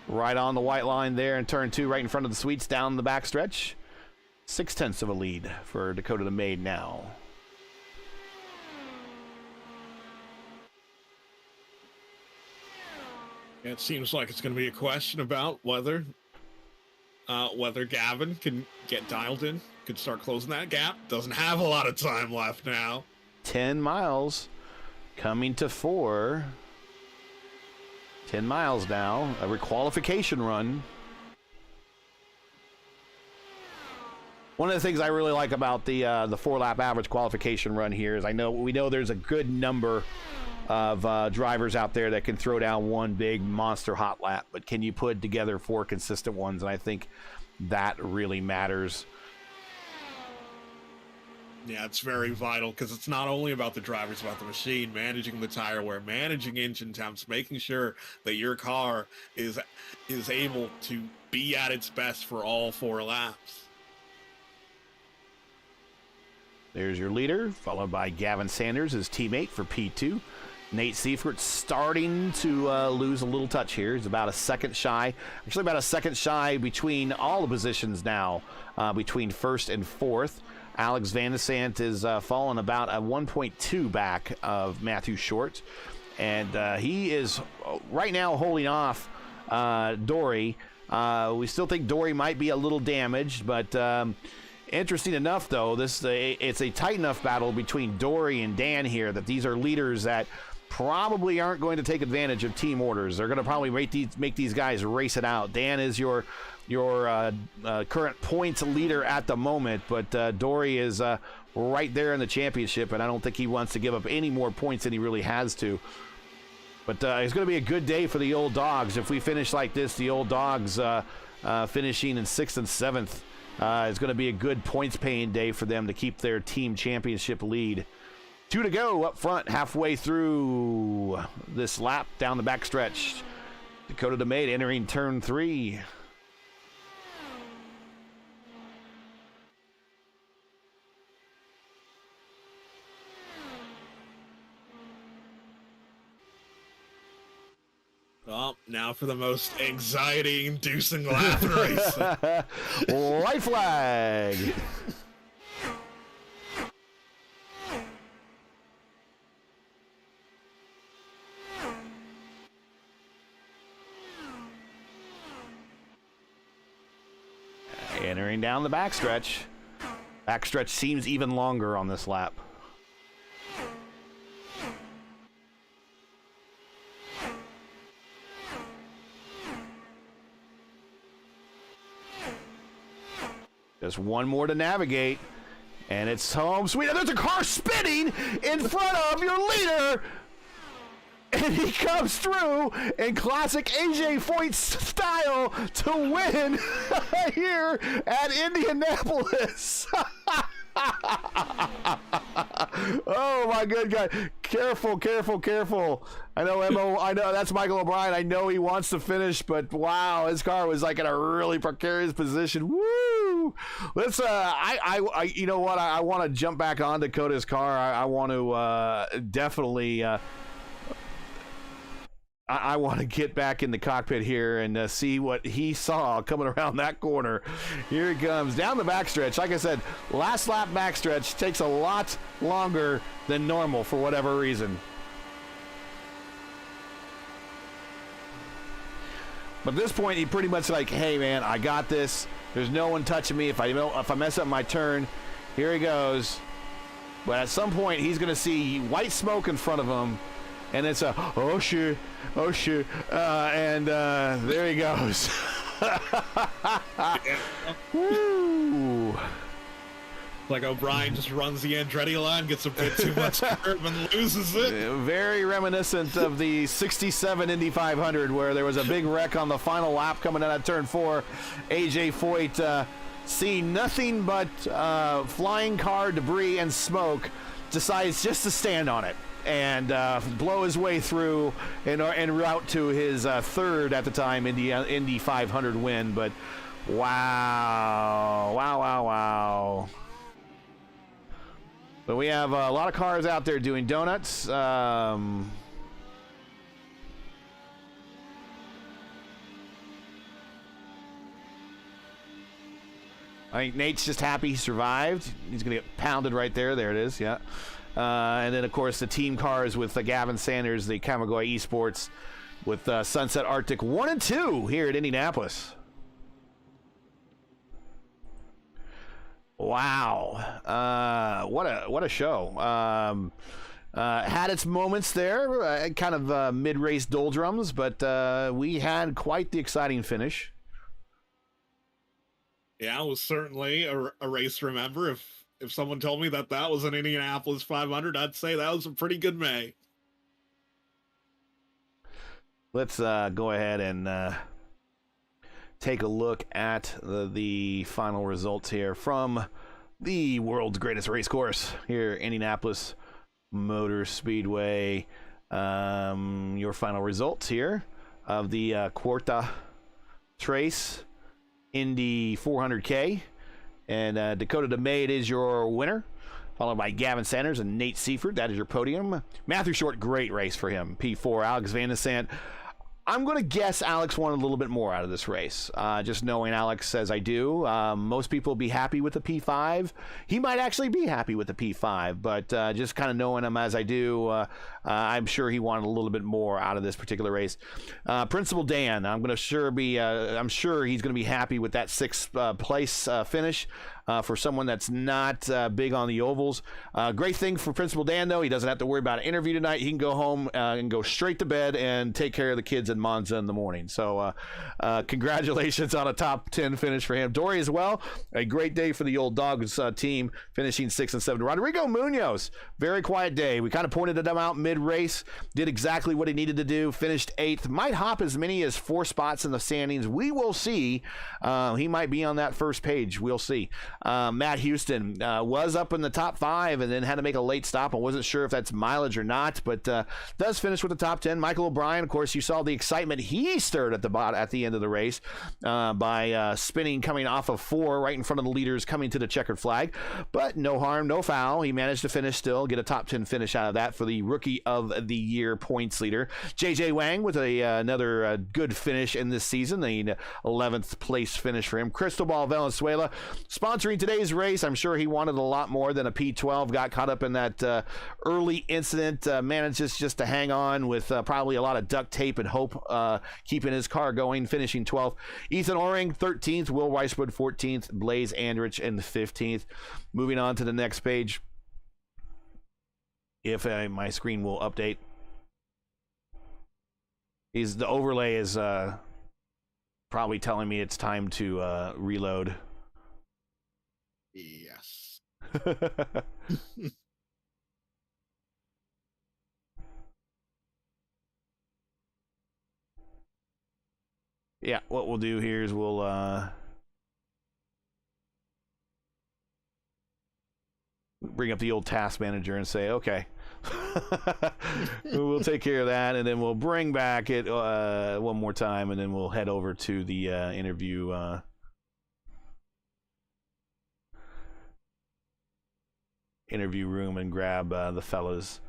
Right on the white line there in turn 2, right in front of the sweets down the backstretch. 6/10 of a lead for Dakota DeMade now. It seems like it's going to be a question about whether Gavin can get dialed in, could start closing that gap. Doesn't have a lot of time left now. 10 miles coming to 4. 10 miles now, a requalification run. One of the things I really like about the 4-lap average qualification run here is we know there's a good number of drivers out there that can throw down one big monster hot lap, but can you put together 4 consistent ones? And I think that really matters. Yeah, it's very vital because it's not only about the drivers, it's about the machine, managing the tire wear, managing engine temps, making sure that your car is able to be at its best for all 4 laps. There's your leader, followed by Gavin Sanders, his teammate for P2. Nate Seifert starting to lose a little touch here. He's about a second shy. Actually, about a second shy between all the positions now, between first and fourth. Alex Van de Sant is fallen about a 1.2 back of Matthew Short. And he is right now holding off Dory. We still think Dory might be a little damaged, but interesting enough, though, it's a tight enough battle between Dory and Dan here that these are leaders that probably aren't going to take advantage of team orders. They're going to probably make these guys race it out. Dan is your current points leader at the moment, but Dory is right there in the championship, and I don't think he wants to give up any more points than he really has to. But it's going to be a good day for the old dogs. If we finish like this, the old dogs finishing in 6th and 7th, it's going to be a good points-paying day for them to keep their team championship lead. 2 to go up front, halfway through this lap down the backstretch. Dakota DeMaid entering turn 3. Well, now for the most anxiety-inducing lap in the race. White flag. Entering down the backstretch. Backstretch seems even longer on this lap. Just one more to navigate, and it's home sweet. And there's a car spinning in front of your leader, and he comes through in classic AJ Foyt style to win here at Indianapolis. Oh my good God. Careful, careful, careful. I know that's Michael O'Brien. I know he wants to finish, but wow, his car was like in a really precarious position. Woo! Let's you know what? I want to jump back on Dakota's car. I want to definitely I want to get back in the cockpit here and see what he saw coming around that corner. Here he comes down the backstretch. Like I said, last lap backstretch takes a lot longer than normal for whatever reason. But at this point, he pretty much like, hey man, I got this. There's no one touching me. If I mess up my turn, here he goes. But at some point, he's going to see white smoke in front of him. And it's a, oh shit, and there he goes. Woo. Like O'Brien just runs the Andretti line, gets a bit too much curve and loses it. Very reminiscent of the 67 Indy 500 where there was a big wreck on the final lap coming out of turn 4. AJ Foyt seeing nothing but flying car debris and smoke, decides just to stand on it and blow his way through and route to his third at the time Indy 500 win. But wow. But we have a lot of cars out there doing donuts. I think Nate's just happy he survived. He's going to get pounded right there. There it is, yeah. And then, of course, the team cars with Gavin Sanders, the Kamigoye Esports, with Sunset Arctic 1 and 2 here at Indianapolis. Wow. What a show. Had its moments there, kind of mid-race doldrums, but we had quite the exciting finish. Yeah, it was certainly a race to remember. If someone told me that was an Indianapolis 500, I'd say that was a pretty good May. Let's go ahead and take a look at the final results here from the world's greatest race course here, Indianapolis Motor Speedway. Your final results here of the Cuerda Trace Indy 400K. And Dakota DeMaid is your winner. followed by Gavin Sanders and Nate Seifert. That is your podium. Matthew Short, great race for him. P4. Alex Van de Sant. I'm going to guess Alex wanted a little bit more out of this race. Just knowing Alex says I do. Most people will be happy with the P5. He might actually be happy with the P5, but just kind of knowing him as I do, I'm sure he wanted a little bit more out of this particular race. Principal Dan, I'm sure he's going to be happy with that sixth place finish. For someone that's not big on the ovals. Great thing for Principal Dan, though. He doesn't have to worry about an interview tonight. He can go home and go straight to bed and take care of the kids in Monza in the morning. So congratulations on a top 10 finish for him. Dory as well. A great day for the old Dogs team, finishing 6 and 7. Rodrigo Munoz, very quiet day. We kind of pointed him out mid-race. Did exactly what he needed to do. Finished 8th. Might hop as many as 4 spots in the standings. We will see. He might be on that first page. We'll see. Matt Houston was up in the top 5 and then had to make a late stop. I wasn't sure if that's mileage or not, but does finish with the top 10. Michael O'Brien, of course, you saw the excitement he stirred at the end of the race by spinning, coming off of 4 right in front of the leaders, coming to the checkered flag. But no harm, no foul. He managed to finish still, get a top 10 finish out of that for the Rookie of the Year points leader. JJ Wang with another good finish in this season, the 11th place finish for him. Cristobal Valenzuela sponsoring today's race. I'm sure he wanted a lot more than a P12. Got caught up in that early incident. Manages just to hang on with probably a lot of duct tape and hope, keeping his car going, finishing 12th. Ethan Oring, 13th. Will Weiswood, 14th. Blaze Andrich in 15th. Moving on to the next page. If my screen will update. The overlay is probably telling me it's time to reload. Yes. Yeah, what we'll do here is we'll bring up the old task manager and say, okay, we'll take care of that, and then we'll bring back it one more time, and then we'll head over to the interview room and grab the fellas.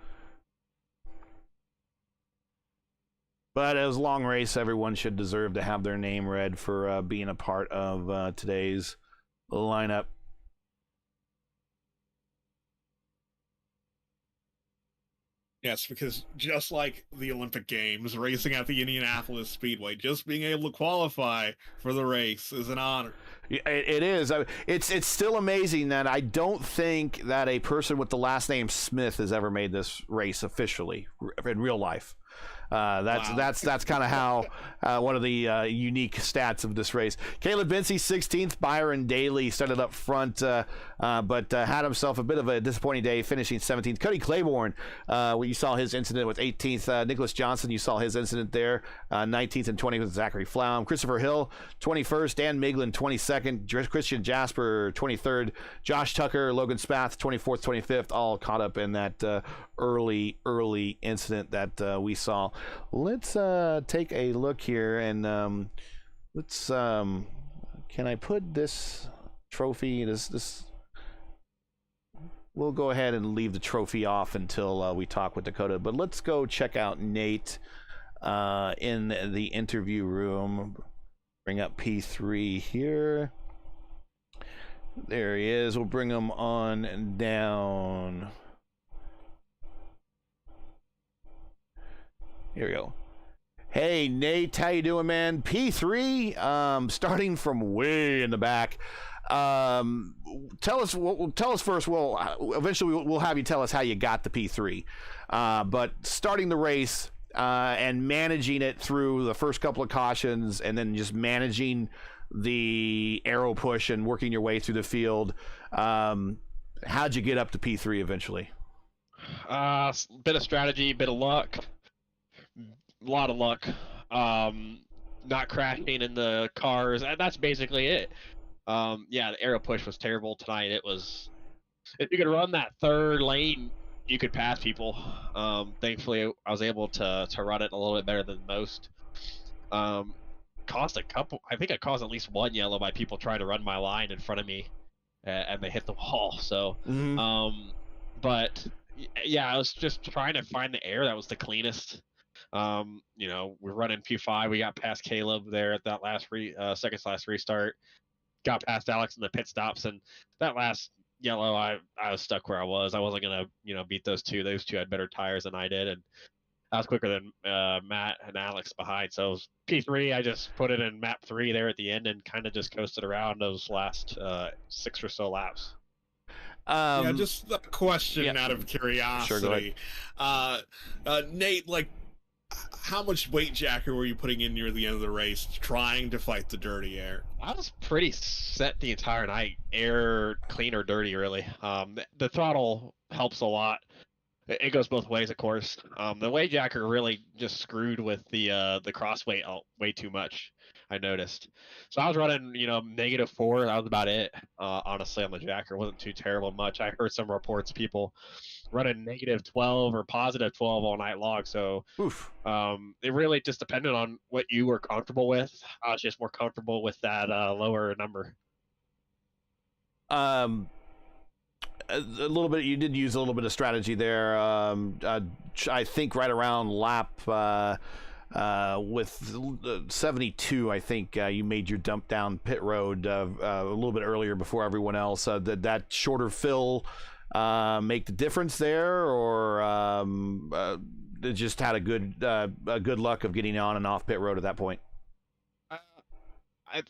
But it was a long race. Everyone should deserve to have their name read for being a part of today's lineup. Yes, because just like the Olympic Games, racing at the Indianapolis Speedway, just being able to qualify for the race is an honor. It is. It's still amazing that I don't think that a person with the last name Smith has ever made this race officially in real life. That's kind of how one of the unique stats of this race. Caleb Vincey, 16th. Byron Daly started up front, but had himself a bit of a disappointing day, finishing 17th. Cody Claiborne, you saw his incident with 18th. Nicholas Johnson, you saw his incident there, 19th and 20th with Zachary Flaum. Christopher Hill, 21st. Dan Miglin, 22nd. Christian Jasper, 23rd. Josh Tucker, Logan Spath, 24th, 25th, all caught up in that early incident that we saw. Let's take a look here, and let's can I put this trophy, this we'll go ahead and leave the trophy off until we talk with Dakota, but let's go check out Nate in the interview room. Bring up P3 here. There he is. We'll bring him on down. Here we go. Hey, Nate, how you doing, man? P3, starting from way in the back. Tell us first. Well, eventually we'll have you tell us how you got the P3. But starting the race and managing it through the first couple of cautions, and then just managing the aero push and working your way through the field. How'd you get up to P3 eventually? Bit of strategy, bit of luck. A lot of luck. Not crashing in the cars, and that's basically it. Yeah, the aero push was terrible tonight. It was, if you could run that third lane, you could pass people. Thankfully, I was able to run it a little bit better than most. Caused a couple. I think I caused at least one yellow by people trying to run my line in front of me. and they hit the wall. So, Mhm. but yeah, I was just trying to find the air that was the cleanest. We're running P5. We got past Caleb there at that second last restart. Got past Alex in the pit stops, and that last yellow, I was stuck where I was. I wasn't gonna beat those two. Those two had better tires than I did, and I was quicker than Matt and Alex behind. So it was P3. I just put it in map 3 there at the end and kind of just coasted around those last 6 or so laps. Yeah, Um, just a question Yeah. out of curiosity. Sure, go ahead. Nate, like, how much weight jacker were you putting in near the end of the race, trying to fight the dirty air? I was pretty set the entire night. Air, clean or dirty, really. The throttle helps a lot. It goes both ways, of course. The weight jacker really just screwed with the cross weight way too much. I noticed. So I was running, -4. That was about it. Honestly, on the jacker, it wasn't too terrible much. I heard some reports people running -12 or +12 all night long. So Oof. it really just depended on what you were comfortable with. I was just more comfortable with that lower number. Um, a little bit. You did use a little bit of strategy there. I think right around lap with 72, I think you made your dump down pit road a little bit earlier before everyone else. Did that shorter fill make the difference there, or it just had a good luck of getting on and off pit road at that point?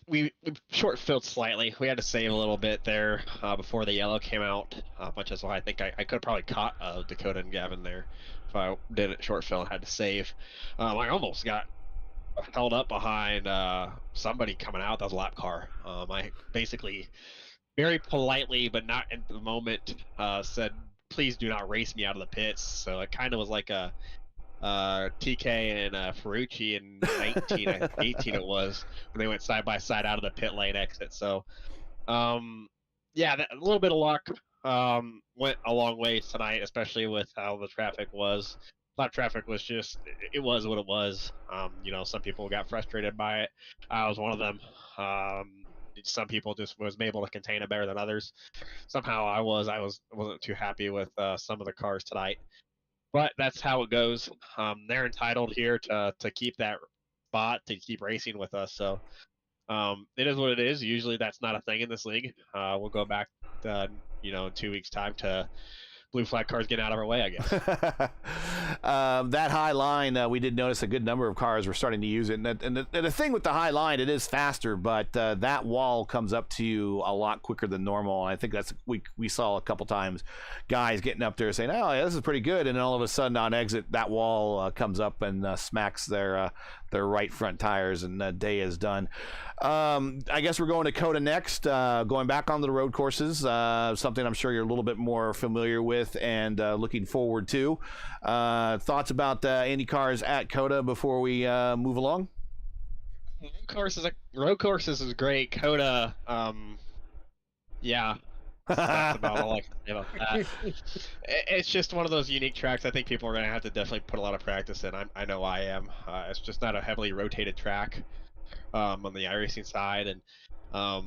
We short filled slightly. We had to save a little bit there before the yellow came out, much as well. I think I could have probably caught Dakota and Gavin there if I didn't short fill and had to save. I almost got held up behind somebody coming out. That was a lap car. I basically very politely, but not in the moment, said, "Please do not race me out of the pits." So it kind of was like a TK and Ferrucci in 18 it was, when they went side by side out of the pit lane exit. So yeah, a little bit of luck went a long way tonight, especially with how the traffic was. A lot of traffic was just, it was what it was. Some people got frustrated by it. I was one of them. Some people just was able to contain it better than others. Somehow I wasn't too happy with some of the cars tonight. But that's how it goes. They're entitled here to keep that spot, to keep racing with us. So it is what it is. Usually that's not a thing in this league. We'll go back, in 2 weeks' time to blue flag cars getting out of our way, I guess. That high line, we did notice a good number of cars were starting to use it. And the thing with the high line, it is faster, but that wall comes up to you a lot quicker than normal. And I think that's we saw a couple times guys getting up there saying, "Oh, yeah, this is pretty good," and then all of a sudden on exit, that wall comes up and smacks their right front tires, and day is done. I guess we're going to Coda next. Going back on the road courses, something I'm sure you're a little bit more familiar with and looking forward to. Thoughts about IndyCars at Coda before we move along? Road courses is great. Coda, yeah. That's about all I can say about that. It's just one of those unique tracks. I think people are going to have to definitely put a lot of practice in. I know I am. It's just not a heavily rotated track on the iRacing side, and a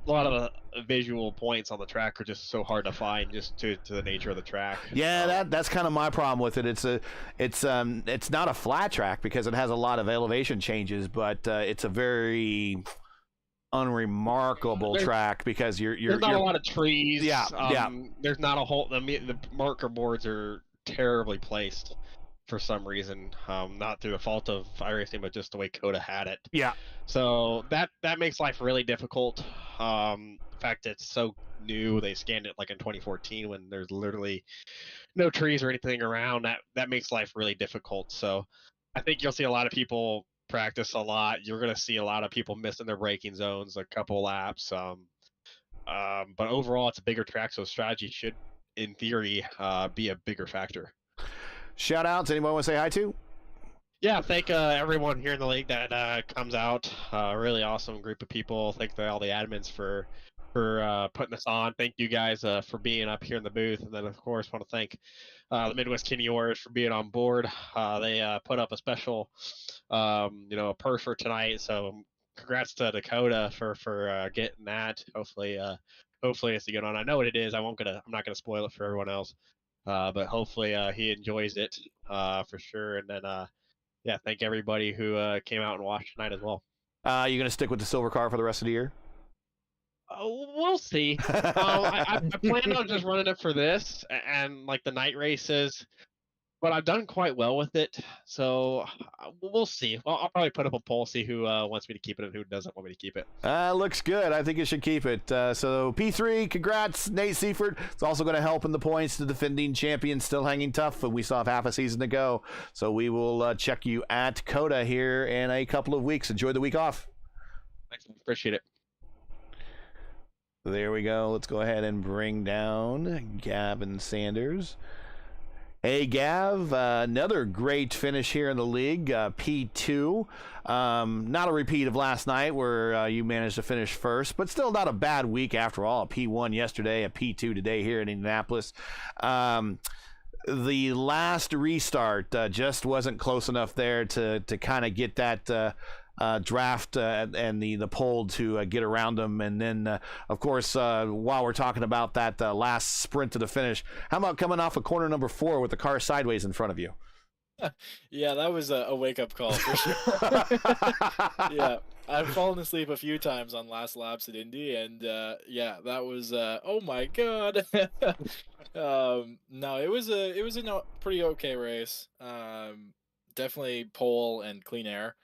lot of the visual points on the track are just so hard to find, just to the nature of the track. Yeah, that's kind of my problem with it. It's not a flat track because it has a lot of elevation changes, but it's a very unremarkable track because there's not a lot of trees. Yeah, There's not a whole. The marker boards are terribly placed for some reason, not through the fault of iRacing, but just the way Coda had it. Yeah. So that makes life really difficult. In fact, it's so new. They scanned it like in 2014 when there's literally no trees or anything around. That makes life really difficult. So I think you'll see a lot of people practice a lot. You're going to see a lot of people missing their braking zones a couple laps. But overall, it's a bigger track, so strategy should, in theory, be a bigger factor. Shout outs. Anyone want to say hi to? Yeah, thank everyone here in the league that comes out. Really awesome group of people. Thank all the admins for putting this on. Thank you guys for being up here in the booth, and then of course want to thank the Midwest Kenyoras for being on board. They put up a special, purse for tonight. So congrats to Dakota for getting that. Hopefully hopefully it's a good one. I know what it is. I'm not gonna spoil it for everyone else. But hopefully he enjoys it for sure. And then yeah, thank everybody who came out and watched tonight as well. You gonna stick with the silver car for the rest of the year? We'll see. I plan on just running it for this and like the night races, but I've done quite well with it, so we'll see. I'll probably put up a poll, see who wants me to keep it and who doesn't want me to keep it. Looks good. I think you should keep it. So P3, congrats, Nate Seifert. It's also going to help in the points. The defending champion still hanging tough, and we still have half a season to go. So we will check you at COTA here in a couple of weeks. Enjoy the week off. Thanks, appreciate it. There we go. Let's go ahead and bring down Gavin Sanders. Hey, Gav, another great finish here in the league, P2. Not a repeat of last night where you managed to finish first, but still not a bad week after all. A P1 yesterday, a P2 today here in Indianapolis. The last restart just wasn't close enough there to kind of get that draft and the pole to get around them. And then, of course, while we're talking about that last sprint to the finish, how about coming off of corner number 4 with the car sideways in front of you? Yeah, that was a wake-up call for sure. Yeah, I've fallen asleep a few times on last laps at Indy, and yeah, that was oh my god. No, it was a pretty okay race. Definitely pole and clean air.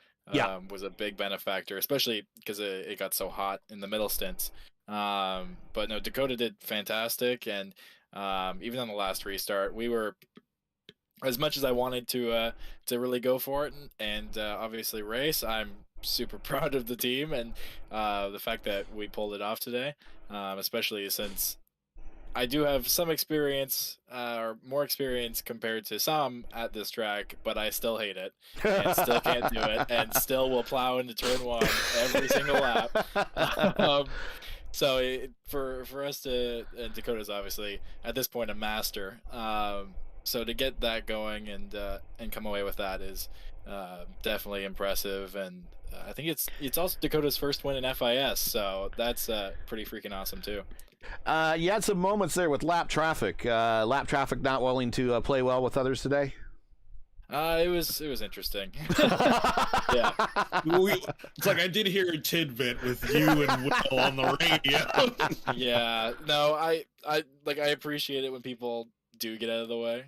Was a big benefactor, especially because it got so hot in the middle stints. But no, Dakota did fantastic, and even on the last restart, we were, as much as I wanted to really go for it and obviously race, I'm super proud of the team and the fact that we pulled it off today, especially since I do have some experience, or more experience compared to some at this track, but I still hate it and still can't do it and still will plow into turn 1 every single lap. So for us to, and Dakota's obviously at this point a master. So to get that going and come away with that is definitely impressive, and I think it's also Dakota's first win in FIS, so that's pretty freaking awesome too. You had some moments there with lap traffic. Lap traffic not willing to play well with others today. It was interesting. Yeah, it's like I did hear a tidbit with you and Will on the radio. Yeah, no, I appreciate it when people do get out of the way.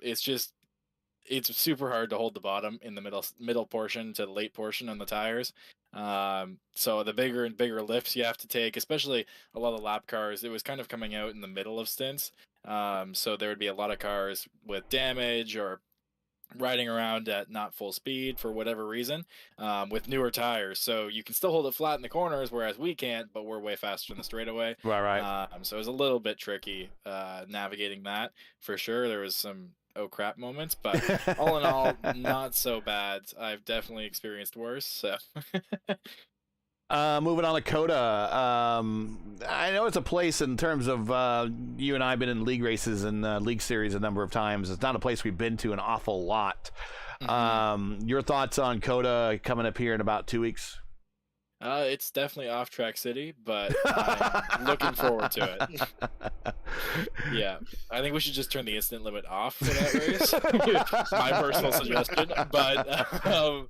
It's super hard to hold the bottom in the middle portion to the late portion on the tires. So the bigger and bigger lifts you have to take, especially a lot of lap cars, it was kind of coming out in the middle of stints. So there would be a lot of cars with damage or riding around at not full speed for whatever reason, with newer tires. So you can still hold it flat in the corners, whereas we can't, but we're way faster in the straightaway. Right. So it was a little bit tricky navigating that for sure. There was some oh crap moments, but all in all, not so bad. I've definitely experienced worse. So moving on to COTA, I know it's a place in terms of you and I have been in league races and league series a number of times. It's not a place we've been to an awful lot. Your thoughts on COTA coming up here in about 2 weeks? It's definitely off-track city, but I'm looking forward to it. Yeah, I think we should just turn the instant limit off for that race. My personal suggestion, but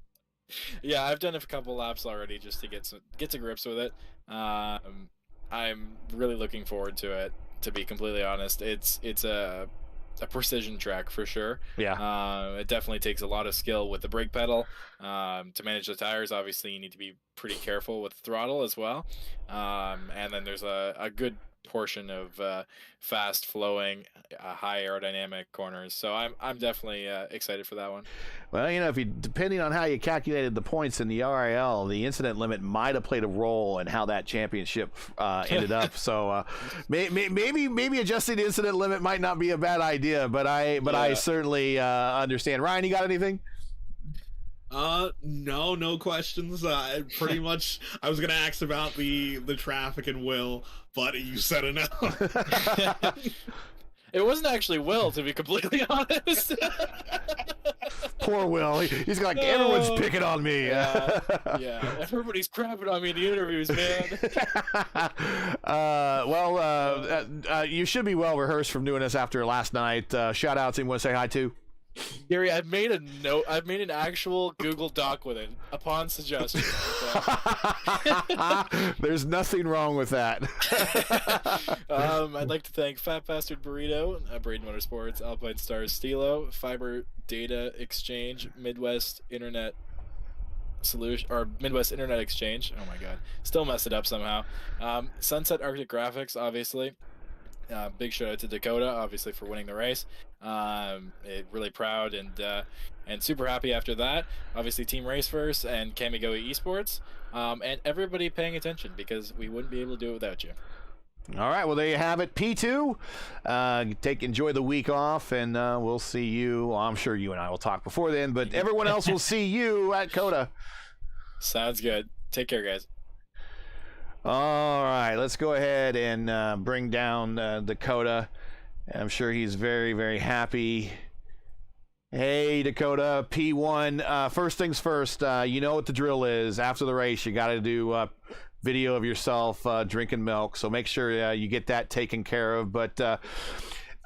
yeah, I've done a couple laps already just to get to grips with it. I'm really looking forward to it. To be completely honest, it's a precision track for sure. Yeah. It definitely takes a lot of skill with the brake pedal. To manage the tires, obviously you need to be pretty careful with the throttle as well. And then there's a good portion of fast flowing, high aerodynamic corners. So I'm definitely excited for that one. Well, you know, depending on how you calculated the points in the RIL, the incident limit might have played a role in how that championship ended up. So maybe adjusting the incident limit might not be a bad idea, but I certainly understand. Ryan, you got anything? No questions. Pretty much, I was gonna ask about the traffic and Will, but you said enough. It wasn't actually Will, to be completely honest. Poor Will. He's like, everyone's picking on me. Yeah, everybody's crapping on me in the interviews, man. You should be well rehearsed from doing this after last night. Shout outs, anyone say hi to? Gary, I've made a note. I've made an actual Google Doc with it upon suggestion. There's nothing wrong with that. I'd like to thank Fat Bastard Burrito, Braden Motorsports, Alpine Stars Stilo, Fiber Data Exchange, Midwest Internet Solution, or Midwest Internet Exchange. Oh my God, still messed it up somehow. Sunset Arctic Graphics, obviously. Big shout out to Dakota, obviously, for winning the race. Really proud and super happy after that. Obviously, Team Race First and Kamigoe Esports, and everybody paying attention, because we wouldn't be able to do it without you. All right, well, there you have it. P2, enjoy the week off, and we'll see you. Well, I'm sure you and I will talk before then, but everyone else will see you at COTA. Sounds good. Take care, guys. All right, let's go ahead and bring down Dakota. I'm sure he's very, very happy. Hey, Dakota, P1. First things first, you know what the drill is. After the race, you got to do video of yourself drinking milk, so make sure you get that taken care of. But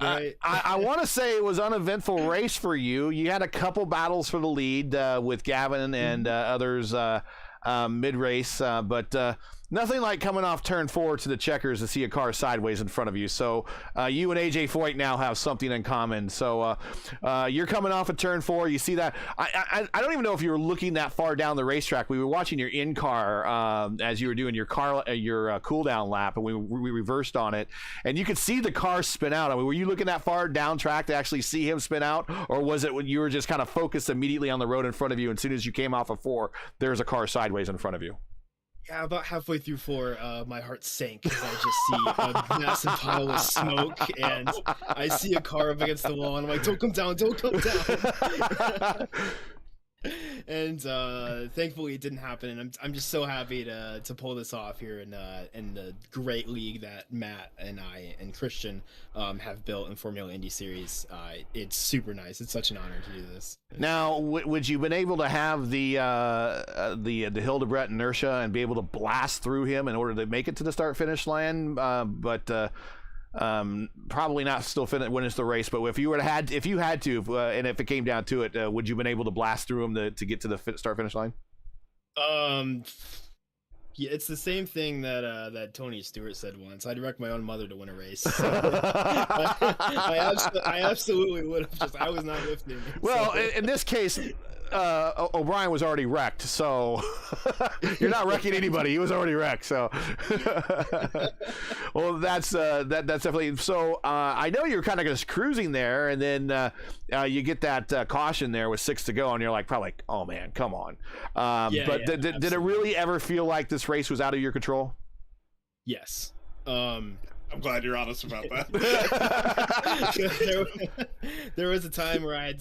I want to say it was an uneventful race for you. You had a couple battles for the lead with Gavin and others mid-race, but nothing like coming off turn 4 to the checkers to see a car sideways in front of you. So you and AJ Foyt now have something in common. So you're coming off of turn 4. You see that. I don't even know if you were looking that far down the racetrack. We were watching your in-car as you were doing your cool down lap, and we reversed on it. And you could see the car spin out. I mean, were you looking that far down track to actually see him spin out? Or was it when you were just kind of focused immediately on the road in front of you, and as soon as you came off of 4, there's a car sideways in front of you? Yeah, about halfway through 4, my heart sank because I just see a massive pile of smoke, and I see a car up against the wall, and I'm like, don't come down, don't come down. And thankfully it didn't happen, and I'm just so happy to pull this off here in the great league that Matt and I and Christian have built in Formula Indy Series. It's super nice. It's such an honor to do this. Now, would you been able to have the Hildebret inertia and be able to blast through him in order to make it to the start finish line? But probably not still when it's the race. But if you had to, and if it came down to it, would you been able to blast through him to get to the start finish line? Yeah, it's the same thing that Tony Stewart said once. I'd wreck my own mother to win a race. I absolutely would have. I was not lifting. Well, so. In this case, O'Brien was already wrecked, so you're not wrecking anybody. He was already wrecked, so well, that's definitely. So I know you're kind of just cruising there, and then you get that caution there with 6 to go, and you're probably like, oh man, come on. Did it really ever feel like this race was out of your control? Yes. I'm glad you're honest about that. There was a time where I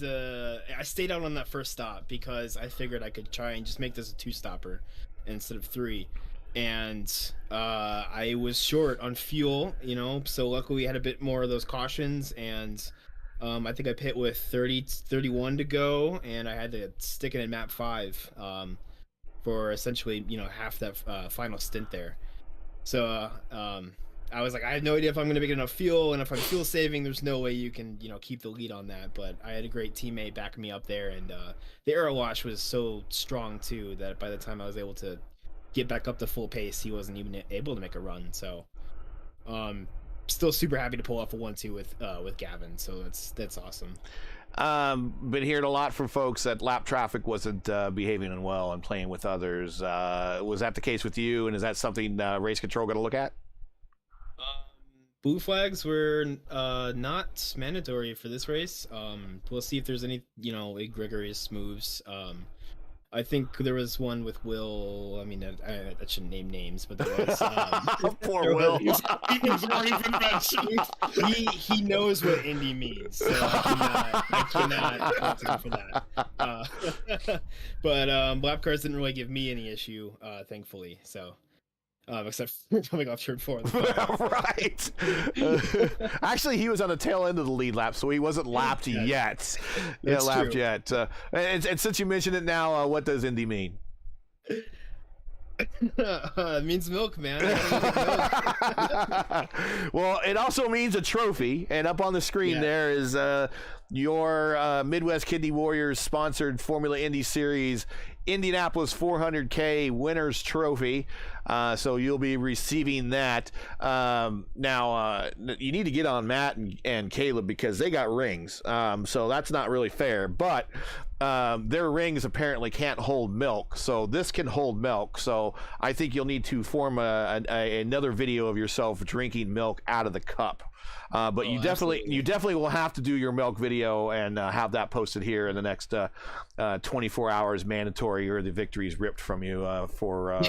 stayed out on that first stop because I figured I could try and just make this a 2-stopper instead of 3. And I was short on fuel, so luckily we had a bit more of those cautions, and I think I pit with 31 to go, and I had to stick it in map 5 for essentially, half that final stint there. So I was like, I have no idea if I'm going to make enough fuel, and if I'm fuel saving, there's no way you can, keep the lead on that. But I had a great teammate backing me up there, and the aero wash was so strong too that by the time I was able to get back up to full pace, he wasn't even able to make a run. So, still super happy to pull off a 1-2 with Gavin. So that's awesome. Been hearing a lot from folks that lap traffic wasn't behaving well and playing with others. Was that the case with you? And is that something race control going to look at? Blue flags were not mandatory for this race. We'll see if there's any, rigorous moves. I think there was one with Will. I mean, I shouldn't name names, but there was. Poor Will. He knows what Indy means, so I cannot fault him for that. But lap cars didn't really give me any issue, thankfully. So. except for coming off turn 4. Right. Actually, he was on the tail end of the lead lap, so he wasn't lapped yet. That's lapped true. yet. And since you mentioned it now, what does Indy mean? It means milk, man. I gotta get milk. Well, it also means a trophy, and up on the screen there is your Midwest Kidney Warriors sponsored Formula Indy Series Indianapolis 400K Winners Trophy. So you'll be receiving that. Now, you need to get on Matt and Caleb because they got rings. So that's not really fair, but their rings apparently can't hold milk. So this can hold milk. So I think you'll need to form another video of yourself drinking milk out of the cup. But you definitely will have to do your milk video and have that posted here in the next 24 hours, mandatory, or the victory is ripped from you for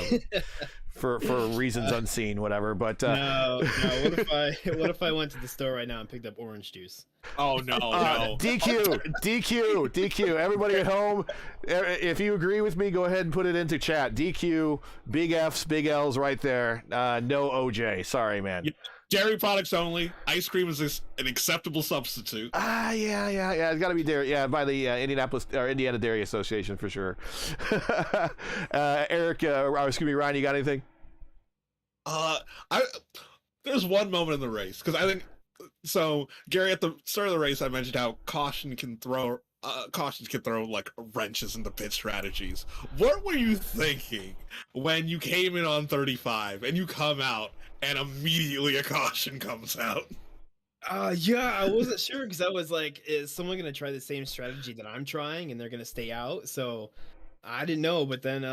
reasons unseen, whatever. But no. What if I went to the store right now and picked up orange juice? Oh no, no. DQ. Everybody at home, if you agree with me, go ahead and put it into chat. DQ, big F's, big L's right there. No OJ. Sorry, man. Dairy products only. Ice cream is an acceptable substitute. Yeah. It's got to be dairy. Yeah, by the Indianapolis or Indiana Dairy Association for sure. Eric, excuse me, Ryan, you got anything? There's one moment in the race because I think so. Gary, at the start of the race, I mentioned how cautions can throw like wrenches into pit strategies. What were you thinking when you came in on 35 and you come out and immediately a caution comes out? Yeah, I wasn't sure because I was like, is someone gonna try the same strategy that I'm trying and they're gonna stay out? So I didn't know, but then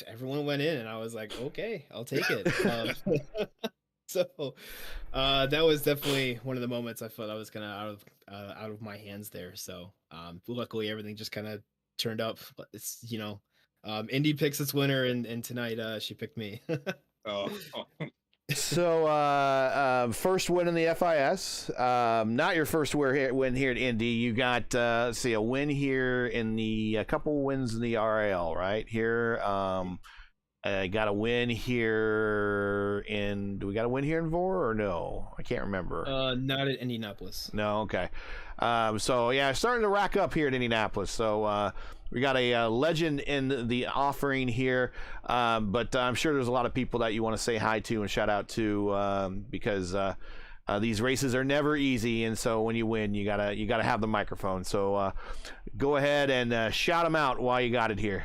everyone went in and I was like, okay, I'll take it. So that was definitely one of the moments I felt I was kind of out of my hands there. So luckily everything just kind of turned up. But it's Indy picks its winner, and tonight she picked me. So first win in the FIS, not your first win here at Indy. You got let's see, a win here in a couple wins in the RAL right here. Got a win here do we got a win here in VOR or no? I can't remember. Not at Indianapolis. No, okay. So yeah, starting to rack up here at Indianapolis. So we got a legend in the offering here, but I'm sure there's a lot of people that you want to say hi to and shout out to because these races are never easy, and so when you win, you gotta have the microphone. So go ahead and shout them out while you got it here.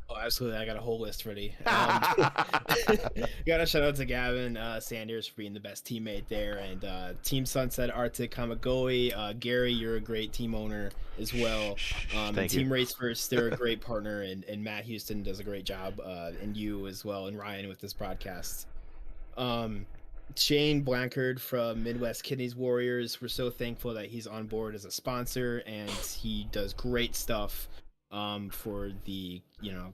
Oh, absolutely. I got a whole list ready. Got a shout out to Gavin Sanders for being the best teammate there, and Team Sunset Arctic Kamagoe. Gary, you're a great team owner as well. Thank Team you. Race First, they're a great partner, and Matt Houston does a great job, and you as well, and Ryan with this broadcast. Shane Blankard from Midwest Kidneys Warriors, we're so thankful that he's on board as a sponsor, and he does great stuff for the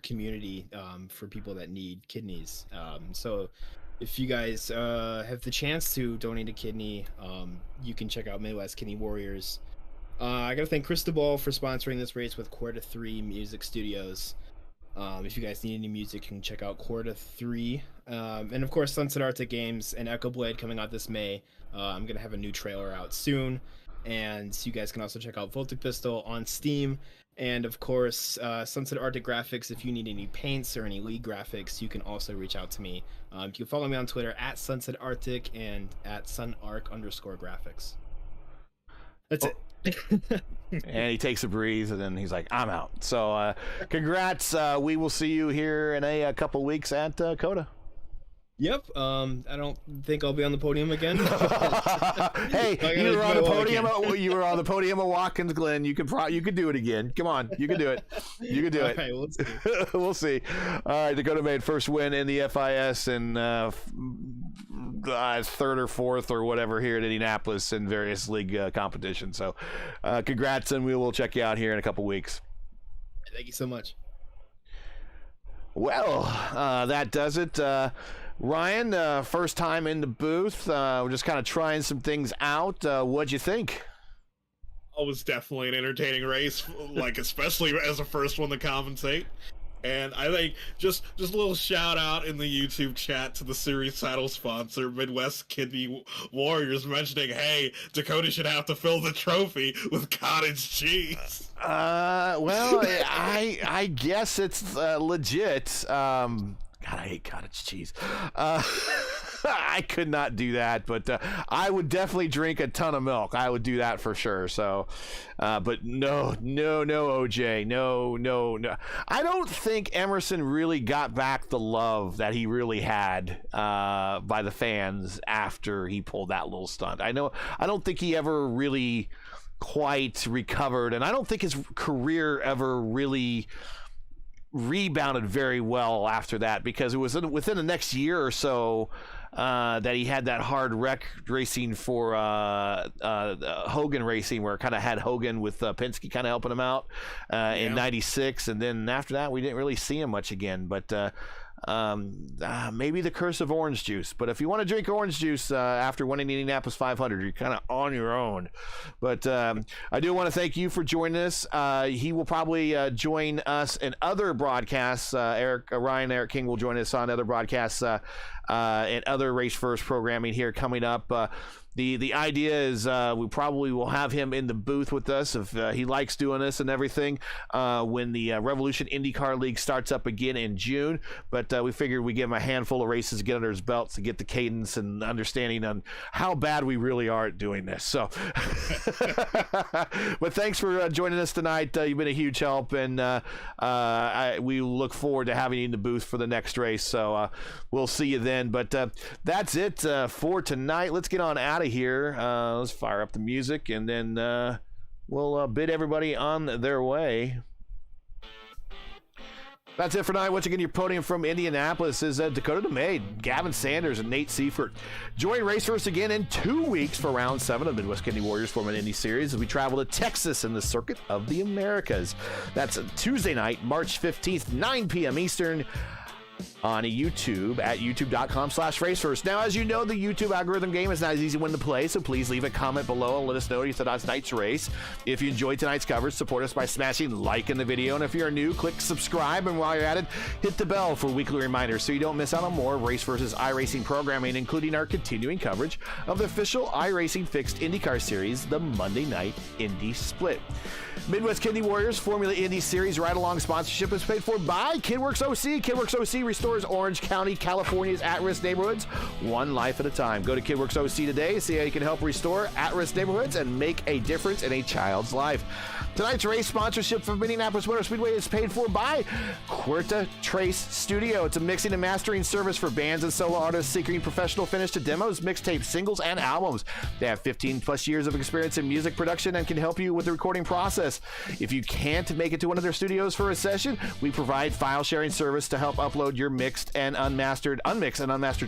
community, for people that need kidneys. So if you guys have the chance to donate a kidney, you can check out Midwest Kidney Warriors. I gotta thank Cristobal for sponsoring this race with Cuerda3 Music Studios. If you guys need any music, you can check out Cuerda3. And of course, Sunset Arctic Games and Echo Blade coming out this May. I'm gonna have a new trailer out soon, and you guys can also check out Voltic Pistol on Steam. And of course, Sunset Arctic Graphics. If you need any paints or any league graphics, you can also reach out to me. You can follow me on Twitter at Sunset Arctic and at sunarc_graphics. That's it. And he takes a breeze, and then he's like, I'm out. So congrats. We will see you here in a couple weeks at COTA. Yep. I don't think I'll be on the podium again. Hey, you were on the podium. You were on the podium at Watkins Glen. You could do it again. Come on, you can do it. You can do it. All right, we'll see. We'll see. All right, Dakota made first win in the FIS and third or fourth or whatever here at Indianapolis in various league competitions. So, congrats, and we will check you out here in a couple weeks. Thank you so much. Well, that does it. Ryan, first time in the booth. We're just kind of trying some things out. What'd you think? It was definitely an entertaining race, like especially as a first one to compensate. And I think just a little shout out in the YouTube chat to the series title sponsor, Midwest Kidney Warriors, mentioning, hey, Dakota should have to fill the trophy with cottage cheese. Well, I guess it's legit. God, I hate cottage cheese. I could not do that, but I would definitely drink a ton of milk. I would do that for sure. So, but no, OJ, no. I don't think Emerson really got back the love that he really had by the fans after he pulled that little stunt. I don't think he ever really quite recovered, and I don't think his career ever really rebounded very well after that, because it was within the next year or so that he had that hard wreck racing for Hogan Racing, where it kind of had Hogan with Penske kind of helping him out in '96, and then after that we didn't really see him much again. But maybe the curse of orange juice. But if you want to drink orange juice after winning the Indianapolis 500, you're kind of on your own. But I do want to thank you for joining us. He will probably join us in other broadcasts. Eric King will join us on other broadcasts and other Race First programming here coming up. The idea is we probably will have him in the booth with us if he likes doing this and everything when the Revolution IndyCar League starts up again in June. But we figured we'd give him a handful of races to get under his belt to get the cadence and understanding on how bad we really are at doing this. So, but thanks for joining us tonight. You've been a huge help, and we look forward to having you in the booth for the next race. So we'll see you then. But that's it for tonight. Let's get on out of here. Let's fire up the music, and then we'll bid everybody on their way. That's it for tonight. Once again, your podium from Indianapolis is Dakota DeMay, Gavin Sanders, and Nate Seifert. Join Race First again in 2 weeks for Round 7 of Midwest Kidney Warriors Formula Indy Series as we travel to Texas in the Circuit of the Americas. That's Tuesday night, March 15th, 9 p.m. Eastern, on YouTube at youtube.com/racefirst. Now, as you know, the YouTube algorithm game is not as easy one to play, so please leave a comment below and let us know what you thought on tonight's race. If you enjoyed tonight's coverage, support us by smashing like in the video, and if you're new, click subscribe, and while you're at it, hit the bell for weekly reminders so you don't miss out on more Race vs. iRacing programming, including our continuing coverage of the official iRacing Fixed IndyCar Series, the Monday Night Indy Split. Midwest Kidney Warriors Formula Indy Series ride-along sponsorship is paid for by KidWorks OC. KidWorks OC restores Orange County, California's at-risk neighborhoods one life at a time. Go to KidWorks OC today, see how you can help restore at-risk neighborhoods and make a difference in a child's life. Tonight's race sponsorship from Indianapolis Motor Speedway is paid for by Cuerda3 Studio. It's a mixing and mastering service for bands and solo artists seeking professional finish to demos, mixtapes, singles, and albums. They have 15 plus years of experience in music production and can help you with the recording process. If you can't make it to one of their studios for a session, we provide file sharing service to help upload your unmixed and unmastered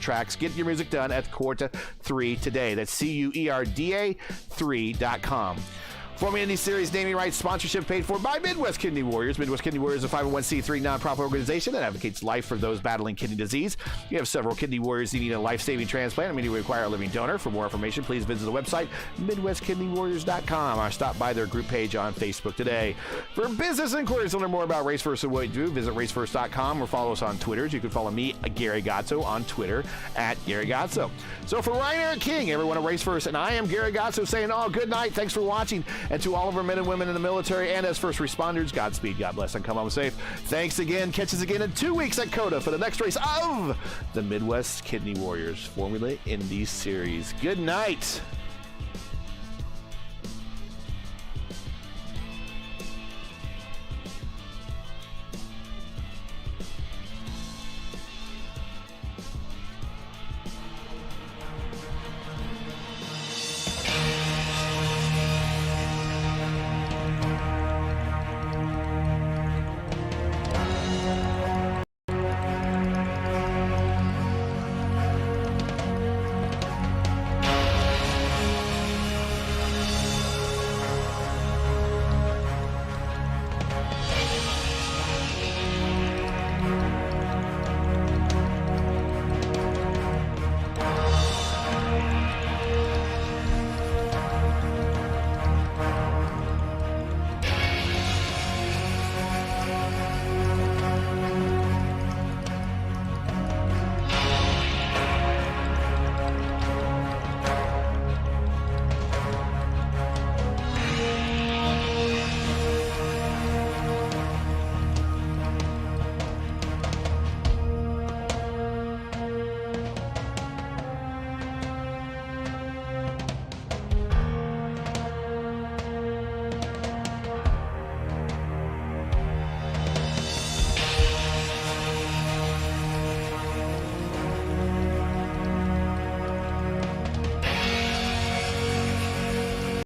tracks. Get your music done at Cuerda3 today. That's Cuerda3.com. Formula Indy Series naming rights sponsorship paid for by Midwest Kidney Warriors. Midwest Kidney Warriors is a 501c3 nonprofit organization that advocates life for those battling kidney disease. You have several kidney warriors needing a life-saving transplant and many require a living donor. For more information, please visit the website MidwestKidneyWarriors.com or stop by their group page on Facebook today. For business inquiries to learn more about Race First and what you do, visit racefirst.com or follow us on Twitter. You can follow me, Gary Gazzo, on Twitter at Gary Gazzo. So for Ryan Eric King, everyone at Race First, and I am Gary Gazzo saying good night. Thanks for watching. And to all of our men and women in the military and as first responders, Godspeed, God bless, and come home safe. Thanks again. Catch us again in 2 weeks at COTA for the next race of the Midwest Kidney Warriors Formula Indy Series. Good night.